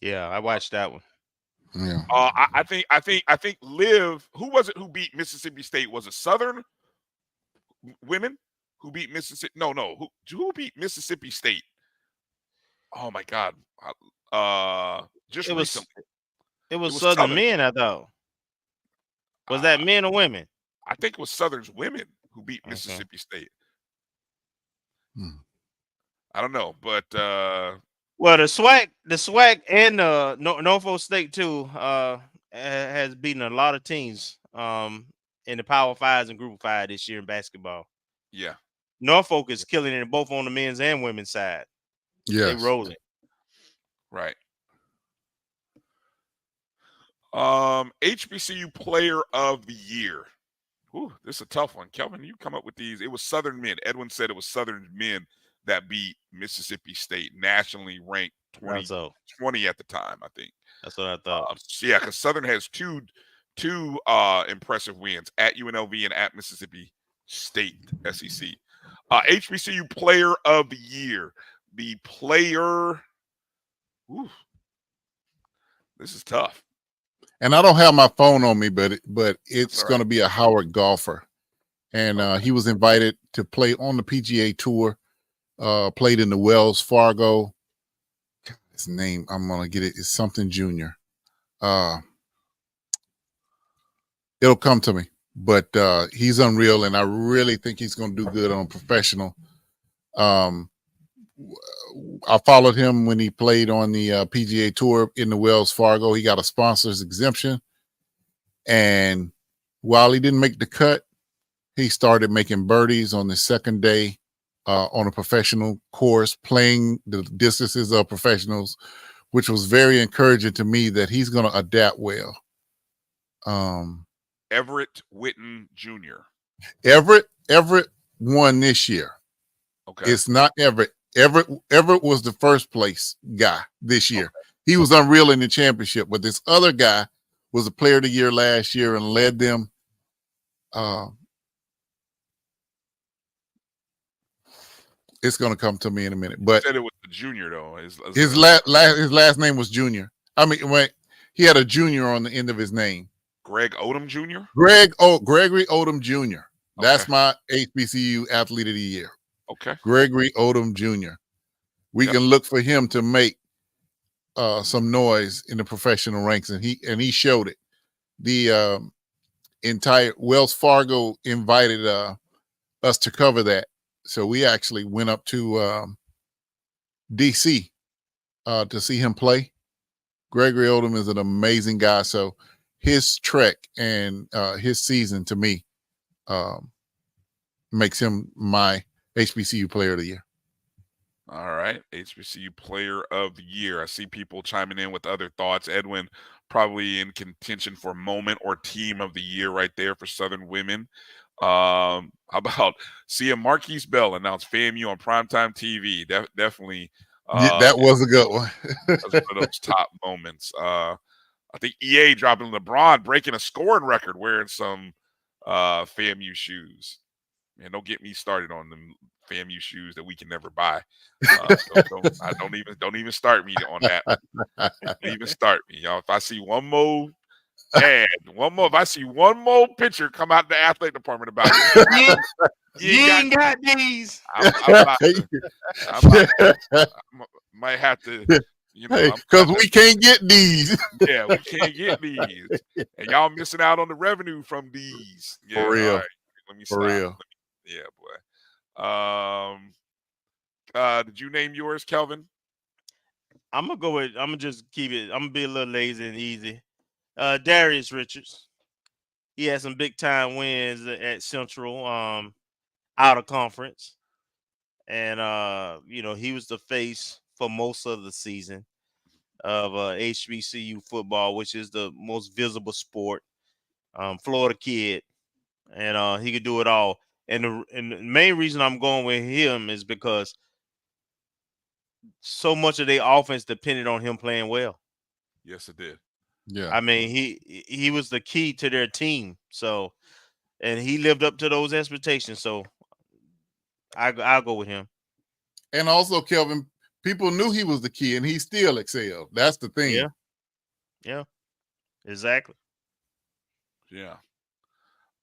Yeah, I watched that one. Yeah. I think Liv, who was it who beat Mississippi State? Was it Southern women who beat Mississippi? No. Who beat Mississippi State? Oh my God. Just recently. It was Southern men, I thought. Was that men or women? I think it was Southern's women who beat Mississippi State. I don't know, but well, the SWAC and Norfolk State too has beaten a lot of teams in the Power Fives and Group of Five this year in basketball. Yeah, Norfolk is killing it both on the men's and women's side. Yeah, they rolling. Right. HBCU Player of the Year. Ooh, this is a tough one. Kelvin, you come up with these. It was Southern men. Edwin said it was Southern men that beat Mississippi State, nationally ranked 20 at the time, I think. That's what I thought. Yeah, because Southern has two impressive wins at UNLV and at Mississippi State, SEC. HBCU Player of the Year. The player. Ooh, this is tough. And I don't have my phone on me, but it's going to be a Howard golfer. And he was invited to play on the PGA Tour, played in the Wells Fargo. His name, I'm going to get it. It's something Junior. It'll come to me. But he's unreal, and I really think he's going to do good on professional. I followed him when he played on the PGA Tour in the Wells Fargo. He got a sponsor's exemption. And while he didn't make the cut, he started making birdies on the second day on a professional course, playing the distances of professionals, which was very encouraging to me that he's going to adapt well. Everett Witten Jr. Everett won this year. Okay. It's not Everett. Everett was the first place guy this year. Okay. He was unreal in the championship, but this other guy was a player of the year last year and led them. It's going to come to me in a minute. But you said it was the junior though. His last name was Junior. I mean, when he had a junior on the end of his name. Greg Odom Jr. Gregory Odom Jr. That's Okay. my HBCU Athlete of the Year. Okay. Gregory Odom Jr. We Yep. can look for him to make some noise in the professional ranks, and he showed it. The entire Wells Fargo invited us to cover that, so we actually went up to DC to see him play. Gregory Odom is an amazing guy, so his trek and his season to me makes him my HBCU Player of the Year. All right. HBCU Player of the Year. I see people chiming in with other thoughts. Edwin probably in contention for Moment or Team of the Year right there for Southern Women. How about seeing Marquise Bell announce FAMU on primetime TV? Definitely. That was a good one. That's one of those top moments. I think EA dropping LeBron breaking a scoring record wearing some FAMU shoes. Man, don't get me started on them FAMU shoes that we can never buy. Don't even start me on that. Don't even start me, y'all. If I see one more ad, if I see one more picture come out the athletic department about it, you ain't got these. Might have to, because we can't get these. Yeah, we can't get these, and y'all missing out on the revenue from these. Yeah, For real. all right, let me stop. For real. Yeah, boy. Did you name yours, Kelvin? I'm gonna just keep it. I'm gonna be a little lazy and easy. Darius Richards. He had some big time wins at Central, out of conference. And he was the face for most of the season of HBCU football, which is the most visible sport. Florida kid, and he could do it all. And the main reason I'm going with him is because so much of their offense depended on him playing well. Yes, it did. Yeah. I mean, he was the key to their team. So, and he lived up to those expectations. So, I'll go with him. And also, Kelvin, people knew he was the key, and he still excelled. That's the thing. Yeah, exactly. Yeah.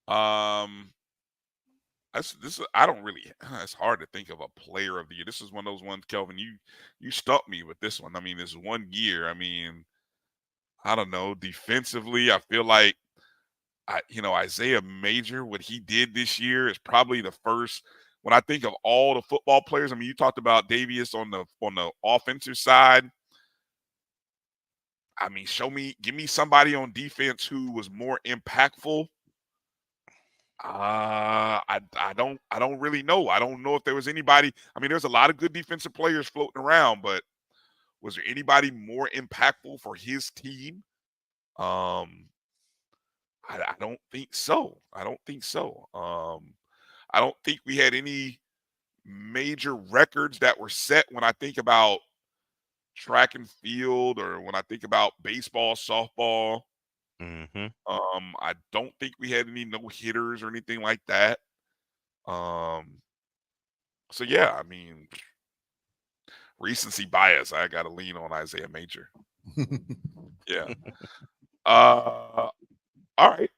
I don't really. It's hard to think of a player of the year. This is one of those ones, Kelvin. You stumped me with this one. I mean, this 1 year. I mean, I don't know. Defensively, I feel like Isaiah Major, what he did this year is probably the first. When I think of all the football players, I mean, you talked about Davius on the offensive side. I mean, give me somebody on defense who was more impactful. I don't really know. I don't know if there was anybody. I mean, there's a lot of good defensive players floating around, but was there anybody more impactful for his team? I don't think so. I don't think so. I don't think we had any major records that were set when I think about track and field or when I think about baseball, softball. Mm-hmm. I don't think we had any no hitters or anything like that. So yeah, I mean, recency bias. I got to lean on Isaiah Major. Yeah. All right.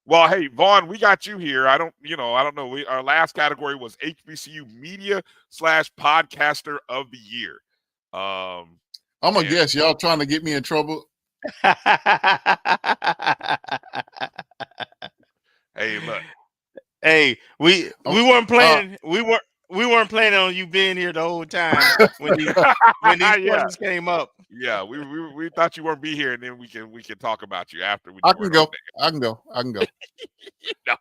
Well, hey, Vaughn, we got you here. I don't know. Our last category was HBCU Media / Podcaster of the Year. I'm gonna guess y'all trying to get me in trouble. Hey, look. Hey, we weren't planning. We weren't planning on you being here the whole time when these questions came up. Yeah, we thought you weren't be here, and then we can talk about you after. I can go. No,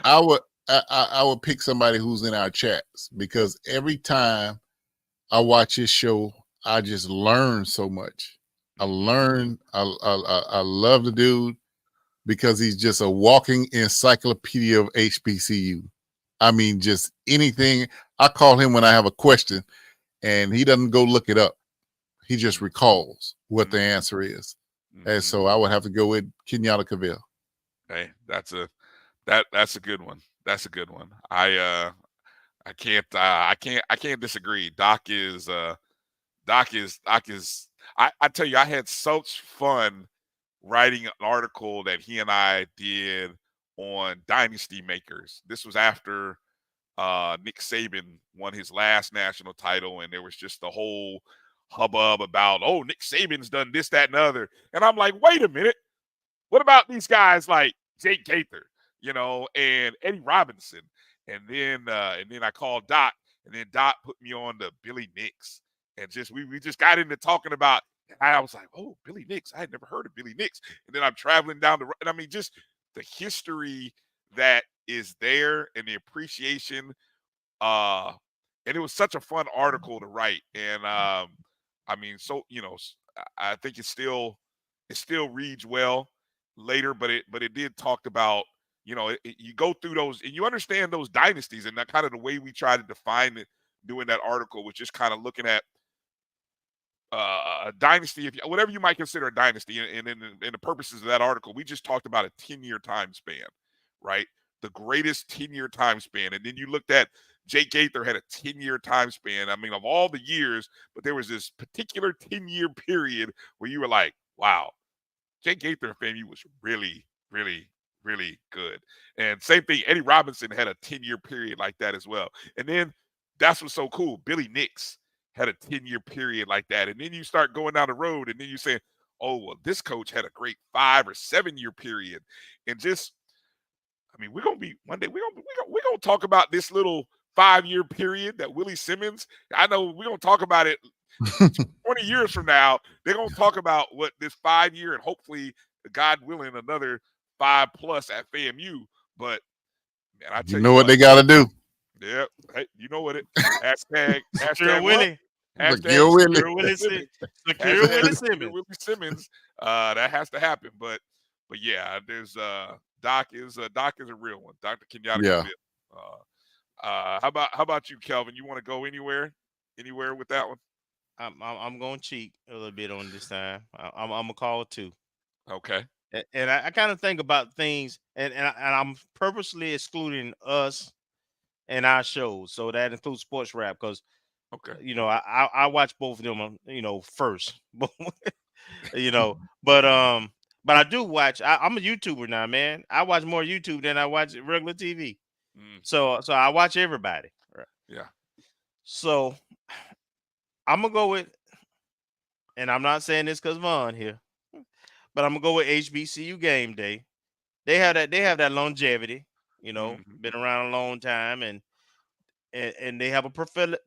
I would pick somebody who's in our chats because every time I watch his show, I just learn so much. I love the dude because he's just a walking encyclopedia of HBCU. I mean, just anything. I call him when I have a question, and he doesn't go look it up. He just recalls what the answer is. And so I would have to go with Kenyatta Cavell. Hey, that's a good one. That's a good one. I can't disagree. Doc is I tell you, I had such fun writing an article that he and I did on dynasty makers. This was after Nick Saban won his last national title, and there was just the whole hubbub about, oh, Nick Saban's done this, that, and the other. And I'm like, wait a minute. What about these guys like Jake Gaither, and Eddie Robinson? And then I called Doc, and then Doc put me on to Billy Nix. And just we just got into talking about, and I was like, oh, Billy Nix. I had never heard of Billy Nix. And then I'm traveling down the road. And I mean, just the history that is there and the appreciation. And it was such a fun article to write. And I mean, so I think it still reads well later, but it did talk about, you go through those and you understand those dynasties, and that kind of the way we try to define it doing that article was just kind of looking at a dynasty, whatever you might consider a dynasty, and in the purposes of that article, we just talked about a 10-year time span, right? The greatest 10-year time span. And then you looked at Jake Gaither had a 10-year time span. I mean, of all the years, but there was this particular 10-year period where you were like, wow, Jake Gaither and FAMU was really, really, really good. And same thing, Eddie Robinson had a 10-year period like that as well. And then that's what's so cool. Billy Nix had a 10-year period like that. And then you start going down the road, and then you say, oh, well, this coach had a great 5 or 7-year period. And just, I mean, we're gonna be one day, we're gonna talk about this little 5-year period that Willie Simmons. I know we're gonna talk about it 20 years from now. They're gonna talk about what this 5-year, and hopefully, God willing, another 5+ at FAMU. But man, I tell you know what they got to do. Yeah, hey, you know what it hashtag Secure Willie. Secure Willie. Secure Willie Simmons. Secure Willie Simmons. Willie Simmons. That has to happen. But yeah, there's Doc is a real one. Dr. Kenyatta. Yeah. How about you, Kelvin? You want to go anywhere with that one? I'm going to cheat a little bit on this time. I'm gonna call it 2. Okay. And I kind of think about things, and I'm purposely excluding us and our shows, so that includes sports rap, because okay, I watch both of them, first, but I do watch. I'm a YouTuber now, man. I watch more YouTube than I watch regular TV. So I watch everybody. Right? Yeah. So I'm gonna go with, and I'm not saying this because Vaughn here, but I'm gonna go with HBCU game day. They have that longevity, been around a long time, and they have a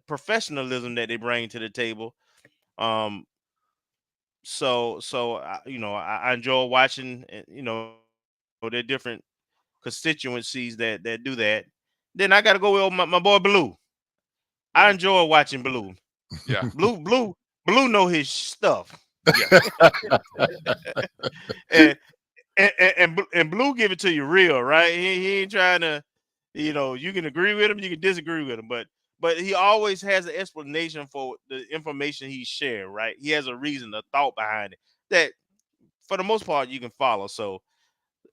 professionalism that they bring to the table. So I enjoy watching, their different constituencies that do that. Then I got to go with my boy Blue. I enjoy watching Blue. Yeah, Blue know his stuff. Yeah. and Blue give it to you real, right? He ain't trying to, you can agree with him, you can disagree with him, but he always has an explanation for the information he's sharing, right? He has a reason, a thought behind it that, for the most part, you can follow. So,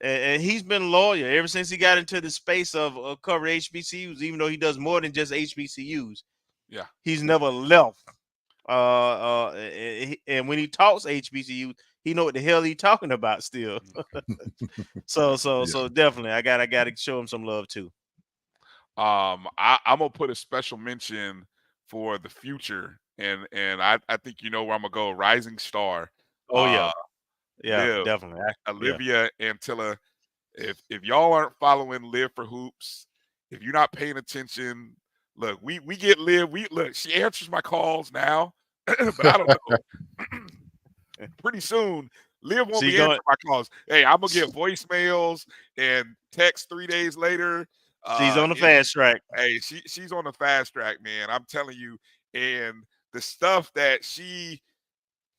and he's been loyal ever since he got into the space of covering HBCUs, even though he does more than just HBCUs. Yeah, he's never left. And when he talks HBCUs, he know what the hell he's talking about still. So definitely, I gotta show him some love too. I'm gonna put a special mention for the future, and I think where I'm gonna go. Rising star. Oh yeah, Liv, definitely. Olivia Antilla. If y'all aren't following Live for Hoops, if you're not paying attention, look, we get Liv. She answers my calls now, but I don't know. Pretty soon, Liv won't be answering my calls. Hey, I'm gonna get voicemails and text 3 days later. She's on the fast track. Hey, she's on the fast track, man. I'm telling you. And the stuff that she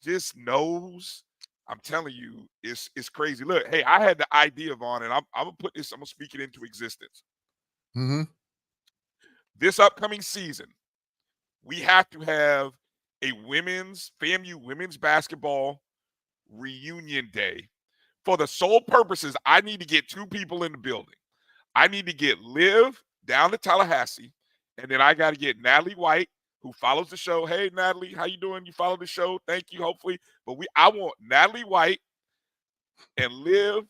just knows, I'm telling you, it's crazy. Look, hey, I had the idea, Vaughn, and I'm gonna put this, I'm gonna speak it into existence. Mm-hmm. This upcoming season, we have to have a FAMU women's basketball reunion day. For the sole purposes, I need to get 2 people in the building. I need to get Liv down to Tallahassee, and then I got to get Natalie White, who follows the show. Hey, Natalie, how you doing? You follow the show? Thank you, hopefully. But I want Natalie White, and live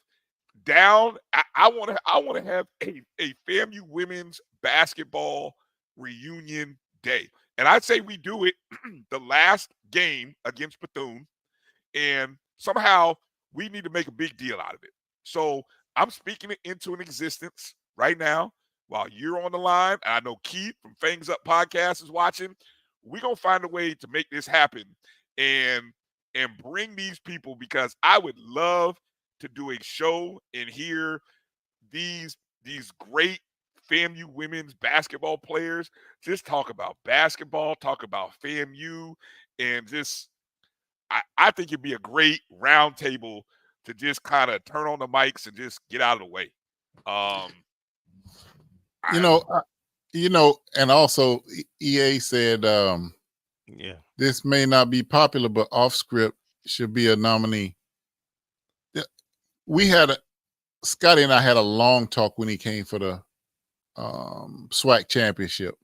down. I want to have a FAMU women's basketball reunion day, and I'd say we do it the last game against Bethune, and somehow we need to make a big deal out of it. So I'm speaking it into an existence right now while you're on the line. And I know Keith from Fangs Up Podcast is watching. We're gonna find a way to make this happen and bring these people, because I would love to do a show and hear these great FAMU women's basketball players just talk about basketball, talk about FAMU, and just I think it'd be a great roundtable to just kind of turn on the mics and just get out of the way. And also EA said, this may not be popular, but Off Script should be a nominee. Scotty and I had a long talk when he came for the SWAC championship.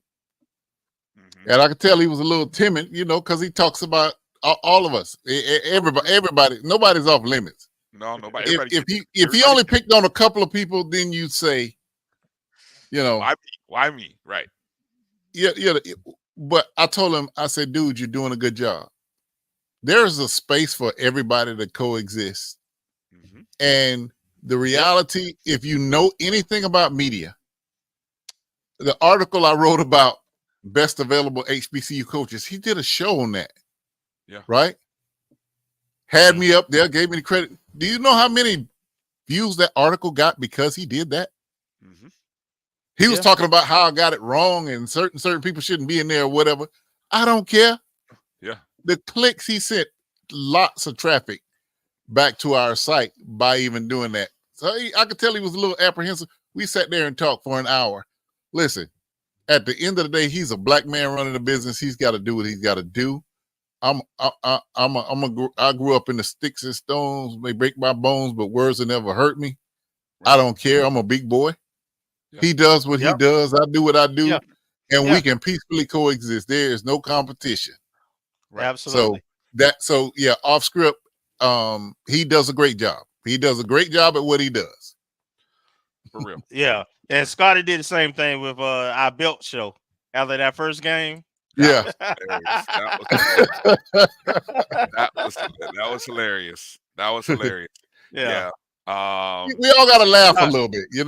Mm-hmm. And I could tell he was a little timid, because he talks about all of us, everybody, nobody's off limits. No, nobody. If he only picked on a couple of people, then you'd say, why me? Right. Yeah. But I told him, I said, dude, you're doing a good job. There's a space for everybody to coexist. Mm-hmm. And the reality, if you know anything about media, the article I wrote about best available HBCU coaches, he did a show on that. Yeah. Right? Had me up there, gave me the credit. Do you know how many views that article got because he did that? Mm-hmm. He was talking about how I got it wrong and certain people shouldn't be in there or whatever. I don't care. Yeah. The clicks, he sent lots of traffic back to our site by even doing that. So I could tell he was a little apprehensive. We sat there and talked for an hour. Listen, at the end of the day, he's a black man running a business. He's got to do what he's got to do. I grew up in the sticks and stones. May break my bones, but words will never hurt me. Right. I don't care. I'm a big boy. Yeah. He does what he does. I do what I do, and we can peacefully coexist. There is no competition. Right. Absolutely. So Off Script, he does a great job. He does a great job at what he does. For real. Yeah. And Scotty did the same thing with our belt show after that first game. That was hilarious. That was hilarious. Yeah. We all got to laugh a little bit. We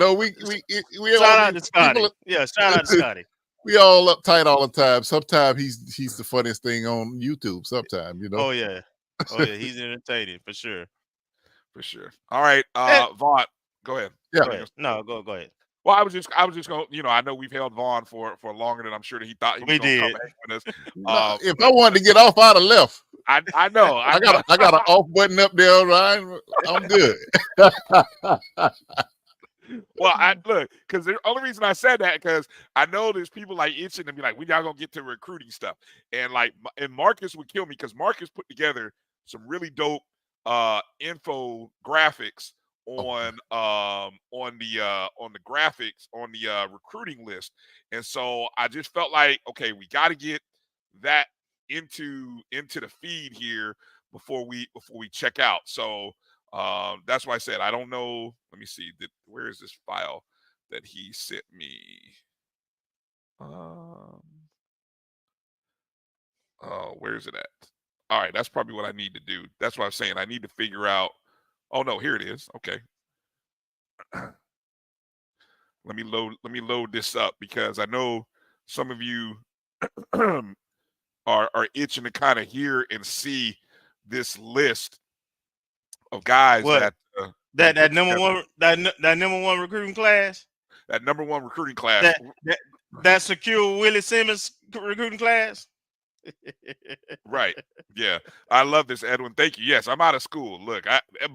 shout out to Scotty. Shout out to Scotty. We all uptight all the time. Sometimes he's the funniest thing on YouTube. Sometimes, Oh yeah, he's entertaining for sure. For sure. All right, Vaughn, go ahead. Yeah. Go ahead. No, go ahead. Well, I was just going. I know we've held Vaughn for longer than I'm sure that he thought he was going to come hang with us. If I wanted to get off, I'd have left. I know. I got an off button up there, Ryan. I'm good. Well, look, because the only reason I said that, because I know there's people like itching to be like, when y'all gonna get to recruiting stuff, and Marcus would kill me because Marcus put together some really dope infographics on the graphics on the recruiting list, and so I just felt like, okay, we got to get that into the feed here before we check out. So that's why I said I don't know. Let me see. Where is this file that he sent me? Where is it at? All right, that's probably what I need to do. That's what I'm saying. I need to figure out. Oh no, here it is. Okay. Let me load this up, because I know some of you are itching to kind of hear and see this list of guys that number one recruiting class. That number one recruiting class. That secure Willie Simmons recruiting class. Right. Yeah. I love this, Edwin. Thank you. Yes, I'm out of school. Look,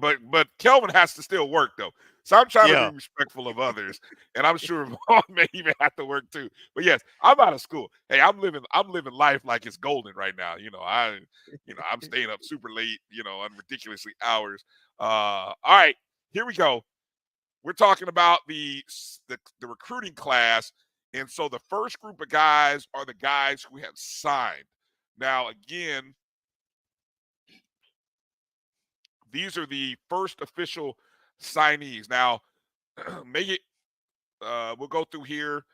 but Kelvin has to still work though. So I'm trying to be respectful of others, and I'm sure Vaughn may even have to work too. But yes, I'm out of school. Hey, I'm living life like it's golden right now. I'm staying up super late, on ridiculously hours. All right, here we go. We're talking about the recruiting class, and so the first group of guys are the guys who have signed. Now, again, these are the first official signees. Now, make it. We'll go through here.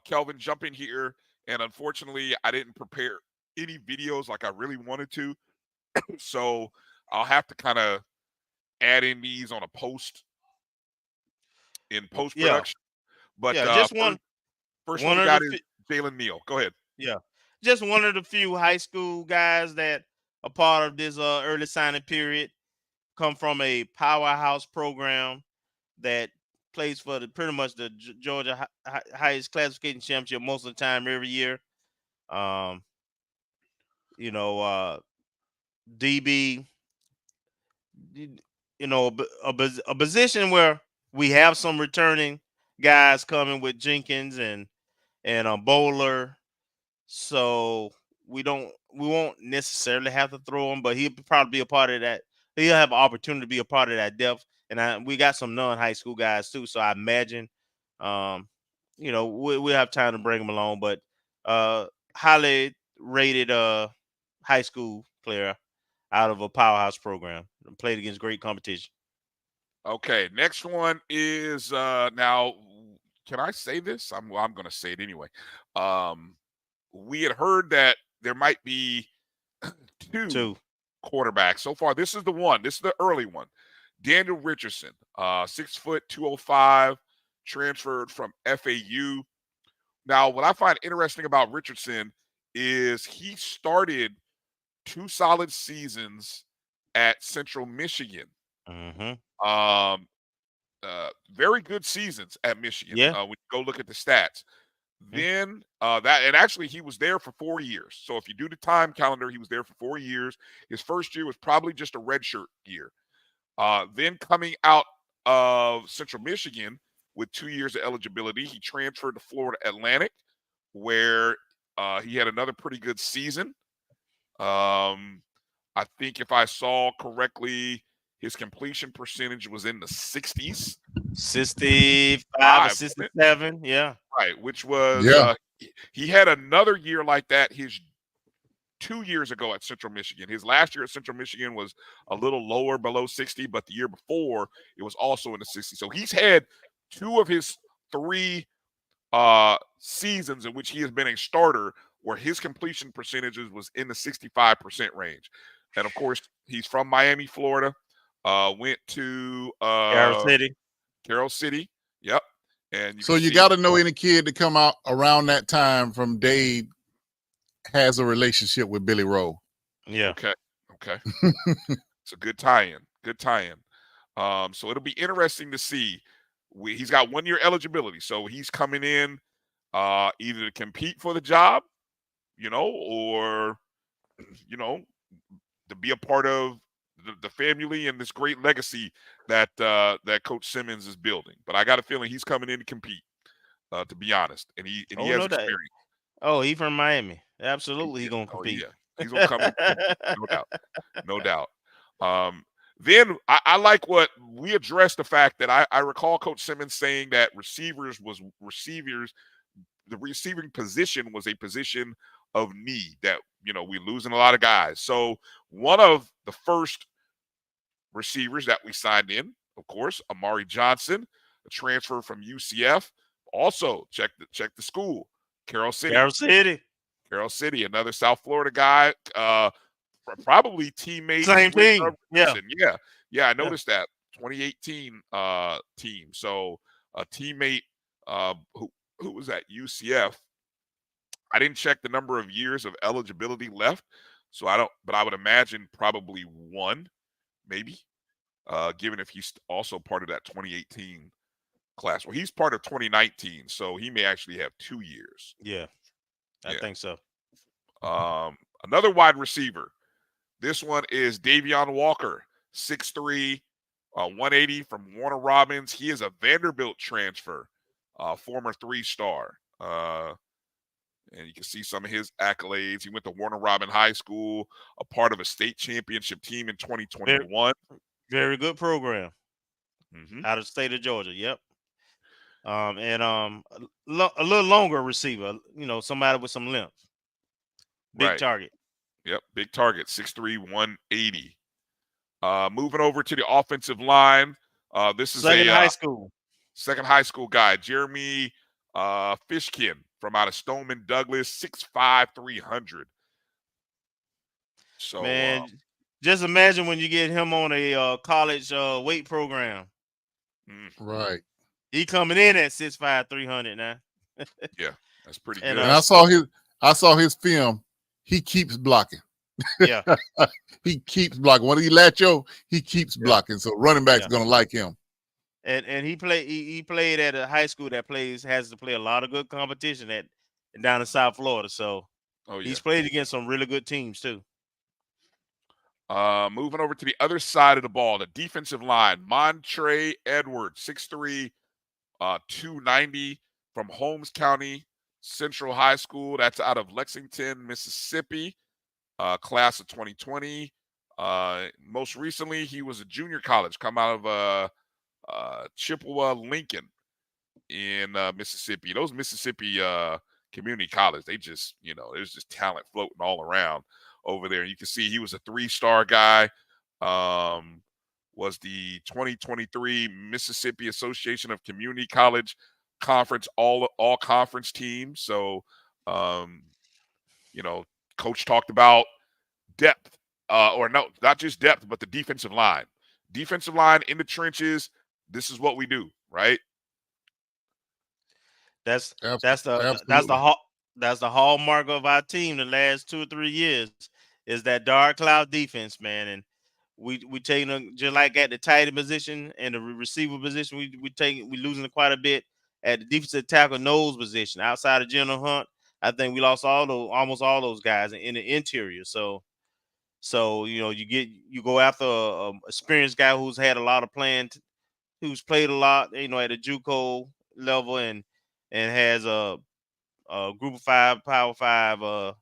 Kelvin, jump in here. And unfortunately, I didn't prepare any videos like I really wanted to, so I'll have to kind of add in these on a post Yeah, production. But yeah. Just first one one we of the got is Jalen Neal. Go ahead. yeah, just one of the few high school guys that are part of this early signing period. Come from a powerhouse program that plays for pretty much the Georgia highest classification championship most of the time every year. Um, you know, DB, you know, a position where we have some returning guys coming with Jenkins and Bowler, so we won't necessarily have to throw him, but he'll probably be a part of that. He'll have an opportunity to be a part of that depth, and we got some non-high school guys too. So I imagine, we'll have time to bring him along. But highly rated high school player out of a powerhouse program, played against great competition. Okay, next one is now. Can I say this? I'm going to say it anyway. We had heard that there might be two quarterbacks. So far, this is the one. This is the early one. Daniel Richardson, 6 foot 205, transferred from FAU. Now, what I find interesting about Richardson is he started 2 solid seasons at Central Michigan. Mm-hmm. Very good seasons at Michigan. Yeah. When you go look at the stats. Then and actually he was there for 4 years. So if you do the time calendar, he was there for 4 years. His first year was probably just a redshirt year. Then coming out of Central Michigan with 2 years of eligibility, he transferred to Florida Atlantic, where he had another pretty good season. I think if I saw correctly, his completion percentage was in the 60s. 65 or 67, yeah. Right, which was he had another year like that his 2 years ago at Central Michigan. His last year at Central Michigan was a little lower, below 60, but the year before it was also in the 60s. So he's had 2 of his 3 seasons in which he has been a starter where his completion percentages was in the 65% range. And of course, he's from Miami, Florida. Went to Carroll City. Yep. And you got to know any kid to come out around that time from Dade has a relationship with Billy Rowe. Yeah. Okay. It's a good tie-in. So it'll be interesting to see. He's got 1 year eligibility, so he's coming in either to compete for the job, or to be a part of the family and this great legacy that Coach Simmons is building. But I got a feeling he's coming in to compete, to be honest, and he has experience. Oh, he from Miami. Absolutely, he's gonna compete. Yeah. He's gonna come in, no doubt. Then I like what we addressed, the fact that I recall Coach Simmons saying that the receiving position was a position of need, that we're losing a lot of guys. So one of the first receivers that we signed in, of course, Amari Johnson, a transfer from UCF. Also, check the school, Carroll City, another South Florida guy, probably teammate. Same team. Yeah. I noticed that 2018 team. So a teammate who was at UCF. I didn't check the number of years of eligibility left, so but I would imagine probably 1, maybe, given if he's also part of that 2018 class. Well, he's part of 2019, so he may actually have 2 years. Yeah, I think so. Another wide receiver. This one is Davion Walker, 6'3", 180 from Warner Robins. He is a Vanderbilt transfer, former 3-star. And you can see some of his accolades. He went to Warner Robin High School, a part of a state championship team in 2021. Very good program. Out of the state of Georgia. Yep. And a little longer receiver, somebody with some length. Big target. Yep, big target, 6'3", 180. Moving over to the offensive line. This is Second high school. second high school guy, Jeremy Fishkin from out of Stoneman Douglas, 6'5", 300. So Man, just imagine when you get him on a college weight program. Right. He coming in at 6'5", 300 now. yeah, that's pretty And, good. And I saw his film. He keeps blocking. Yeah. He keeps blocking. When he lacho, he keeps blocking. So running back's gonna like him. And he played at a high school that has to play a lot of good competition down in South Florida. So he's played against some really good teams too. Moving over to the other side of the ball, the defensive line, Montre Edwards, 6'3", 290 from Holmes County Central High School. That's out of Lexington, Mississippi, class of 2020. Most recently, he was a junior college, come out of Chippewa Lincoln in Mississippi. Those Mississippi community college, they just, there's just talent floating all around over there. You can see he was a 3-star guy. Was the 2023 Mississippi Association of Community College Conference all conference team. So, coach talked about depth, or no, not just depth, but the defensive line. Defensive line in the trenches. This is what we do, right? That's the hallmark of our team the last 2 or 3 years is that dark cloud defense, man. And we taking them just like at the tight end position and the receiver position. We losing quite a bit at the defensive tackle nose position. Outside of General Hunt, I think we lost almost all those guys in the interior. So you go after a experienced guy who's had a lot of playing, who's played a lot, at the JUCO level and has a Group of 5, Power 5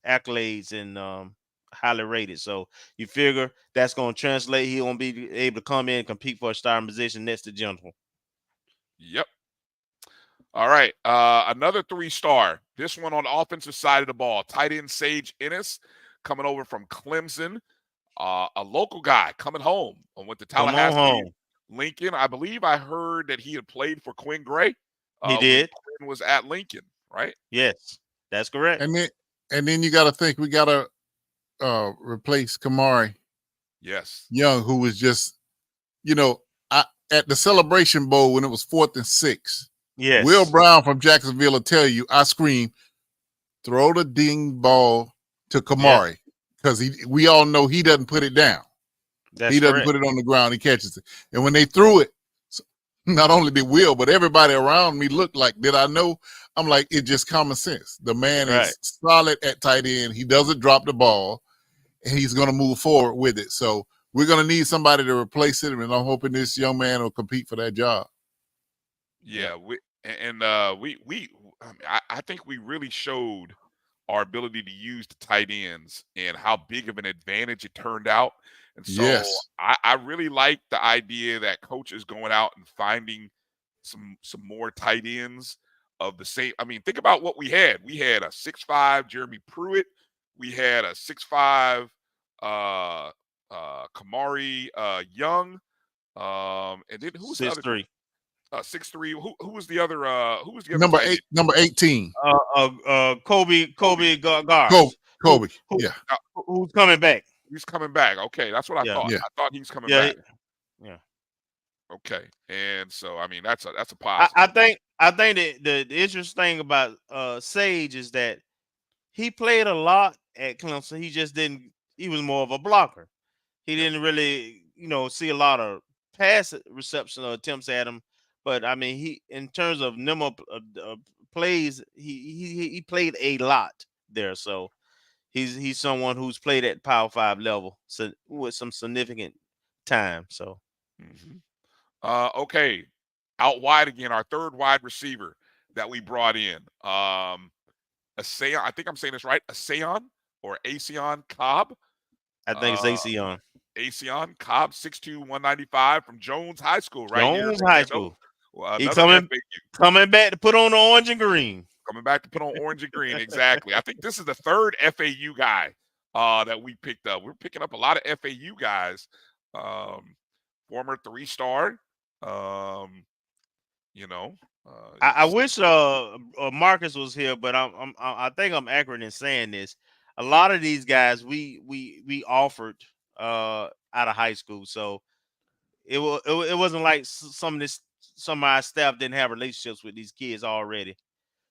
accolades and highly rated. So you figure that's going to translate. He won't be able to come in and compete for a starting position next to Gentle. Yep. All right. Another 3-star. This one on the offensive side of the ball. Tight end Sage Ennis coming over from Clemson. A local guy coming home with the Tallahassee Lincoln. I believe I heard that he had played for Quinn Gray. He did. Quinn was at Lincoln, right? Yes, that's correct. And then you got to think we got to replace Kamari. Yes. Young, who was just, at the Celebration Bowl when it was 4th and 6. Yes. Will Brown from Jacksonville will tell you, I screamed, throw the ding ball to Kamari because we all know he doesn't put it down. He doesn't put it on the ground. He catches it. And when they threw it, not only did Will, but everybody around me looked like, did I know? I'm like, it's just common sense. The man is solid at tight end. He doesn't drop the ball, and he's going to move forward with it. So we're going to need somebody to replace it, and I'm hoping this young man will compete for that job. Yeah, I think we really showed our ability to use the tight ends and how big of an advantage it turned out. And so I really like the idea that coach is going out and finding some more tight ends of the same. I mean, think about what we had. We had a 6'5" Jeremy Pruitt. We had a 6'5" Kamari Young. And then who was the other? 6'3". Who was the other? Who was the other? Number 18. Kobe Gars. Kobe. Who's coming back? He's coming back. Okay, that's what I thought. Yeah. I thought he was coming back. Yeah. Okay, and so I mean that's a positive. I think the interesting thing about Sage is that he played a lot at Clemson. He just didn't. He was more of a blocker. He didn't really, see a lot of pass reception or attempts at him. But I mean, he in terms of number of plays, he played a lot there. So he's someone who's played at Power 5 level, so with some significant time. So. Mm-hmm. Okay, out wide again, our third wide receiver that we brought in. Asean, I think I'm saying this right. Asean or Asean Cobb. I think it's Asean. Asean Cobb, 6'2", 195 from Jones High School, right? Jones High School. He's coming back to put on the orange and green. Coming back to put on orange and green, exactly. I think this is the third FAU guy that we picked up. We're picking up a lot of FAU guys, former 3-star. You know, I wish Marcus was here, but I think I'm accurate in saying this. A lot of these guys we offered out of high school, so it wasn't like some of our staff didn't have relationships with these kids already.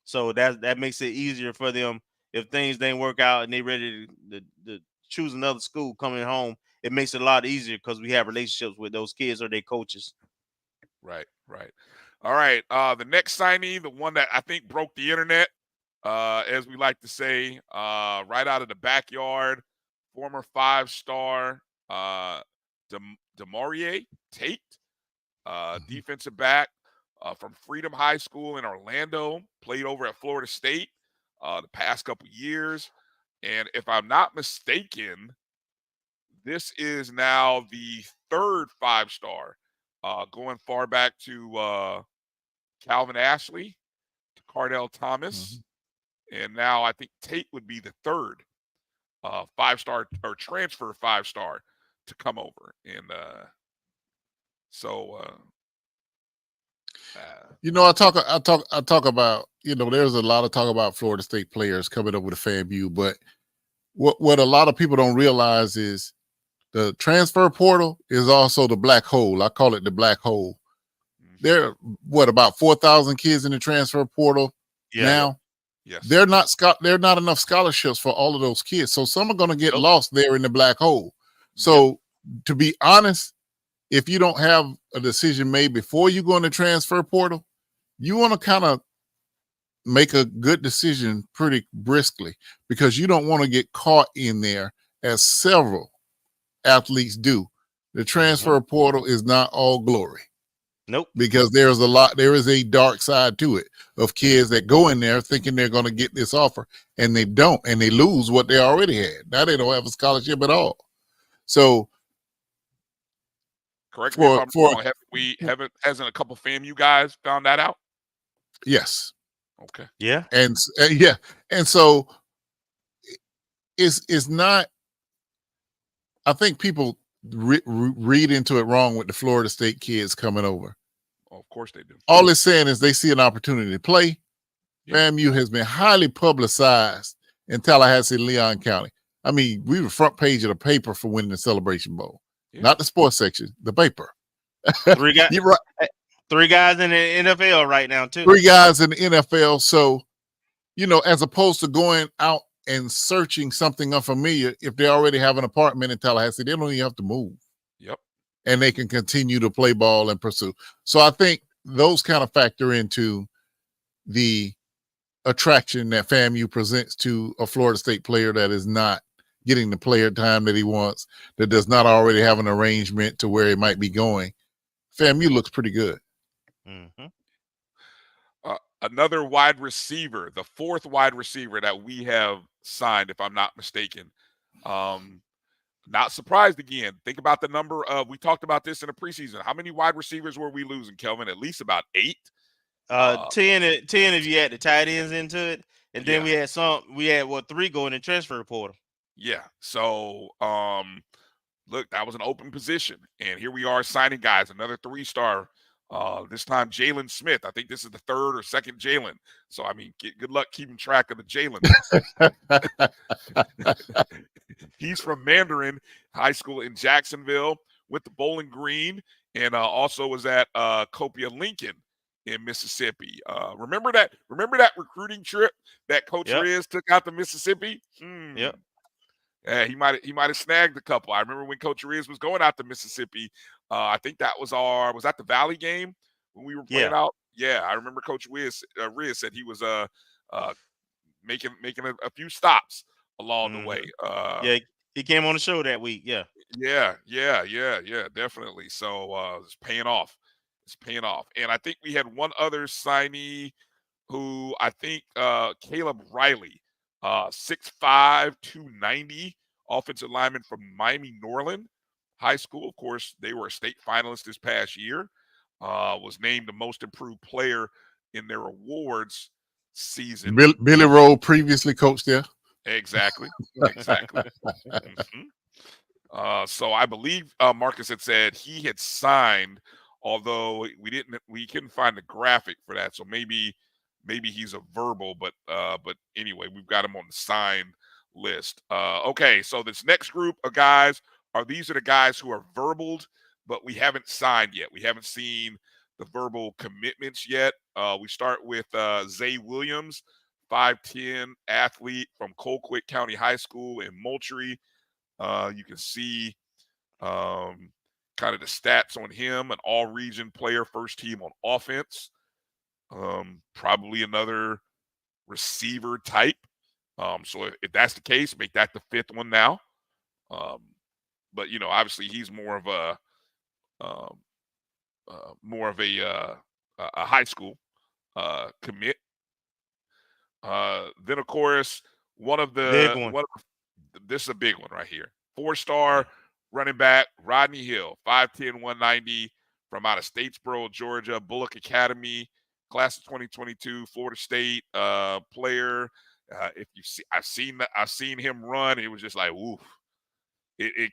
So that makes it easier for them if things didn't work out and they ready to choose another school coming home. It makes it a lot easier because we have relationships with those kids or their coaches. right, right. All right. The next signee, the one that I think broke the internet, as we like to say, right out of the backyard, former 5-star Demarie Tate, defensive back from Freedom High School in Orlando, played over at Florida State the past couple years. And if I'm not mistaken, this is now the third 5-star, going far back to Calvin Ashley, to Cardell Thomas, and now I think Tate would be the third 5-star or transfer 5-star to come over. And I talk about, there's a lot of talk about Florida State players coming over to FAMU, but what a lot of people don't realize is the transfer portal is also the black hole. I call it the black hole. There are about 4,000 kids in the transfer portal now. Yes. They're not enough scholarships for all of those kids. So some are going to get lost there in the black hole. So to be honest, if you don't have a decision made before you go in the transfer portal, you want to kind of make a good decision pretty briskly, because you don't want to get caught in there, as several athletes do. The transfer portal is not all glory. Nope. Because there is a dark side to it of kids that go in there thinking they're going to get this offer and they don't, and they lose what they already had. Now they don't have a scholarship at all. So correct me if I'm wrong. Hasn't a couple FAMU guys found that out? Yes. Okay. Yeah. And so it's not. I think people read into it wrong with the Florida State kids coming over. Oh, of course they do. All it's saying is they see an opportunity to play. FAMU has been highly publicized in Tallahassee and Leon County. I mean, we were front page of the paper for winning the Celebration Bowl. Not the sports section, the paper. Three guys. You're right. 3 guys in the NFL right now, too. 3 guys in the NFL. So, as opposed to going out and searching something unfamiliar, if they already have an apartment in Tallahassee, they don't even have to move. Yep. And they can continue to play ball and pursue. So I think those kind of factor into the attraction that FAMU presents to a Florida State player that is not getting the player time that he wants, that does not already have an arrangement to where he might be going. FAMU looks pretty good. Another wide receiver, the 4th wide receiver that we have signed, if I'm not mistaken. Not surprised again. Think about the number of, we talked about this in the preseason. How many wide receivers were we losing, Kelvin? At least about 8. 10 if you add the tight ends into it. And then we had 3 going in transfer portal. Yeah. So, look, that was an open position. And here we are signing guys, another 3-star. This time, Jalen Smith. I think this is the 3rd or 2nd Jalen. So, I mean, good luck keeping track of the Jalen. He's from Mandarin High School in Jacksonville, went to Bowling Green, and also was at Copia Lincoln in Mississippi. Remember that recruiting trip that Coach Riz took out to Mississippi? Yep. Yeah, he might have snagged a couple. I remember when Coach Riz was going out to Mississippi. I think that was that the Valley game when we were playing out? Yeah, I remember Coach Riz said he was making a few stops along the way. He came on the show that week. Yeah, definitely. So it's paying off. And I think we had one other signee who I think Caleb Riley, 6'5", 290, offensive lineman from Miami Norland High School. Of course, they were a state finalist this past year. Was named the most improved player in their awards season. Billy Rowe previously coached there. Exactly. Exactly. So I believe Marcus had said he had signed, although we couldn't find the graphic for that. So maybe he's a verbal, but anyway, we've got him on the signed list. Okay, so this next group of guys these are the guys who are verbaled, but we haven't signed yet. We haven't seen the verbal commitments yet. We start with Zay Williams, 5'10" athlete from Colquitt County High School in Moultrie. You can see kind of the stats on him, an all-region player, first team on offense. Probably another receiver type. So if that's the case, make that the fifth one now. But obviously he's more of a high school commit. Then of course Big one. this is a big one right here. 4-star running back Rodney Hill, 5'10", 190 from out of Statesboro, Georgia, Bullock Academy, class of 2022, Florida State player. If you see, I've seen him run. It was just like, woof. It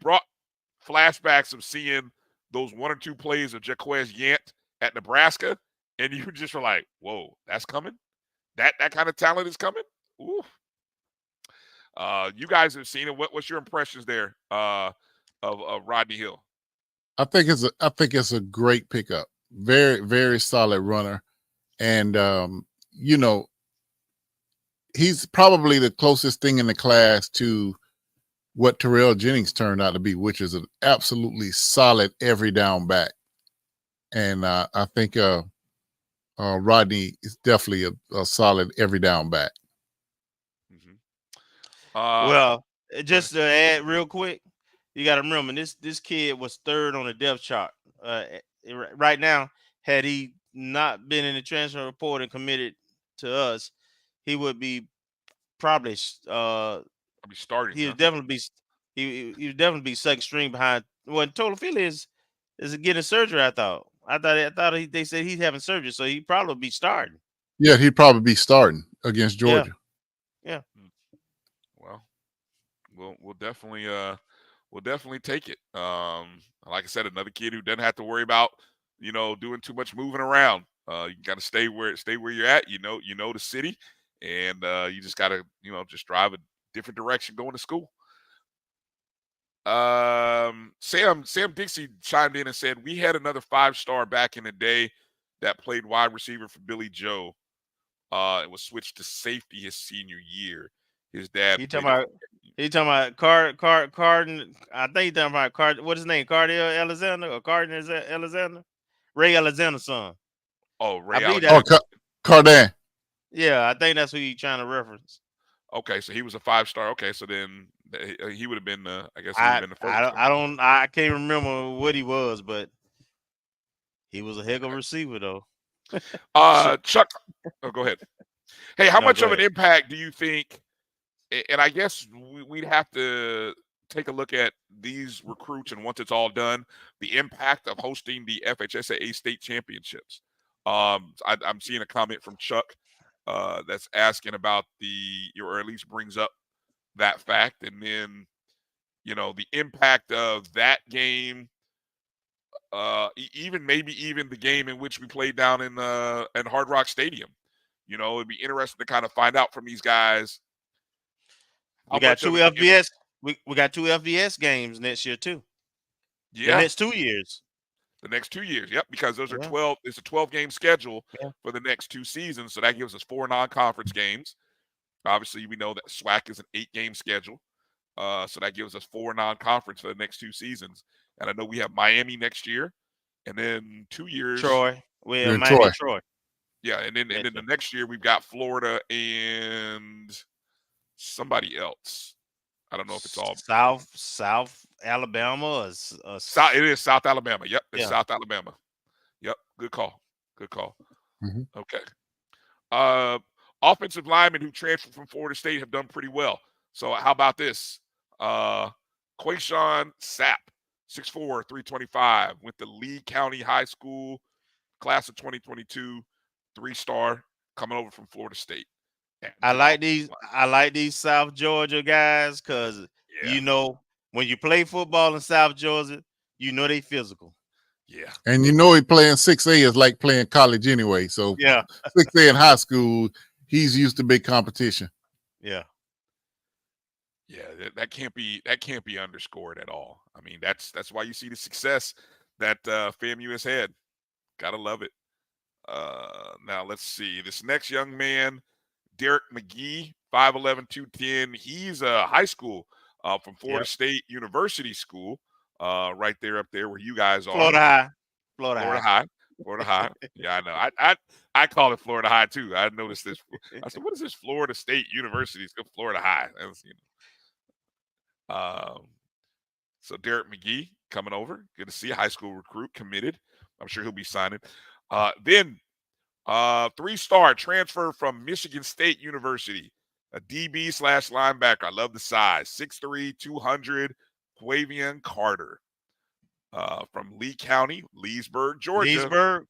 brought flashbacks of seeing those 1 or 2 plays of Jaquez Yant at Nebraska, and you just were like, whoa, that's coming. That kind of talent is coming. Ooh. You guys have seen it. What's your impressions there of Rodney Hill? I think it's a great pickup. Very, very solid runner. And he's probably the closest thing in the class to what Terrell Jennings turned out to be, which is an absolutely solid every down back. And I think Rodney is definitely a solid every down back. Well, just to add real quick, you got to remember this kid was 3rd on the depth chart. Right now, had he not been in the transfer report and committed to us, he would be probably starting. He would definitely be second string behind. Well, Tolafili is getting surgery. I thought they said he's having surgery, so he'd probably be starting. Yeah, he'd probably be starting against Georgia. Yeah. Well, we'll definitely take it. Like I said, another kid who doesn't have to worry about doing too much moving around. You got to stay where you're at. You know the city, and you just got to just drive a different direction going to school. Sam Dixie chimed in and said we had another 5-star back in the day that played wide receiver for Billy Joe. It was switched to safety his senior year. His dad. He talking about Card. I think he talking about Card. What's his name? Cardell Alexander or Cardin Alexander? Ray Alexander's son. Oh, Ray Alexander. Cardin. Yeah, I think that's who he's trying to reference. Okay, so he was a 5-star. Okay, so then he would have been. I guess he would have been the first. I can't remember what he was, but he was a heck of a receiver though. Chuck, go ahead. Hey, how much of an impact do you think? And I guess we'd have to take a look at these recruits, and once it's all done, the impact of hosting the FHSAA state championships. I'm seeing a comment from Chuck that's asking about or at least brings up that fact, and then the impact of that game, even the game in which we played down in Hard Rock Stadium. It'd be interesting to kind of find out from these guys. We got 2 FBS. We got 2 FBS games next year too. Yeah, the next 2 years. The next 2 years, yep, because those are 12. It's a 12-game schedule for the next 2 seasons, so that gives us 4 non-conference games. Obviously, we know that SWAC is an 8-game schedule, so that gives us 4 non-conference for the next 2 seasons. And I know we have Miami next year, and then 2 years Troy. We have Miami, Troy. Yeah, and then the next year we've got Florida and somebody else. I don't know if it's all South Alabama or South. It is South Alabama. Yep, it's South Alabama. Yep, good call. Mm-hmm. Okay. Offensive linemen who transferred from Florida State have done pretty well. So how about this? Quayshawn Sapp, 6'4", 325, went to Lee County High School, class of 2022, 3-star, coming over from Florida State. I like these South Georgia guys because when you play football in South Georgia, they physical. Yeah. And he playing 6A is like playing college anyway. So yeah, 6A in high school, he's used to big competition. Yeah. Yeah, that can't be underscored at all. I mean, that's why you see the success that FAMU has had. Gotta love it. Now let's see. This next young man, Derek McGee, 5'11", 210. He's a high school from Florida State University School, right there up there where you guys are. Florida High. Florida High. Yeah, I know. I call it Florida High too. I noticed this. I said, "What is this Florida State University? It's Florida High." So Derek McGee coming over. Good to see a high school recruit committed. I'm sure he'll be signing. Then 3-star transfer from Michigan State University, a DB/linebacker. I love the size. 6'3", 200. Quavian Carter. From Lee County, Leesburg, Georgia.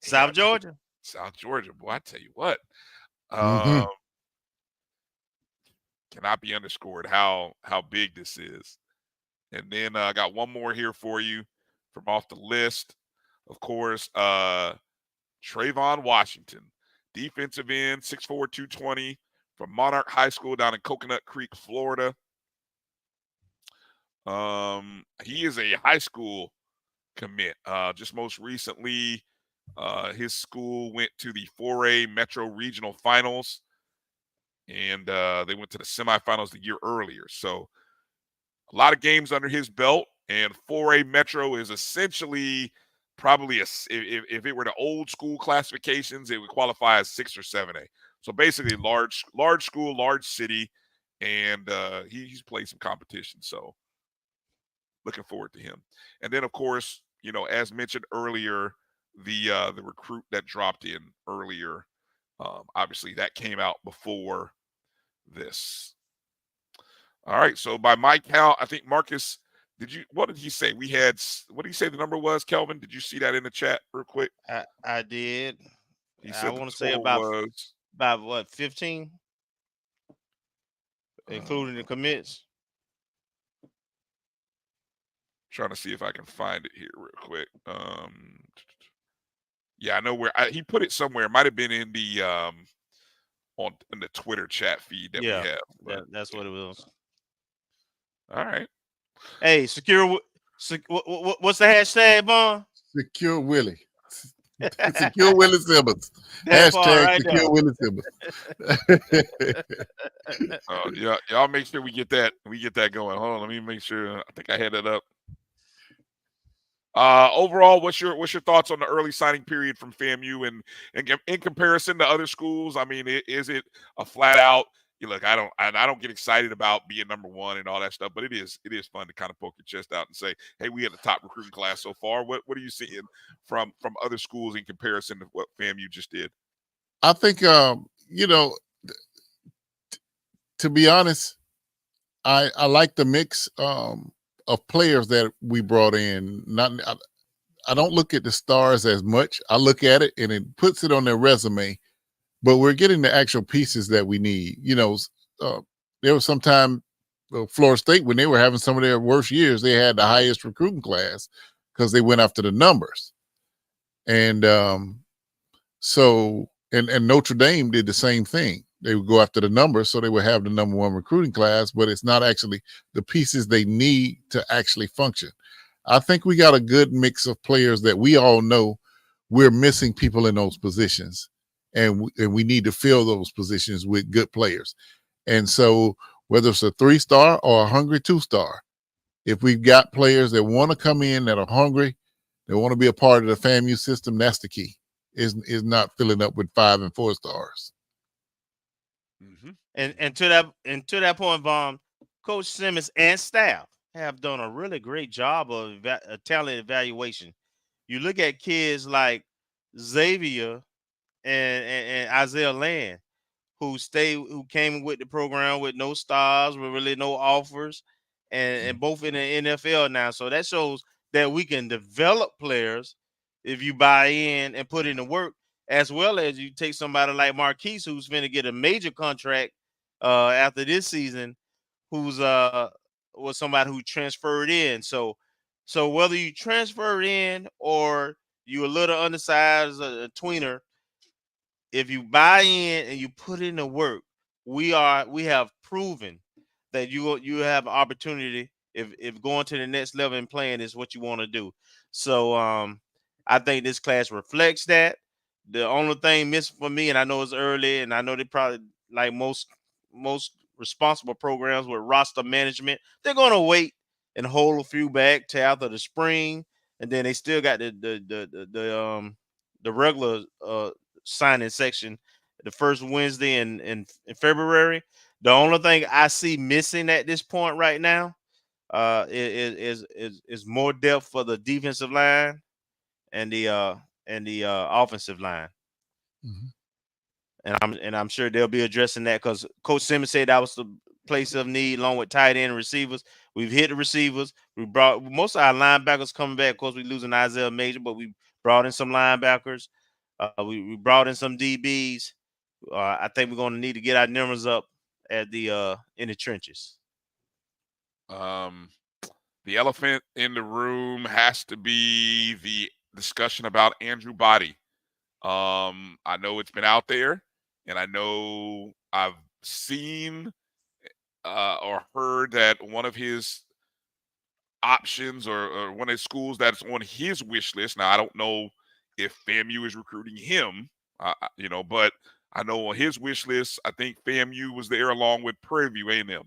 South Georgia. South Georgia. Boy, I tell you what. Mhm. Cannot be underscored how big this is. And then I got one more here for you from off the list. Of course, Trayvon Washington, defensive end, 6'4", 220, from Monarch High School down in Coconut Creek, Florida. He is a high school commit. Just most recently, his school went to the 4A Metro Regional Finals, and they went to the semifinals the year earlier. So a lot of games under his belt, and 4A Metro is essentially probably if it were the old school classifications, it would qualify as 6 or 7A. So basically large school, large city, and he's played some competition. So looking forward to him. And then of course, as mentioned earlier, the recruit that dropped in earlier, obviously that came out before this. All right, so by my count, I think Marcus, what did he say? What did he say the number was, Kelvin? Did you see that in the chat real quick? I did. He said I want to say about what, 15, including the commits. Trying to see if I can find it here real quick. Yeah, I know where he put it somewhere. It might have been in the in the Twitter chat feed that we have. But, that's what it was. All right. Hey, what's the hashtag, Vaughn? Secure Willie. Secure Willie Simmons. Hashtag right secure now. Willie Simmons. Yeah, y'all make sure we get that going. Hold on, let me make sure. I think I had it up. Overall, what's your thoughts on the early signing period from FAMU and in comparison to other schools? I mean, is it a flat out? Look, I don't get excited about being number one and all that stuff, but it is fun to kind of poke your chest out and say, hey, we had the top recruiting class so far. What are you seeing from other schools in comparison to what FAMU just did? I think to be honest, I like the mix of players that we brought in. I don't look at the stars as much. I look at it and it puts it on their resume, but we're getting the actual pieces that we need. There was some time Florida State, when they were having some of their worst years, they had the highest recruiting class because they went after the numbers. And and Notre Dame did the same thing. They would go after the numbers, so they would have the number one recruiting class, but it's not actually the pieces they need to actually function. I think we got a good mix of players that we all know we're missing people in those positions, and we need to fill those positions with good players. And so whether it's a 3-star or a hungry 2-star, if we've got players that want to come in that are hungry, they want to be a part of the FAMU system, that's the key, is not filling up with 5 and 4 stars. Mm-hmm. And to that point, Vaughn, Coach Simmons and staff have done a really great job of talent evaluation. You look at kids like Xavier and Isaiah Land, who came with the program with no stars, with really no offers, and both in the NFL now. So that shows that we can develop players if you buy in and put in the work. as well as you take somebody like Marquise, who's going to get a major contract after this season, who's was somebody who transferred in. So whether you transfer in or you a little undersized, a tweener, if you buy in and you put in the work, we have proven that you have opportunity if going to the next level and playing is what you want to do. So I think this class reflects that. The only thing missing for me, and I know it's early, and I know they probably, like most responsible programs with roster management, they're gonna wait and hold a few back to after the spring, and then they still got the regular signing section the first Wednesday in February. The only thing I see missing at this point right now is more depth for the defensive line and the offensive line. Mm-hmm. And I'm sure they'll be addressing that because Coach Simmons said that was the place of need, along with tight end and receivers. We've hit the receivers. We brought most of our linebackers coming back. Of course, we're losing Isaiah Major, but we brought in some linebackers. We brought in some DBs. I think we're going to need to get our numbers up at the in the trenches. The elephant in the room has to be the discussion about Andrew Body. I know it's been out there, and I know I've seen or heard that one of his options or one of his schools that's on his wish list. Now, I don't know if FAMU is recruiting him, but I know on his wish list, I think FAMU was there along with Prairie View A&M.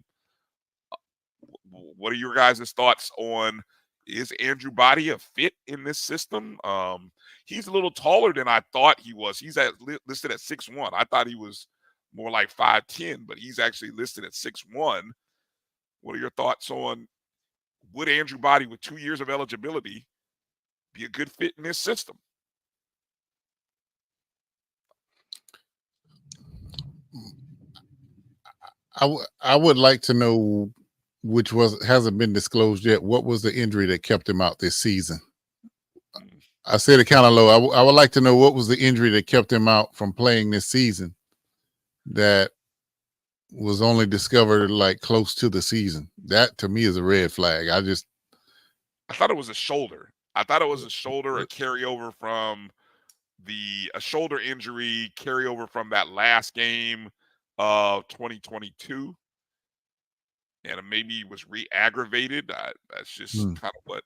What are your guys' thoughts on, is Andrew Body a fit in this system? He's a little taller than I thought he was. He's listed at 6'1". I thought he was more like 5'10", but he's actually listed at 6'1". What are your thoughts on, would Andrew Body with 2 years of eligibility be a good fit in this system? I would like to know, which hasn't been disclosed yet, what was the injury that kept him out this season? I said it kind of low. I would like to know what was the injury that kept him out from playing this season that was only discovered like close to the season. That to me is a red flag. I thought it was a shoulder. I thought it was a shoulder, a carryover from a shoulder injury carryover from that last game of 2022. And maybe it was re-aggravated. That's just kind of what.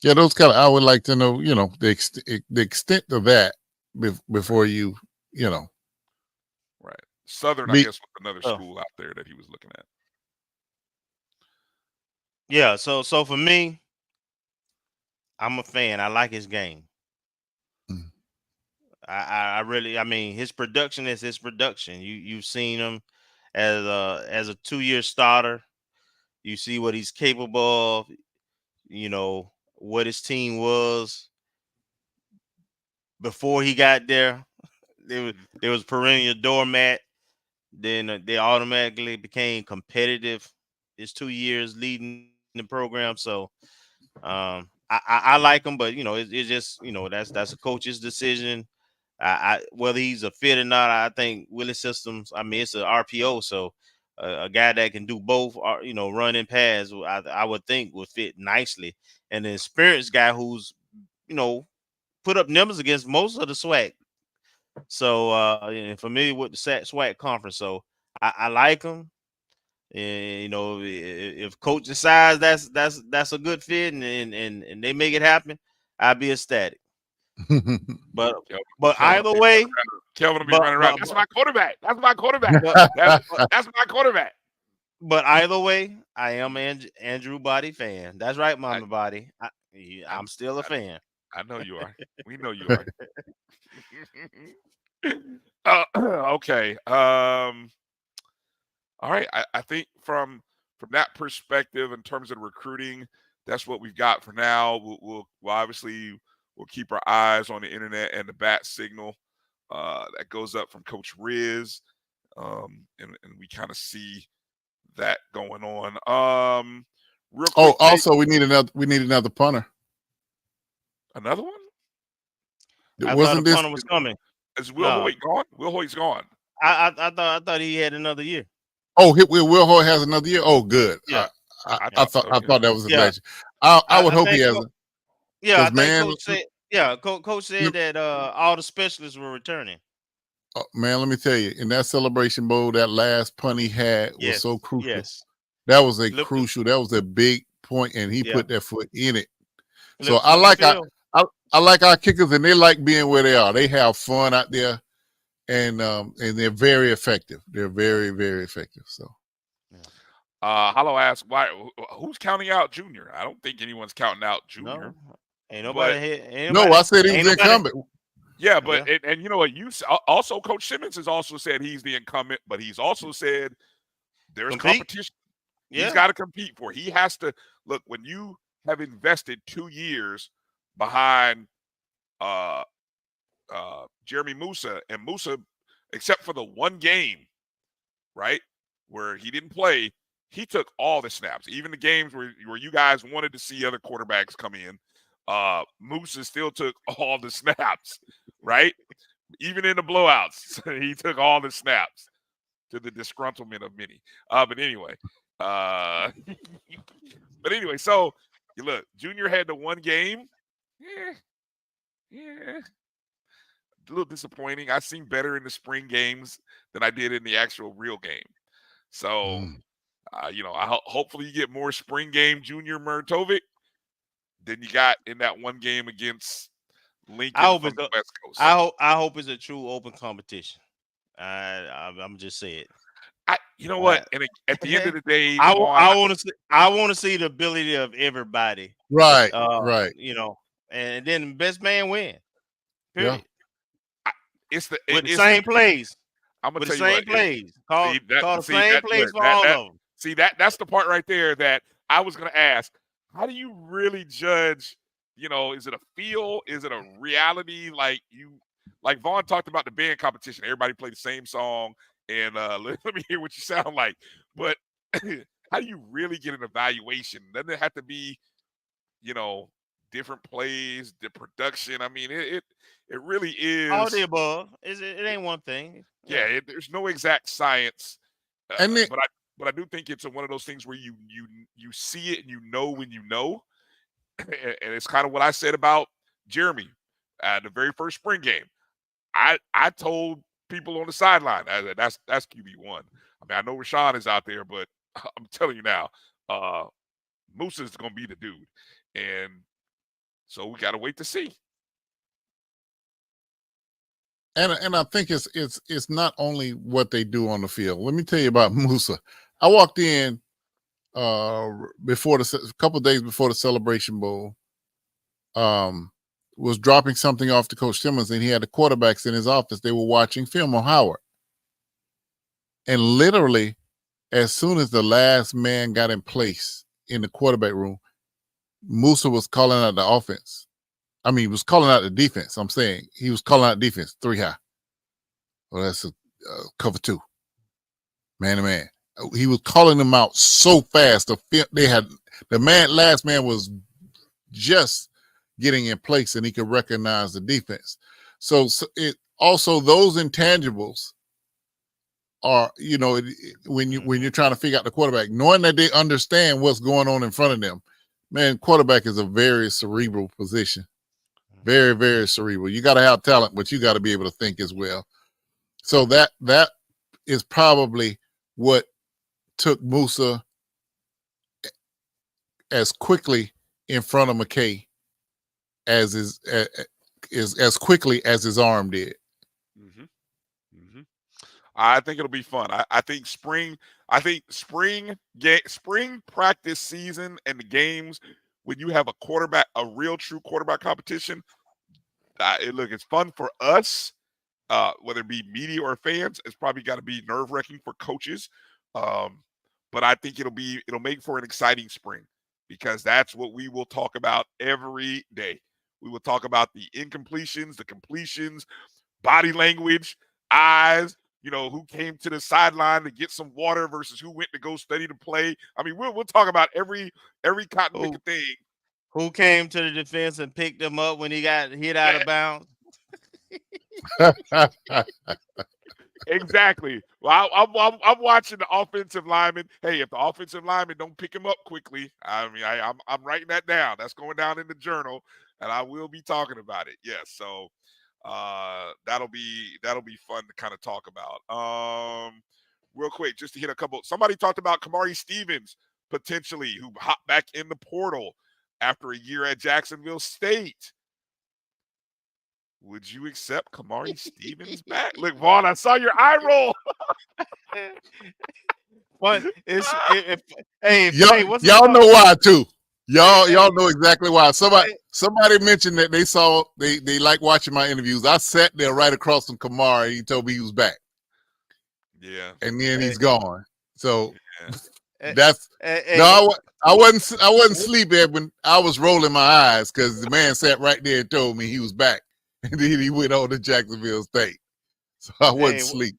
Yeah, those kind of, I would like to know, the extent of that before you. Right. Southern, I guess, was another school out there that he was looking at. Yeah, so for me, I'm a fan. I like his game. I mean, his production is his production. You've seen him as a 2-year starter. You see what he's capable of. What his team was before he got there. There was perennial doormat. Then they automatically became competitive. His 2 years leading the program. So I like him, but it's just that's a coach's decision. Whether he's a fit or not, I think Willie Systems. I mean, it's an RPO, so a guy that can do both, run and pass, I would think would fit nicely. And an experienced guy who's put up numbers against most of the SWAC. So and familiar with the SWAC conference, so I like him. And if coach decides that's a good fit and they make it happen, I'd be ecstatic. But either way, Kelvin will be running around. That's my quarterback. That's my quarterback. That's my quarterback. But either way, I am an Andrew Body fan. That's right, Mama Body. I'm still a fan. I know you are. We know you are. Okay. All right. I think from that perspective, in terms of recruiting, that's what we've got for now. We'll obviously we'll keep our eyes on the internet and the bat signal that goes up from Coach Riz, and we kind of see that going on. Real quick, also we need another punter. Another one? I thought Wasn't the this? punter was coming. Is Will No, Hoyt gone? Will Hoyt's gone. I thought he had another year. Oh, Will Hoyt has another year. Oh, good. Yeah, I yeah, thought so. I Yeah. thought that was his yeah. last year. I would I hope he think, has, yeah, I because think man, coach said, yeah, coach said that all the specialists were returning. man, let me tell you, in that Celebration Bowl, that last punt he had was Yes, so crucial. yes. That was a Look, crucial. That was a big point, and he yeah. put that foot in it. So Look, I look like and feel. I like our kickers, and they like being where they are. They have fun out there, and they're very effective. They're very, very effective. So Hollow asked, who's counting out Junior? I don't think anyone's counting out Junior. No, ain't But nobody here. Ain't no, nobody, I said he was ain't nobody. incumbent. yeah, but Yeah. and you know what? Also Coach Simmons has also said he's the incumbent, but he's also said there's Compete. competition. Yeah. He's got to compete for. He has to look when you have invested 2 years behind Jeremy Musa, and Musa, except for the one game, right, where he didn't play, he took all the snaps, even the games where you guys wanted to see other quarterbacks come in. Musa still took all the snaps, right? Even in the blowouts, he took all the snaps, to the disgruntlement of many. But anyway, so you look, Junior had the one game. Yeah, a little disappointing. I seen better in the spring games than I did in the actual real game. So, hopefully you get more spring game Junior Murtovic than you got in that one game against I Lincoln hope from it's the a, West Coast. I hope it's a true open competition. I'm just saying. You know what? And at the end of the day, I Vaughn, want to see the ability of everybody. Right, right. You know, and then best man win. Yeah. Period. it's the With the it's same plays. I'm gonna With the tell you same what. plays. Call the See, same plays for all of them. See, that's the part right there that I was gonna ask. How do you really judge? Is it a feel? Is it a reality? Like Vaughn talked about the band competition. Everybody played the same song, and let me hear what you sound like. But how do you really get an evaluation? Doesn't it have to be, different plays, the production? I mean, it really All the is. above. It ain't one thing. Yeah, there's no exact science, And it, but I do think it's one of those things where you see it and you know when you know, and it's kind of what I said about Jeremy at the very first spring game. I told people on the sideline that's QB1. I mean, I know Rashawn is out there, but I'm telling you now, Musa is going to be the dude, and so we got to wait to see. and I think it's not only what they do on the field. Let me tell you about Musa. I walked in before a couple of days before the Celebration Bowl. Was dropping something off to Coach Simmons, and he had the quarterbacks in his office. They were watching film on Howard, and literally, as soon as the last man got in place in the quarterback room, Musa was calling out the offense. I mean, he was calling out the defense. I'm saying he was calling out defense 3 high. Well, that's a cover 2, man to man. He was calling them out so fast. Last man was just getting in place, and he could recognize the defense. So it also, those intangibles are, when you're trying to figure out the quarterback, knowing that they understand what's going on in front of them. Man, quarterback is a very cerebral position. Very, very cerebral. You got to have talent, but you got to be able to think as well. So that is probably what took Musa as quickly in front of McKay as quickly as his arm did. Mm-hmm. Mm-hmm. I think it'll be fun. I think spring practice season and the games when you have a real true quarterback competition. It's fun for us, whether it be media or fans. It's probably got to be nerve-wracking for coaches, but I think it'll make for an exciting spring because that's what we will talk about every day. We will talk about the incompletions, the completions, body language, eyes. Who came to the sideline to get some water versus who went to go study to play. I mean, we'll talk about every cotton picker thing. Who came to the defense and picked him up when he got hit out of bounds? Exactly. Well, I'm watching the offensive lineman. Hey, if the offensive lineman don't pick him up quickly, I mean, I'm writing that down. That's going down in the journal, and I will be talking about it. Yes, so that'll be fun to kind of talk about. Real quick, just to hit a couple. Somebody talked about Kamari Stevens potentially, who hopped back in the portal after a year at Jacksonville State. Would you accept Kamari Stevens back? Look, Vaughn, I saw your eye roll. But y'all know why too. Y'all know exactly why. Somebody mentioned that they like watching my interviews. I sat there right across from Kamari. He told me he was back. Yeah, and then he's gone. So yeah. I wasn't sleeping when I was rolling my eyes because the man sat right there and told me he was back. And then he went on to Jacksonville State. So I wasn't asleep.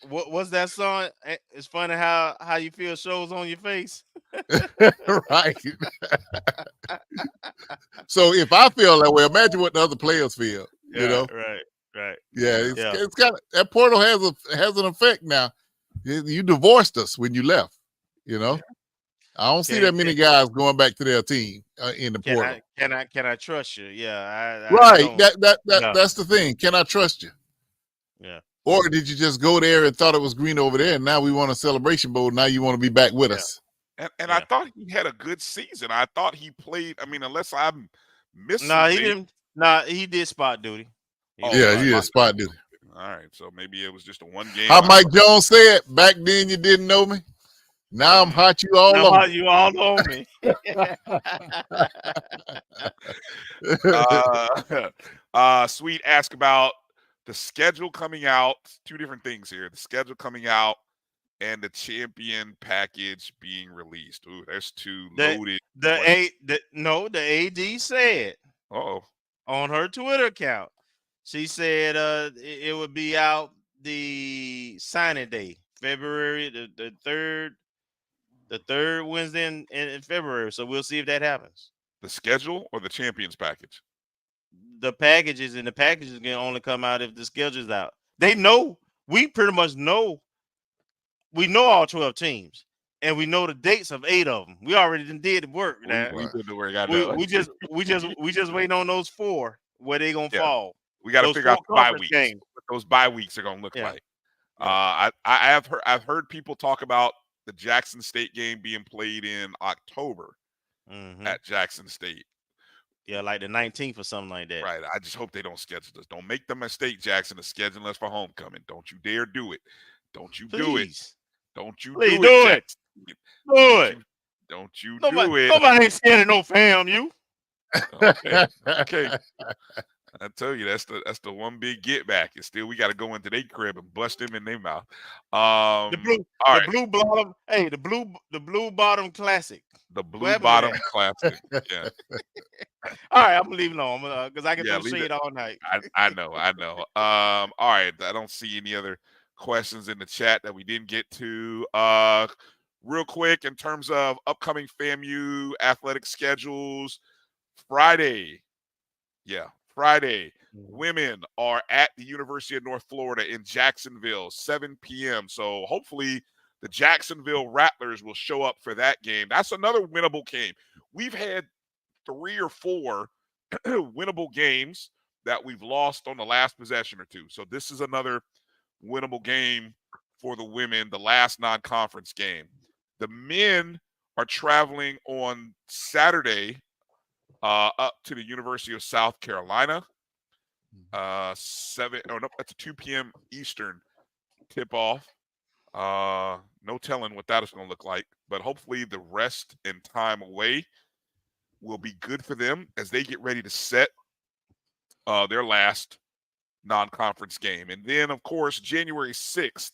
What's that song? It's funny how you feel shows on your face. Right. So if I feel that way, imagine what the other players feel. Yeah, you know? Right. Yeah, it's kind of, that portal has an effect now. You divorced us when you left. You know, I don't see that many guys going back to their team in the portal. Can I trust you? Yeah, right. That's the thing. Can I trust you? Yeah. Or did you just go there and thought it was green over there, and now we want a celebration bowl? Now you want to be back with us? And I thought he had a good season. I thought he played. I mean, unless I'm missing. No, he didn't. No, he did spot duty. He did spot duty. All right, so maybe it was just a one game. How Mike Jones said, back then you didn't know me. Now I'm hot you all over. You all on me. Sweet ask about the schedule coming out. Two different things here. The schedule coming out and the champion package being released. Ooh, there's two loaded. The AD said on her Twitter account. She said it would be out the signing day, February the third Wednesday in February. So we'll see if that happens. The schedule or the champions package? The packages can only come out if the schedule's out. They know. We pretty much know. We know all 12 teams, and we know the dates of 8 of them. We already did the work. We did the work. I know. We just waiting on those 4 where they gonna fall. We got to figure out the bye weeks. What those bye weeks are going to look like. I've heard people talk about the Jackson State game being played in October at Jackson State. Yeah, like the 19th or something like that. Right. I just hope they don't schedule us. Don't make the mistake, Jackson, of scheduling us for homecoming. Don't you dare do it. Don't you do it. Don't you Please do it. Do it. Don't you do it. Nobody ain't scared of no FAMU. Okay. I tell you, that's the one big get back. And still, we got to go into their crib and bust them in their mouth. The blue bottom. Hey, the blue bottom classic. The blue bottom classic. Yeah. All right, I'm gonna leave it alone because I can throw shade all night. I know. All right, I don't see any other questions in the chat that we didn't get to. Real quick, in terms of upcoming FAMU athletic schedules, Friday, women are at the University of North Florida in Jacksonville, 7 p.m. So hopefully the Jacksonville Rattlers will show up for that game. That's another winnable game. We've had 3 or 4 winnable games that we've lost on the last possession or two. So this is another winnable game for the women, the last non-conference game. The men are traveling on Saturday up to the University of South Carolina. That's a 2 p.m. Eastern tip-off. No telling what that is going to look like, but hopefully the rest and time away will be good for them as they get ready to set their last non-conference game. And then, of course, January 6th,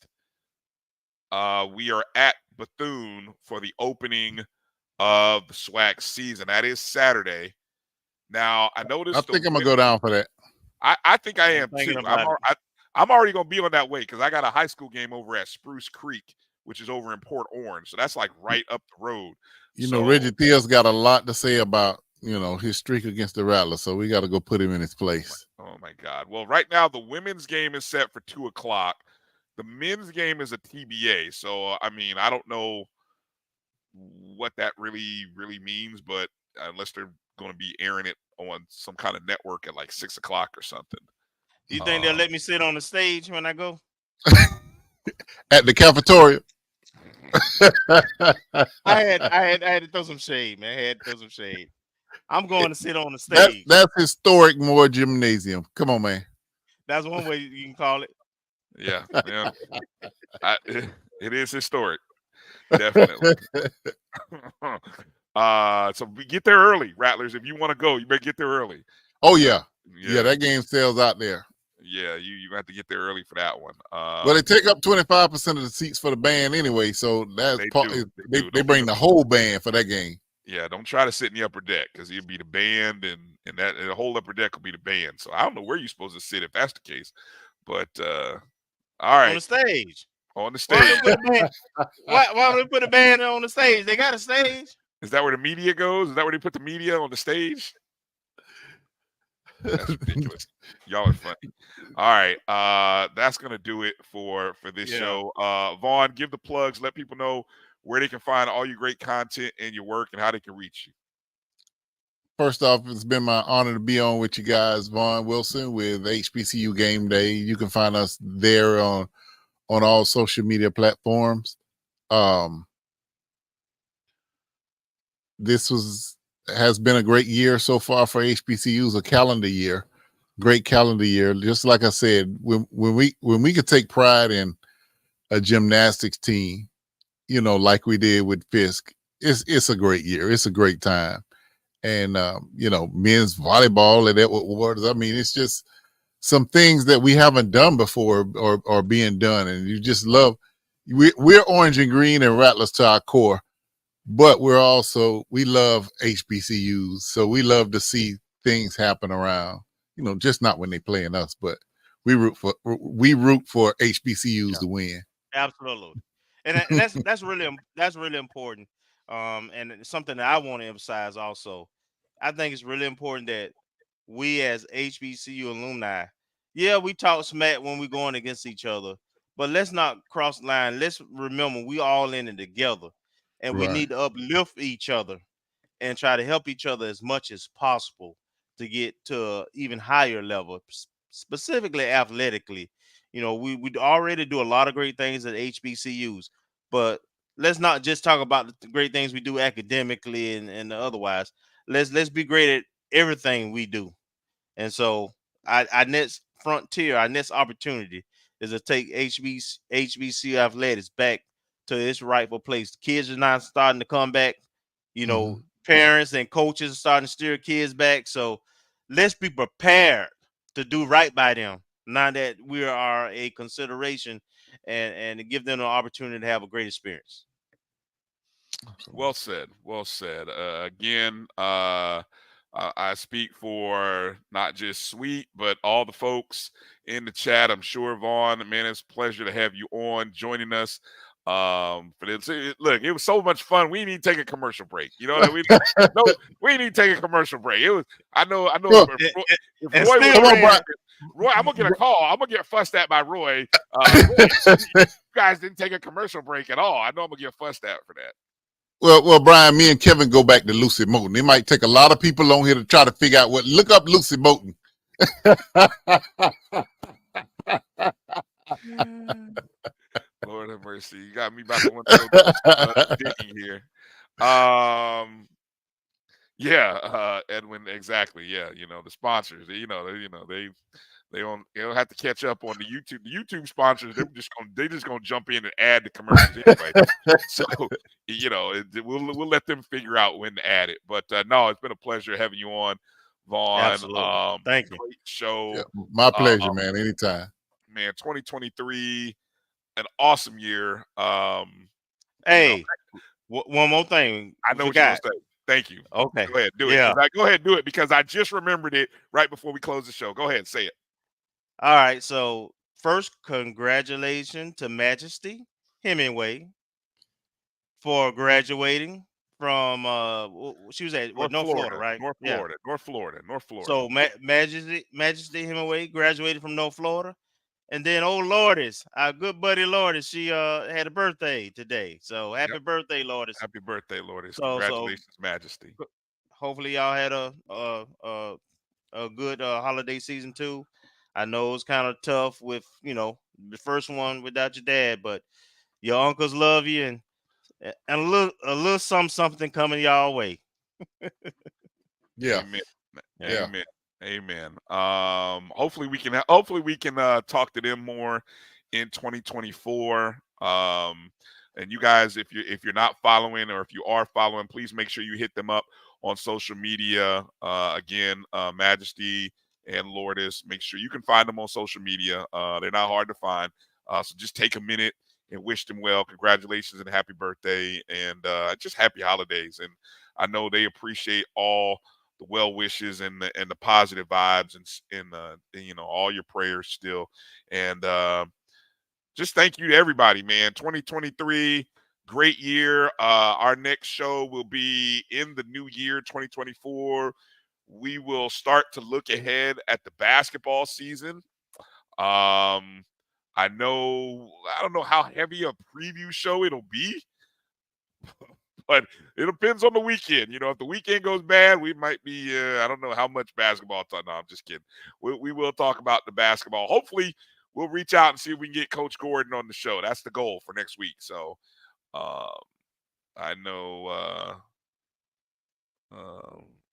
we are at Bethune for the opening of the SWAC season. That is Saturday. Now, I noticed. I think I'm going to go down for that. I think I am too. I'm already going to be on that way because I got a high school game over at Spruce Creek, which is over in Port Orange. So that's like right up the road. You know, Reggie Theo's got a lot to say about, his streak against the Rattlers. So we got to go put him in his place. Oh my God. Well, right now the women's game is set for 2 o'clock. The men's game is a TBA. So I mean, I don't know what that really means, but unless they're going to be airing it on some kind of network at like 6 o'clock or something. You think they'll let me sit on the stage when I go? At the cafeteria. I had to throw some shade, man. I had to throw some shade. I'm going to sit on the stage. That's historic Moore Gymnasium. Come on, man. That's one way you can call it. Yeah, yeah. It is historic, definitely. So we get there early, Rattlers. If you want to go, you better get there early. Oh yeah. That game sells out there. Yeah, you have to get there early for that one. Well, they take up 25% of the seats for the band anyway, so that's they bring the whole band for that game. Yeah, don't try to sit in the upper deck because it'll be the band and the whole upper deck will be the band. So I don't know where you're supposed to sit if that's the case. But all right. On the stage. On the stage. Why don't they put a band on the stage? They got a stage. Is that where the media goes? Is that where they put the media on the stage? That's ridiculous. Y'all are funny. All right. That's gonna do it for this show. Vaughn, give the plugs, let people know where they can find all your great content and your work and how they can reach you. First off, it's been my honor to be on with you guys, Vaughn Wilson with HBCU Game Day. You can find us there on all social media platforms. This has been a great year so far for HBCUs, a calendar year, great calendar year. Just like I said, when we could take pride in a gymnastics team, like we did with Fisk, it's a great year. It's a great time. And, men's volleyball at Edward Waters. I mean, it's just some things that we haven't done before or being done. And you just love, we're orange and green and Rattlers to our core, but we love HBCUs. So we love to see things happen around, just not when they playing us, but we root for HBCUs to win. Absolutely. And that's really important. And it's something that I want to emphasize also. I think it's really important that we as HBCU alumni, we talk smack when we're going against each other, but let's not cross the line. Let's remember we all in it together, and we need to uplift each other and try to help each other as much as possible to get to an even higher level, specifically athletically. We already do a lot of great things at HBCUs, but let's not just talk about the great things we do academically and otherwise. Let's be great at everything we do. And so our next frontier, our next opportunity is to take HBCU athletics back to its rightful place. Kids are not starting to come back. Parents and coaches are starting to steer kids back. So let's be prepared to do right by them now that we are a consideration and to give them an opportunity to have a great experience. Well said. Well said. Again, I speak for not just Sweet, but all the folks in the chat. I'm sure, Vaughn, man, it's a pleasure to have you on joining us. For this, look, it was so much fun. We need to take a commercial break. You know what I mean? No, we need to take a commermercial break. It was. I know. If Roy, I'm gonna get a call. I'm gonna get fussed at by Roy. You guys didn't take a commercial break at all. I know I'm gonna get fussed at for that. Well, Brian, me and Kevin go back to Lucy Moulton. It might take a lot of people on here to try to figure out look up Lucy Moulton. Lord have mercy. You got me about to want to digging here. Edwin, exactly. Yeah, the sponsors, they don't have to catch up on the YouTube. The YouTube sponsors, they're just gonna jump in and add the commercials anyway. So we'll let them figure out when to add it. But no, it's been a pleasure having you on, Vaughn. Absolutely. Thank you. Great show. Yeah, my pleasure, man. Anytime. Man, 2023, an awesome year. Hey, one more thing. I know what you're gonna say. Thank you. Okay. Go ahead, do it. Yeah. Go ahead, do it because I just remembered it right before we close the show. Go ahead, say it. All right. So first, congratulations to Majesty Hemingway for graduating she was at North Florida, right? North Yeah. Florida. So Majesty Hemingway graduated from North Florida. And then old Lourdes, our good buddy Lourdes, she had a birthday today. So happy Yep. birthday, Lourdes. Happy birthday, Lourdes. So Congratulations, Majesty. hopefully y'all had a good holiday season too. I know it's kind of tough with, the first one without your dad, but your uncles love you, and a little something coming y'all way. Yeah. Amen. Yeah. Amen. Hopefully we can talk to them more in 2024. And you guys, if you're not following, or if you are following, please make sure you hit them up on social media. Again, Majesty and Lourdes, make sure you can find them on social media. They're not hard to find. So just take a minute and wish them well. Congratulations and happy birthday, and just happy holidays. And I know they appreciate all the well wishes and the positive vibes and all your prayers still. And just thank you to everybody, man. 2023, great year. Our next show will be in the new year, 2024. We will start to look ahead at the basketball season. I don't know how heavy a preview show it'll be, but it depends on the weekend. If the weekend goes bad, we might be, I don't know how much basketball talk. No, I'm just kidding. We will talk about the basketball. Hopefully, we'll reach out and see if we can get Coach Gordon on the show. That's the goal for next week. So I know,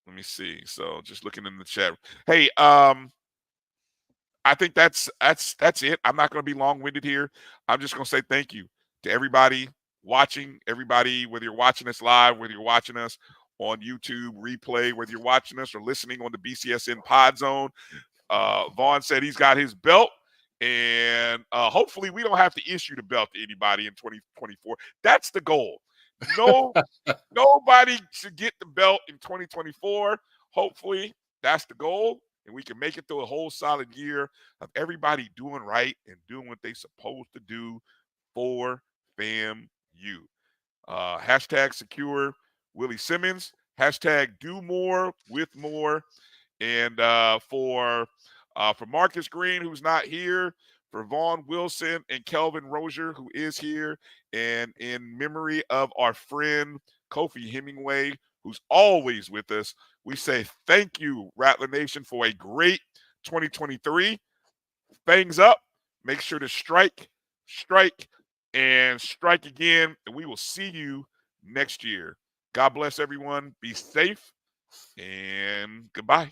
let me see. So just looking in the chat. Hey, I think that's it. I'm not going to be long-winded here. I'm just going to say thank you to everybody watching, everybody, whether you're watching us live, whether you're watching us on YouTube replay, whether you're watching us or listening on the BCSN Pod Zone. Vaughn said he's got his belt, and hopefully we don't have to issue the belt to anybody in 2024. That's the goal. No, nobody should get the belt in 2024. Hopefully that's the goal, and we can make it through a whole solid year of everybody doing right and doing what they're supposed to do for FAMU. Hashtag secure Willie Simmons. Hashtag do more with more. And for Marcus Green, who's not here, for Vaughn Wilson and Kelvin Rozier, who is here, and in memory of our friend Kofi Hemingway, who's always with us, we say thank you, Rattler Nation, for a great 2023. Fangs up. Make sure to strike, and strike again. And we will see you next year. God bless everyone. Be safe, and goodbye.